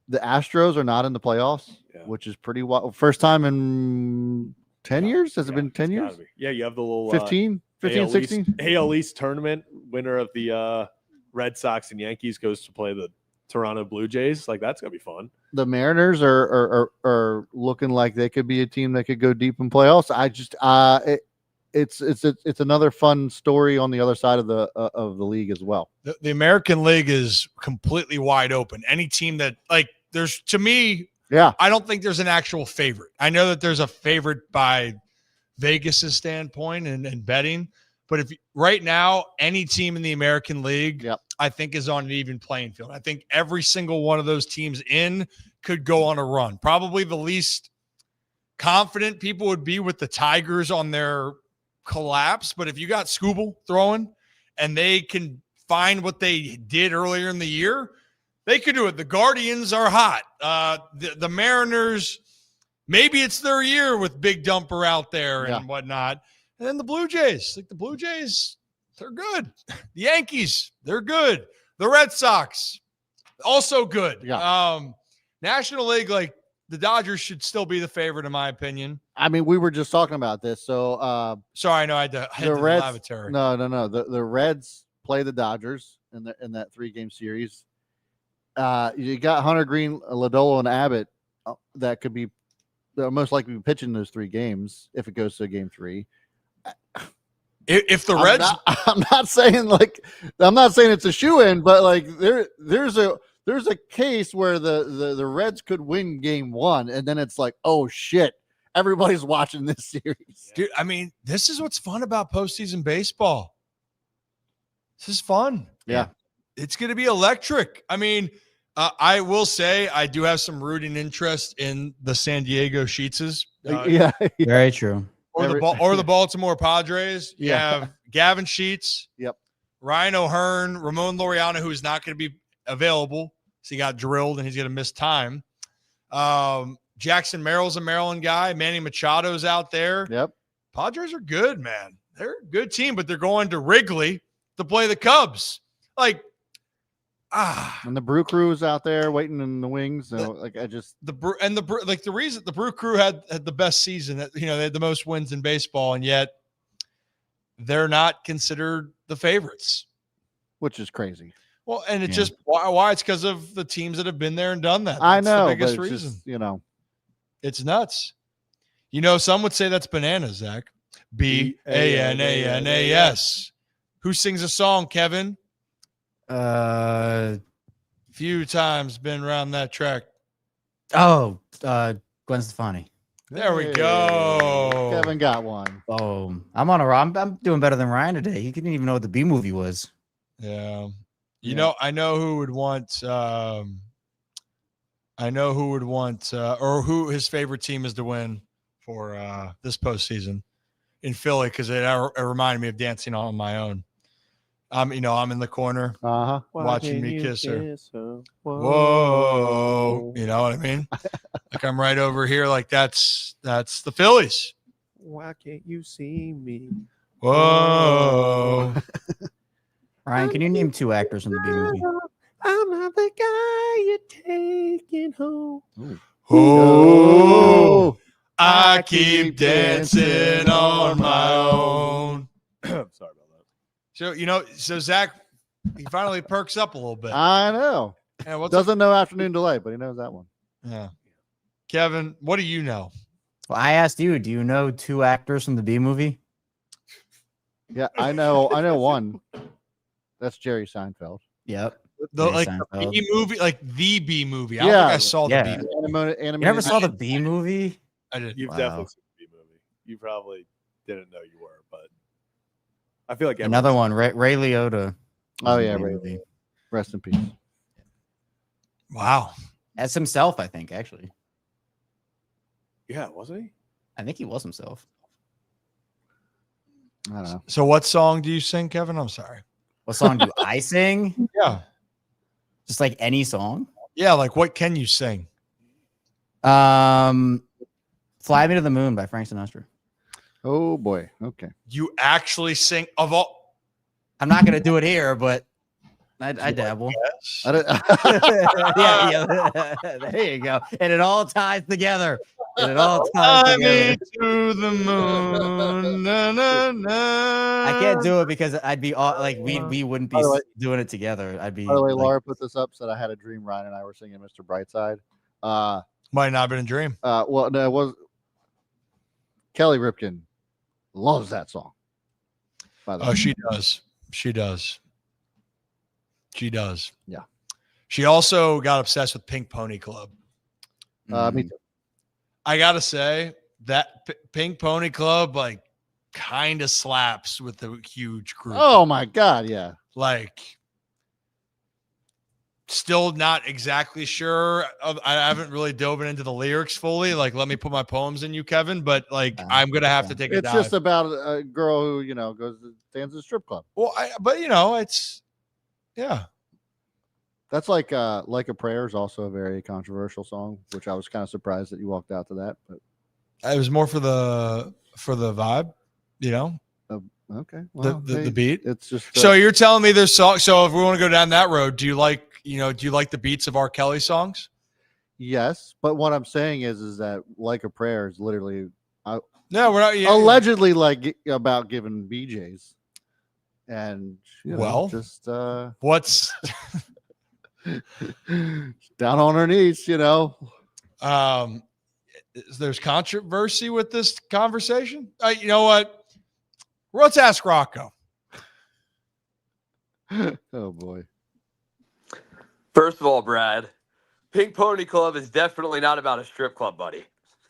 the Astros are not in the playoffs, which is pretty wild. First time in 10 years? Has it been 10 years? Yeah, you have the little 15, 16? AL East tournament. Winner of the Red Sox and Yankees goes to play the Toronto Blue Jays. Like, that's gonna be fun. The Mariners are looking like they could be a team that could go deep in playoffs. it's another fun story on the other side of the league as well. The American League is completely wide open. Any team that there's to me, I don't think there's an actual favorite. I know that there's a favorite by Vegas's standpoint and betting, but if right now any team in the American League, I think is on an even playing field. I think every single one of those teams could go on a run. Probably the least confident people would be with the Tigers on their collapse, but if you got Scooble throwing and they can find what they did earlier in the year, they could do it. The Guardians are hot. The Mariners, maybe it's their year with Big Dumper out there and whatnot. And then the Blue Jays, they're good. The Yankees, they're good. The Red Sox, also good. National League, the Dodgers should still be the favorite in my opinion. I mean, we were just talking about this. So sorry, I know I had to head to the lavatory. No. The Reds play the Dodgers in that 3-game series. You got Hunter Green, Lodolo, and Abbott that could be most likely be pitching those 3 games if it goes to game 3. If the Reds, I'm not saying it's a shoe-in, but there's a case where the Reds could win game 1, and then it's like, oh shit, everybody's watching this series. Dude, I mean, this is what's fun about postseason baseball. This is fun. Yeah. It's going to be electric. I mean, I will say I do have some rooting interest in the San Diego Sheetses. Very true. Or the Baltimore Padres. You have Gavin Sheets. Yep. Ryan O'Hearn, Ramon Laureano, who is not going to be available. So he got drilled and he's going to miss time. Jackson Merrill's a Maryland guy. Manny Machado's out there. Yep. Padres are good, man. They're a good team, but they're going to Wrigley to play the Cubs. And the Brew Crew is out there waiting in the wings. So the reason the Brew Crew had the best season, that they had the most wins in baseball, and yet they're not considered the favorites, which is crazy. Well, and it's just why it's because of the teams that have been there and done that. I know, the biggest but reason. It's it's nuts. Some would say that's bananas, Zach. Bananas. Who sings a song, Kevin? Few times been around that track. Gwen Stefani. There we go. Kevin got one. Oh, I'm on a roll. I'm doing better than Ryan today. He didn't even know what the B movie was. Yeah. I know who would want or who his favorite team is to win for this postseason in Philly, because it reminded me of Dancing on My Own. I'm in the corner watching me kiss her. Whoa. You know what I mean? I'm right over here. That's the Phillies. Why can't you see me? Whoa. Ryan, can you name 2 actors in the B movie? I'm not the guy you're taking home. Oh, I keep dancing on my own. Sorry about that. So Zach, he finally perks up a little bit. I know. Doesn't know Afternoon Delay, but he knows that one. Yeah. Kevin, what do you know? Well, I asked you, do you know 2 actors from the B movie? Yeah, I know one. That's Jerry Seinfeld. Yep. The B movie, the B movie. I don't think I saw the B movie. You never saw the B movie? I did. You've definitely seen the B movie. You probably didn't know you were, but I feel like another one, Ray Liotta. Oh yeah, Ray. Rest in peace. Wow. As himself, I think, actually. Yeah, wasn't he? I think he was himself. I don't know. So what song do you sing, Kevin? I'm sorry. What song do I sing? Yeah. Just any song? Yeah, what can you sing? Fly Me to the Moon by Frank Sinatra. Oh boy. Okay. You actually sing of all. I'm not gonna do it here, but I dabble. Yes. yeah. There you go. And it all ties together. To the moon. Na, na, na. I can't do it because I'd be we wouldn't be doing it together. I'd be. By the way, Laura put this up. Said I had a dream. Ryan and I were singing Mr. Brightside. Might not have been a dream. Well, no, it was Kelly Ripken. loves that song. By the way. Oh, she does. She does. She does. Yeah. She also got obsessed with Pink Pony Club. Me too. I gotta say that Pink Pony Club like kind of slaps with the huge group. Oh my God, yeah. Like, still not exactly sure. I haven't really dove into the lyrics fully. Like, let me put my poems in you, Kevin. But like, I'm gonna have to take a It's dive. just about a girl who goes to dance at a strip club. Well, but it's yeah. That's like a Prayer is also a very controversial song, which I was kind of surprised that you walked out to that. But It was more for the vibe, okay, well, the beat. It's just So you're telling me there's songs. So if we want to go down that road, do you like the beats of R. Kelly songs? yes, but what I'm saying is that Like a Prayer is literally No, we're not. allegedly like about giving BJs, and just what's down on her knees, There's controversy with this conversation. You know what? Let's ask Rocco. Oh boy. First of all, Brad, Pink Pony Club is definitely not about a strip club, buddy.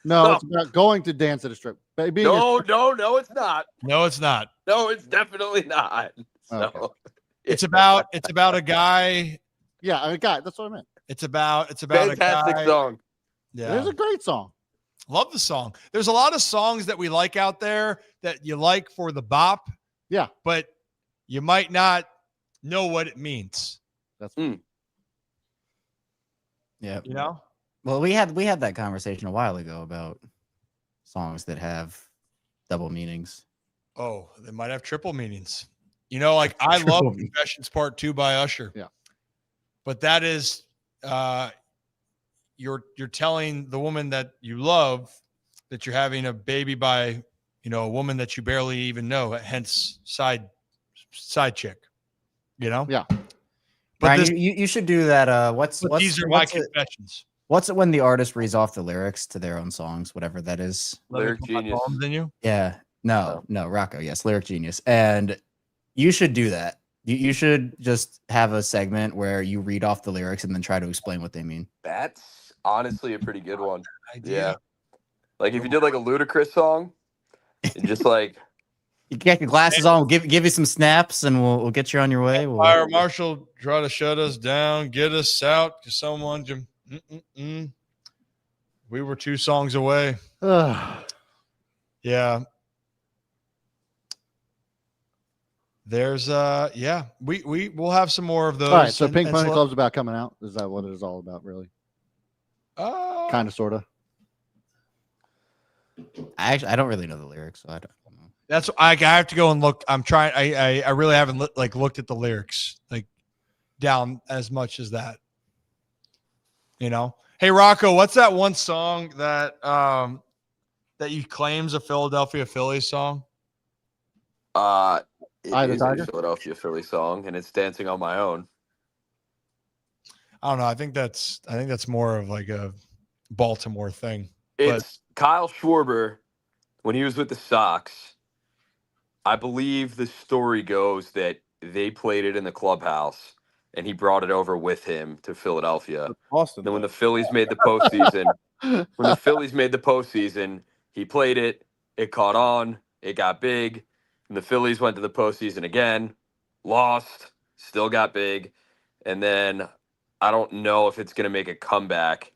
No, it's about going to dance at a strip. No, it's not. No, it's not. No, it's definitely not. So, Okay. It's about a guy. Yeah, a guy. That's what I meant. It's about fantastic a guy. song. Yeah, It's a great song. love the song. There's a lot of songs that we like out there that you like for the bop. Yeah, but you might not know what it means. That's Yeah. Well, we had that conversation a while ago about songs that have double meanings. Oh, they might have triple meanings. Like I love Confessions Part 2 by Usher. Yeah. But that is you're telling the woman that you love that you're having a baby by, a woman that you barely even know, hence side chick. Yeah. But Brian, you should do that. these are my confessions. What's it when the artist reads off the lyrics to their own songs, whatever that is? Lyric genius. Than you? Yeah. No, Rocco. Yes, lyric genius. And you should do that. You should just have a segment where you read off the lyrics and then try to explain what they mean. That's honestly a pretty good one. Idea. Yeah. Like if you did like a Ludacris song and just like You get your glasses on. We'll give you some snaps, and we'll get you on your way. Fire marshal, try to shut us down, get us out to someone. We were 2 songs away. Yeah. There's we'll have some more of those. All right, so Pink Pony Club's about coming out. Is that what it is all about, really? Kind of, sort of. I don't really know the lyrics, so I don't know. That's I have to go and look. I'm trying. I really haven't looked at the lyrics down as much as that. Hey Rocco, what's that one song that you claim's a Philadelphia Phillies song? It is a Philadelphia Phillies song, and it's Dancing on My Own. I don't know. I think that's more of like a Baltimore thing. It's Kyle Schwarber when he was with the Sox. I believe the story goes that they played it in the clubhouse, and he brought it over with him to Philadelphia. Boston. Then when the Phillies made the postseason, he played it. It caught on. It got big. And the Phillies went to the postseason again, lost, still got big. And then I don't know if it's going to make a comeback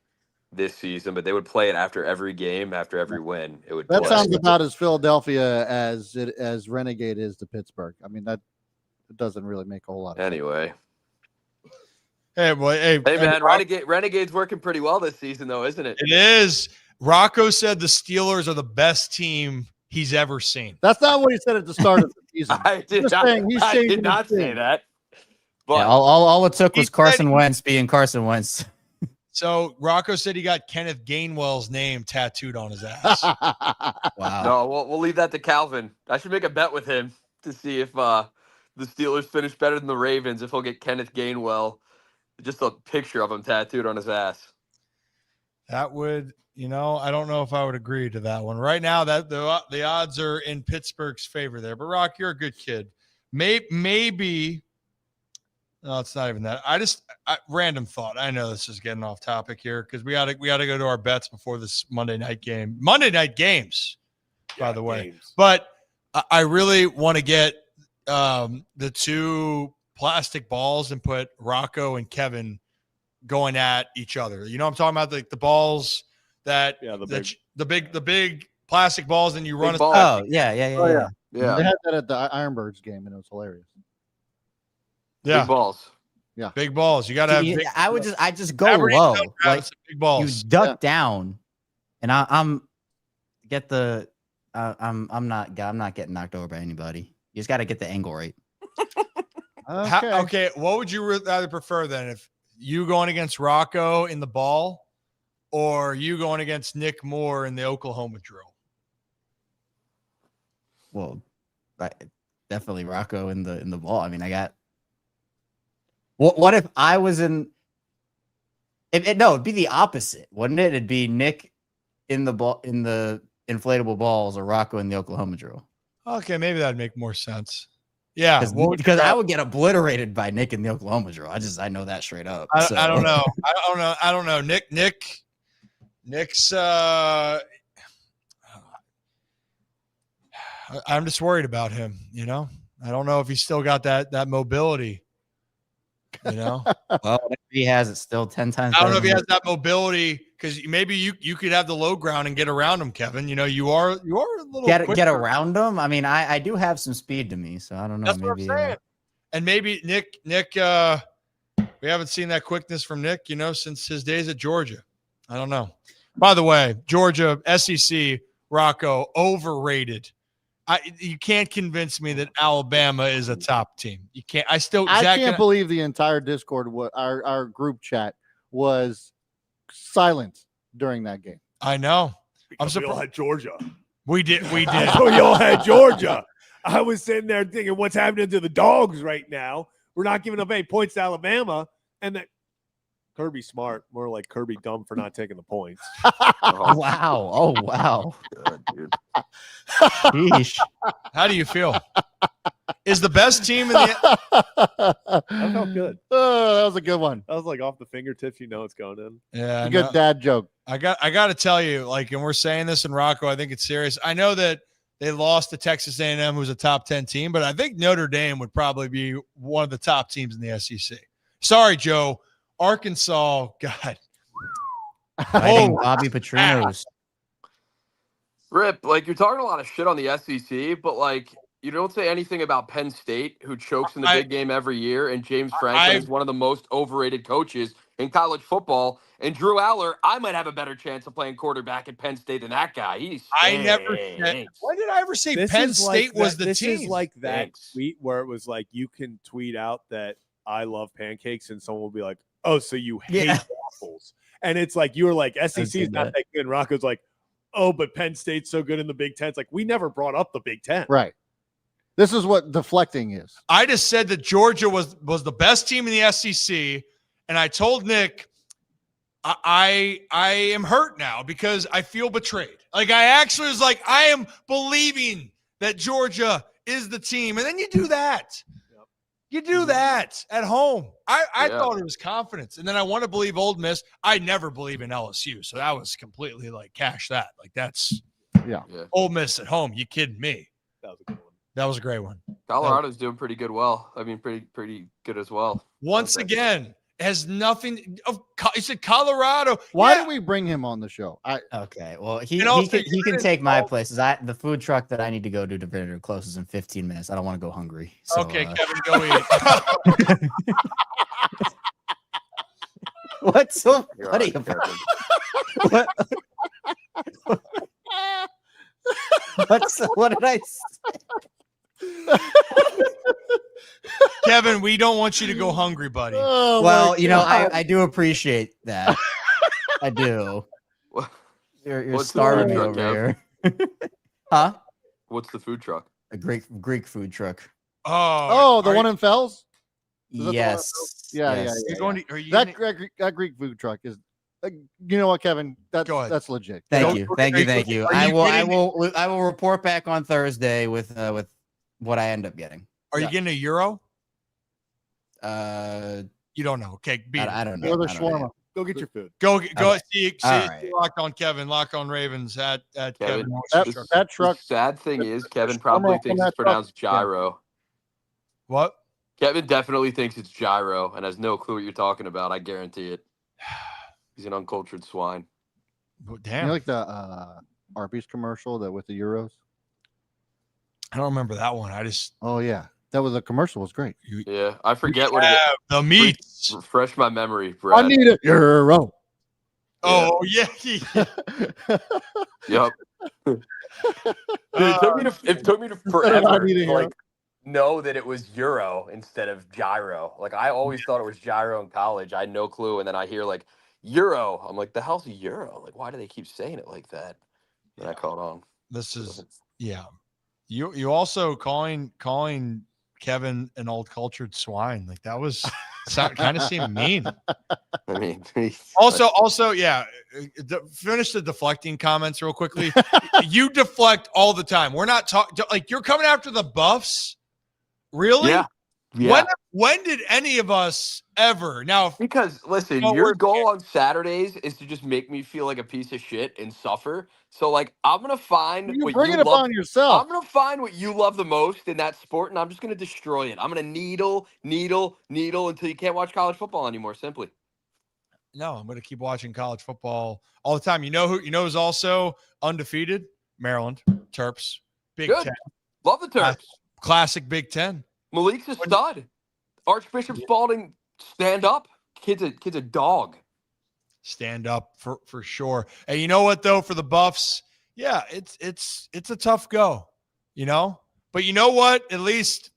this season, but they would play it after every game, after every win. It would. That sounds about as Philadelphia as Renegade is to Pittsburgh. I mean, that doesn't really make a whole lot of anyway. Hey, boy. Hey, man, Renegade's working pretty well this season, though, isn't it? It is. Rocco said the Steelers are the best team he's ever seen. That's not what he said at the start of the season. I did not say that. But yeah, all it took was Carson Wentz being Carson Wentz. So Rocco said he got Kenneth Gainwell's name tattooed on his ass. Wow. No, we'll leave that to Calvin. I should make a bet with him to see if the Steelers finish better than the Ravens, if he'll get Kenneth Gainwell, just a picture of him tattooed on his ass. That would, I don't know if I would agree to that one. Right now, that the odds are in Pittsburgh's favor there. But Rock, you're a good kid. Maybe no, it's not even that. Random thought. I know this is getting off topic here because we gotta go to our bets before this Monday night game. Monday night games, by the way. Games. But I really want to get the two plastic balls and put Rocco and Kevin going at each other. You know what I'm talking about? The balls that the big plastic balls, and you run. Oh yeah. They had that at the Ironbirds game, and it was hilarious. Yeah, big balls. Yeah, big balls. You gotta have. I just go low, like big balls. You duck down, and I'm not getting knocked over by anybody. You just got to get the angle right. Okay. What would you rather prefer then? If you going against Rocco in the ball, or you going against Nick Moore in the Oklahoma drill? Well, definitely Rocco in the ball. I mean, I got. What if I was in? It'd be the opposite, wouldn't it? It'd be Nick in the ball in the inflatable balls, or Rocco in the Oklahoma drill. Okay, maybe that'd make more sense. Yeah, because I would get obliterated by Nick in the Oklahoma drill. I know that straight up. I don't know. I don't know. Nick's. I'm just worried about him. I don't know if he's still got that mobility. Well, if he has it still 10 times. I don't know if he has that mobility, because maybe you could have the low ground and get around him, Kevin. You are a little get around him. I mean, I do have some speed to me, so I don't know. That's what I'm saying. And maybe Nick, we haven't seen that quickness from Nick, since his days at Georgia. I don't know. By the way, Georgia, SEC, Rocco, overrated. You can't convince me that Alabama is a top team. You can't. I can't believe the entire Discord, our group chat, was silent during that game. I know. I'm surprised. We all had Georgia. We did. We all had Georgia. I was sitting there thinking, what's happening to the Dogs right now? We're not giving up any points to Alabama, and that Kirby Smart, more like Kirby dumb for not taking the points. Wow. Oh, wow. Good, dude. Sheesh. How do you feel? Is the best team in the That felt good. Oh, that was a good one. That was like off the fingertips. It's going in. Yeah, a good dad joke. I got to tell you, and we're saying this in Rocco, I think it's serious. I know that they lost to Texas A&M, who's a top 10 team, but I think Notre Dame would probably be one of the top teams in the SEC. Sorry, Joe. Arkansas, God. Fighting Bobby Petrinos. Rip, you're talking a lot of shit on the SEC, but you don't say anything about Penn State, who chokes in the big game every year, and James Franklin is one of the most overrated coaches in college football. And Drew Aller, I might have a better chance of playing quarterback at Penn State than that guy. When did I ever say Penn State was the team? This is like that tweet where it was like, you can tweet out that I love pancakes, and someone will be like, oh, so you hate waffles. And it's like, you were like, SEC is not that good. And Rocco's like, oh, but Penn State's so good in the Big Ten. It's like, we never brought up the Big Ten. Right. This is what deflecting is. I just said that Georgia was the best team in the SEC. And I told Nick, I am hurt now because I feel betrayed. I actually was like, I am believing that Georgia is the team. And then you do that. You do that at home. I thought it was confidence. And then I want to believe Ole Miss. I never believe in LSU. So that was completely cash that. That's Ole Miss at home. You kidding me? That was a good one. That was a great one. Colorado's doing pretty good. Pretty good as well. Once again, has nothing of. You said Colorado. Why did we bring him on the show? Okay, well he can take my place. The food truck that I need to go to Definitive closes in 15 minutes. I don't want to go hungry. So, okay, Kevin, go eat. What's so funny about it? What did I say? Kevin, we don't want you to go hungry, buddy. Oh, well, I do appreciate that. I do. You're starving me over here. Huh? What's the food truck? A Greek food truck. Oh, the one in Fells? Yes. Yeah. Are you that Greek food truck is You know what, Kevin? Go ahead. That's legit. Thank you. Are I you will report back on Thursday with what I end up getting. Are you getting a euro? Uh, You don't know. Okay, beat I it. don't know. Or the I don't know. shawarma. Go get your food. Go Okay. see All right. Locked On Kevin, Locked On Ravens at Kevin. That truck. The sad thing is, Kevin There's probably someone thinks from it's that truck. pronounced gyro. What? Kevin definitely thinks it's gyro and has no clue what you're talking about. I guarantee it. He's an uncultured swine. Damn. You know, like the Arby's commercial that with the euros. I don't remember that one. Oh yeah, that was a commercial. Was great. Yeah, I forget what it is. The meats. Refresh my memory, Brad. I need a euro. Oh yeah. Yep. Dude, it took me to I forever need a to euro. like know that it was euro instead of gyro. Like I always thought it was gyro in college. I had no clue, and then I hear like euro. I'm like, the hell's a euro? Like, why do they keep saying it like that? And I caught on. This is You also calling Kevin an old cultured swine, like that was kind of seemed mean. I mean, Also, yeah. Finish the deflecting comments real quickly. You deflect all the time. We're not talking like you're coming after the Buffs. Really? Yeah. When did any of us ever? Now, Because listen, Well, your we're- goal on Saturdays is to just make me feel like a piece of shit and suffer. So like I'm gonna find You what bring you it love. upon yourself. I'm gonna find what you love the most in that sport, and I'm just gonna destroy it. I'm gonna needle until you can't watch college football anymore. Simply. no, I'm going to keep watching college football all the time. You know who's also undefeated? Maryland Terps, Big Good. Ten, Love the Terps. classic Big Ten. Malik's a stud. Archbishop Spalding, stand up. Kid's a dog. Stand up for sure. And you know what though, for the Buffs, yeah, it's a tough go, But you know what? At least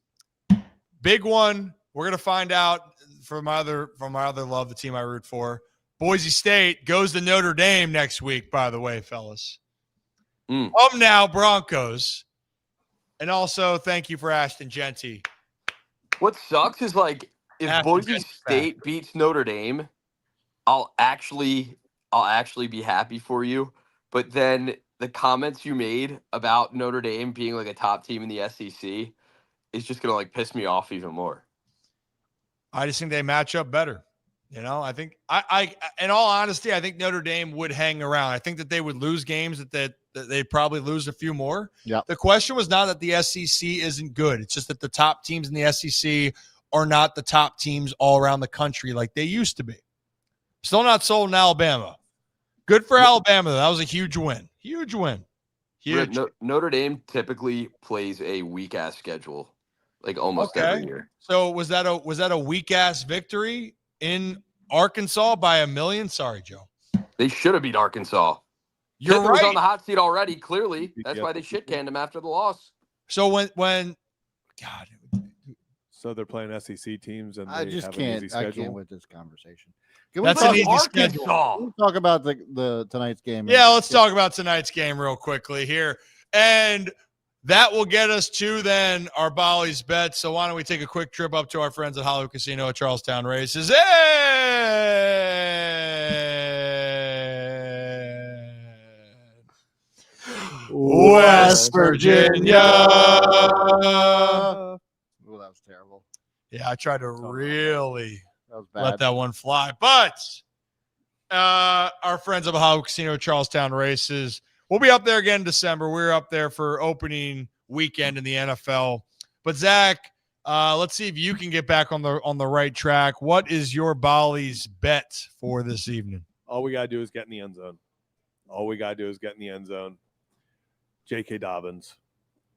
big one. We're gonna find out from my other love, the team I root for. Boise State goes to Notre Dame next week, by the way, fellas. Now Broncos. And also thank you for Ashton Genty. What sucks is like if After Boise Genty's State beats Notre Dame, I'll actually be happy for you. But then the comments you made about Notre Dame being like a top team in the SEC is just gonna like piss me off even more. I just think they match up better. I think I in all honesty, I think Notre Dame would hang around. I think that they would lose games that they'd probably lose a few more. Yeah. The question was not that the SEC isn't good. It's just that the top teams in the SEC are not the top teams all around the country like they used to be. Still not sold in Alabama. Good for Alabama, though. That was a huge win. Huge win. Huge. Notre Dame typically plays a weak ass schedule, like almost every year. So was that a weak ass victory in Arkansas by a million? Sorry, Joe. They should have beat Arkansas. You're Pittman right. was on the hot seat already. Clearly, that's why they shit canned him after the loss. So when God. So they're playing SEC teams, and I they just have can't. an easy I schedule. can't with this conversation. Can That's we an talk, easy schedule. Arkansas. can we talk about the tonight's game? Yeah, let's talk about tonight's game real quickly here. And that will get us to then our Bolly's bets. So why don't we take a quick trip up to our friends at Hollywood Casino at Charlestown Races. West Virginia. Oh, that was terrible. Yeah, I tried to really That was let bad. that one fly. But our friends of Hollywood Casino Charlestown Races, we'll be up there again in December. We're up there for opening weekend in the NFL. But Zach, let's see if you can get back on the right track. What is your Bolly's bet for this evening? All we gotta do is get in the end zone. J.K. Dobbins.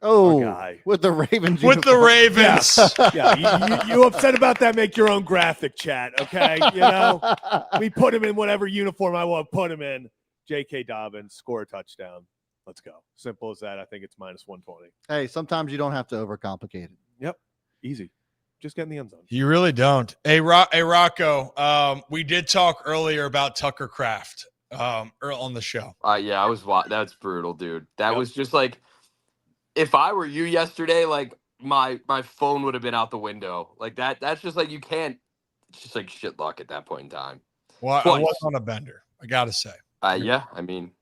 Oh, guy. with the Ravens. With the Ravens. Yeah, you upset about that? Make your own graphic, chat. Okay, we put him in whatever uniform I want to put him in. J.K. Dobbins, score a touchdown. Let's go. Simple as that. I think it's minus 120. Hey, sometimes you don't have to overcomplicate it. Yep, easy. Just get in the end zone. You really don't. Hey, Rocco, we did talk earlier about Tucker Kraft on the show. Yeah, that's brutal, dude. That was just like, if I were you yesterday, like my phone would have been out the window. Like that's just like, you can't, it's just like shit luck at that point in time. Well, Twice. I was on a bender. I gotta say. Yeah, I mean,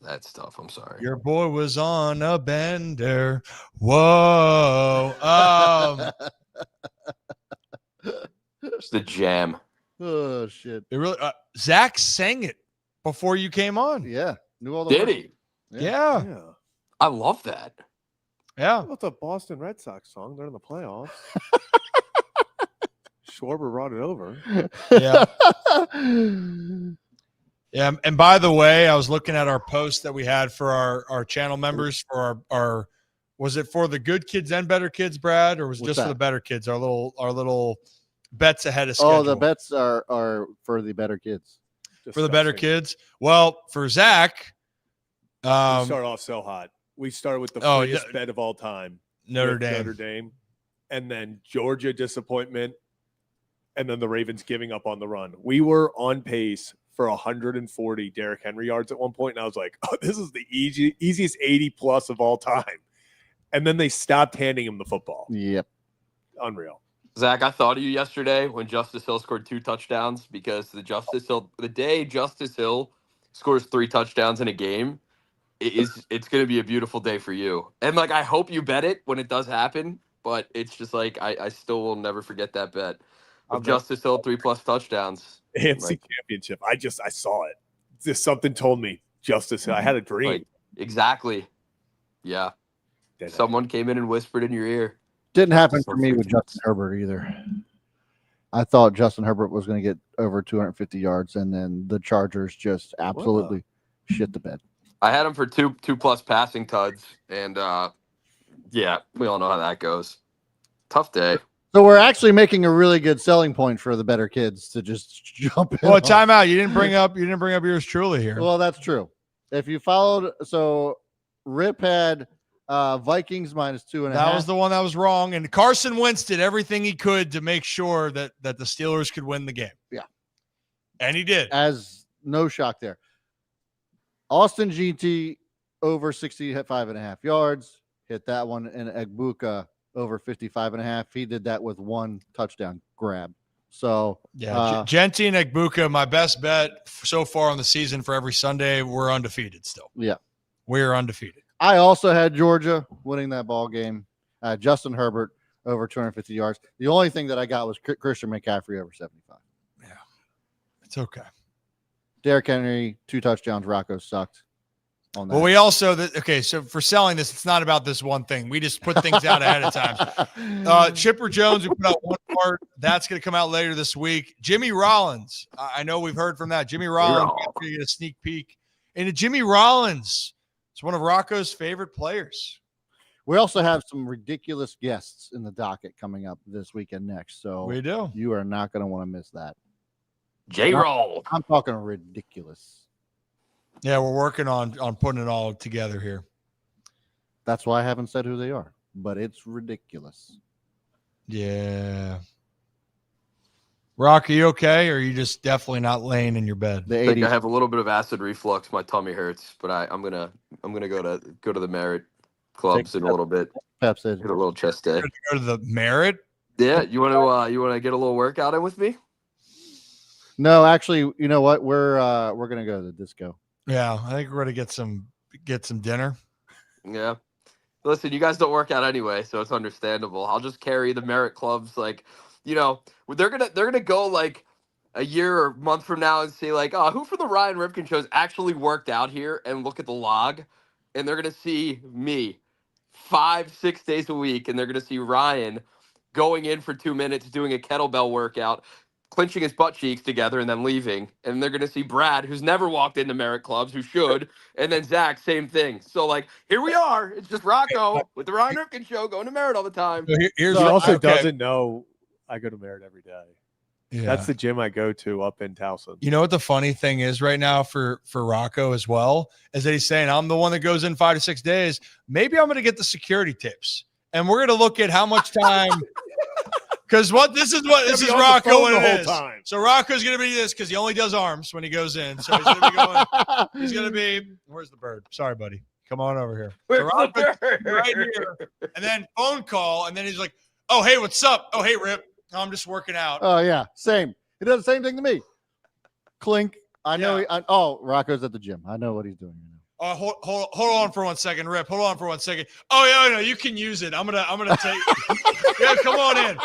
that's tough. I'm sorry. Your boy was on a bender. Whoa. It's the jam. Oh shit! It really. Zach sang it before you came on. Yeah, knew all the. Did words. he? Yeah. I love that. Yeah. What's a Boston Red Sox song? They're in the playoffs. Schwarber brought it over. Yeah. Yeah. And by the way, I was looking at our post that we had for our channel members for our was it for the good kids and better kids, Brad, or was it What's just for that? the better kids? Our little bets ahead of schedule. Oh, the bets are for the better kids. For the better kids. Well, for Zach, We started off so hot. We started with the biggest bet of all time. Notre Notre Dame. And then Georgia disappointment. And then the Ravens giving up on the run. We were on pace for 140 Derrick Henry yards at one point. And I was like, oh, this is the easiest 80 plus of all time. And then they stopped handing him the football. Yep. Unreal. Zach, I thought of you yesterday when Justice Hill scored 2 touchdowns because the day Justice Hill scores 3 touchdowns in a game, it's going to be a beautiful day for you. And like, I hope you bet it when it does happen, but it's just like, I still will never forget that bet of Justice Hill 3+ touchdowns. AFC Championship. I saw it. Just something told me Justice Hill. I had a dream. Like, exactly. Yeah. Someone came in and whispered in your ear. Didn't happen for me with Justin Herbert either. I thought Justin Herbert was going to get over 250 yards, and then the Chargers just absolutely shit the bed. I had him for 2+ passing tuds, and yeah, we all know how that goes. Tough day. So we're actually making a really good selling point for the better kids to just jump in. Well, time out. You didn't bring up yours truly here. Well, that's true. If you followed, so Rip had Vikings -2.5. That was the one that was wrong. And Carson Wentz did everything he could to make sure that the Steelers could win the game. Yeah. And he did. As no shock there. Austin GT over 65.5 yards. Hit that one. And Egbuka over 55.5. He did that with 1 touchdown grab. So yeah, Genti and Egbuka, my best bet so far on the season for every Sunday. We're undefeated still. Yeah. We're undefeated. I also had Georgia winning that ball game. Justin Herbert over 250 yards. The only thing that I got was Christian McCaffrey over 75. Yeah, it's okay. Derrick Henry, 2 touchdowns. Rocco sucked on that. Well, we also so for selling this, it's not about this one thing. We just put things out ahead of time. Chipper Jones, we put out one part. That's going to come out later this week. Jimmy Rollins. I know we've heard from that. Jimmy Rollins. We're get a sneak peek into Jimmy Rollins. It's one of Rocco's favorite players. We also have some ridiculous guests in the docket coming up this weekend next. So we do. You are not going to want to miss that. J-Roll. I'm talking ridiculous. Yeah, we're working on putting it all together here. That's why I haven't said who they are, but it's ridiculous. Yeah. Rock, are you okay, or are you just definitely not laying in your bed? I think I have a little bit of acid reflux. My tummy hurts, but I'm gonna go to the Merit clubs in a little bit. Pep said get a little chest day. Go to the Merit. Yeah, you want to get a little workout in with me? No, actually, you know what? We're gonna go to the disco. Yeah, I think we're gonna get some dinner. Yeah. Listen, you guys don't work out anyway, so it's understandable. I'll just carry the Merit clubs, like. They're gonna go like a year or month from now and say like, oh, who from the Ryan Ripken shows actually worked out here, and look at the log, and they're gonna see me 5-6 days a week, and they're gonna see Ryan going in for 2 minutes doing a kettlebell workout, clinching his butt cheeks together, and then leaving, and they're gonna see Brad, who's never walked into Merit clubs, who should, and then Zach, same thing. So like, here we are. It's just Rocco with the Ryan Ripken show going to Merit all the time. He also doesn't know. I go to Merit every day. Yeah. That's the gym I go to up in Towson. You know what the funny thing is right now for Rocco as well is that he's saying, I'm the one that goes in 5 to 6 days. Maybe I'm going to get the security tips, and we're going to look at how much time. Because this is Rocco when it is. Time. So Rocco's going to be this because he only does arms when he goes in. So he's going to be going. He's going to be. Where's the bird? Sorry, buddy. Come on over here. So Rocco's right here, and then phone call, and then he's like, "Oh, hey, what's up? Oh, hey, Rip. I'm just working out." Oh, yeah. Same. He does the same thing to me. Clink. I know. Yeah. Rocco's at the gym. I know what he's doing. Hold on for 1 second, Rip. Hold on for 1 second. Oh yeah, no, you can use it. I'm gonna take. Yeah, come on in.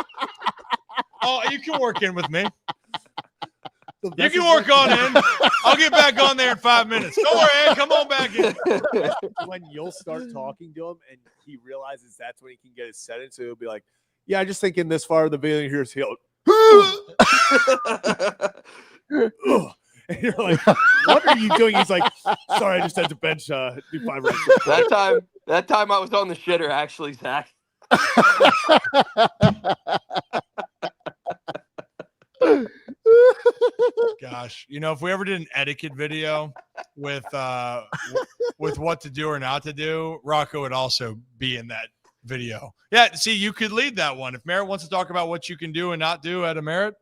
Oh, you can work in with me. You can work on in. I'll get back on there in 5 minutes. Don't worry, Ed. Come on back in. When you'll start talking to him and he realizes that's when he can get his set in, so he'll be like, "Yeah, I just thinking this far of the video here's he'll." And you're like, "What are you doing?" He's like, "Sorry, I just had to bench do 5 reps." That time I was on the shitter, actually, Zach. Gosh, if we ever did an etiquette video with what to do or not to do, Rocco would also be in that video. Yeah, see, you could lead that one. If Merritt wants to talk about what you can do and not do at a Merritt.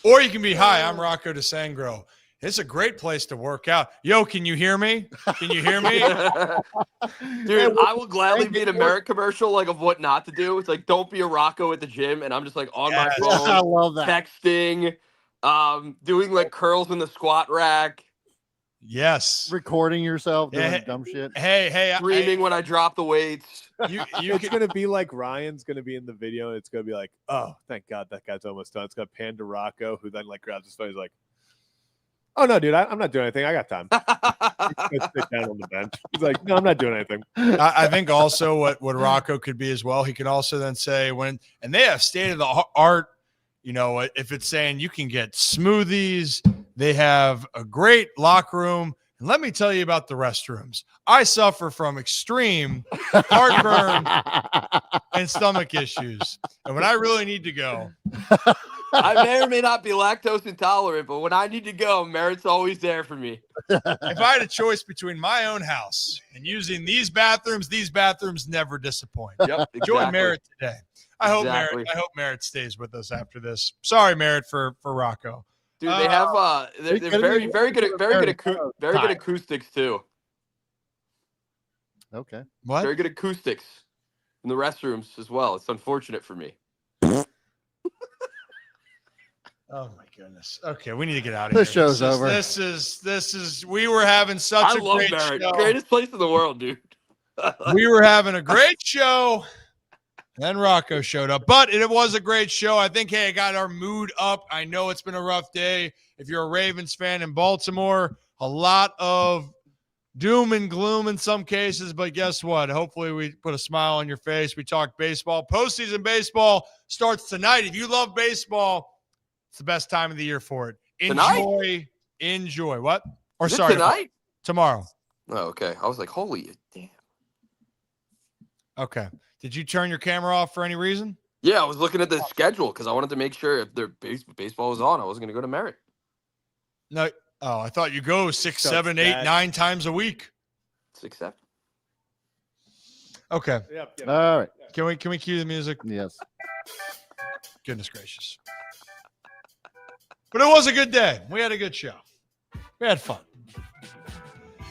Or you can be, "Hi, I'm Rocco DeSangro. It's a great place to work out. Yo, can you hear me? Can you hear me?" Dude, I will gladly be in a Merritt commercial, like, of what not to do. It's like, don't be a Rocco at the gym, and I'm just, like, on my phone, I love that. texting, doing, like, curls in the squat rack. Yes. Recording yourself doing Hey, dumb shit. Hey, Screaming when I drop the weights. It's gonna be like Ryan's gonna be in the video, and it's gonna be like, "Oh, thank God that guy's almost done." It's gonna pan to Rocco, who then like grabs his phone. He's like, "Oh no, dude, I'm not doing anything. I got time." He's gonna sit down on the bench. He's like, "No, I'm not doing anything." I think also what Rocco could be as well. He can also then say and they have state of the art. If it's saying you can get smoothies, they have a great locker room. And let me tell you about the restrooms. I suffer from extreme heartburn and stomach issues. And when I really need to go, I may or may not be lactose intolerant, but when I need to go, Merritt's always there for me. if I had a choice between my own house and using these bathrooms never disappoint. Yep, Enjoy exactly. Merritt today. I hope Exactly. Merritt stays with us after this. Sorry, Merritt, for Rocco. Dude, they have they're very good acoustics too. Okay. What? Very good acoustics in the restrooms as well. It's unfortunate for me. Oh my goodness. Okay, we need to get out of here. This show's over. This is. We were having such I a love great Merritt. show. Greatest place in the world, dude. We were having a great show. Then Rocco showed up, but it was a great show. I think, hey, it got our mood up. I know it's been a rough day. If you're a Ravens fan in Baltimore, a lot of doom and gloom in some cases, but guess what? Hopefully we put a smile on your face. We talked baseball. Postseason baseball starts tonight. If you love baseball, it's the best time of the year for it. Enjoy. What? Or Is it sorry, tonight? tomorrow. Oh, okay. I was like, holy damn. Okay. Did you turn your camera off for any reason? Yeah, I was looking at the schedule because I wanted to make sure if their baseball was on, I wasn't going to go to Merritt. No. Oh, I thought you go 6, So 7, 8, 9 times a week. 6, 7. Okay. Yep. All right. Can we cue the music? Yes. Goodness gracious. But it was a good day. We had a good show. We had fun.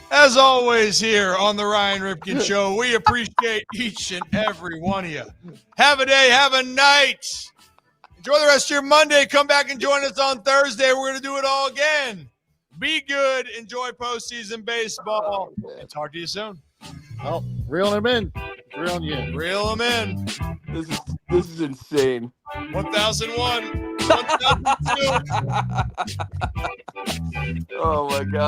As always here on the Ryan Ripken Show, we appreciate each and every one of you. Have a day. Have a night. Enjoy the rest of your Monday. Come back and join us on Thursday. We're going to do it all again. Be good. Enjoy postseason baseball. And talk to you soon. Oh, reeling them in. Reeling you in. Reel them in. This is insane. 1001. 1002. Oh my God.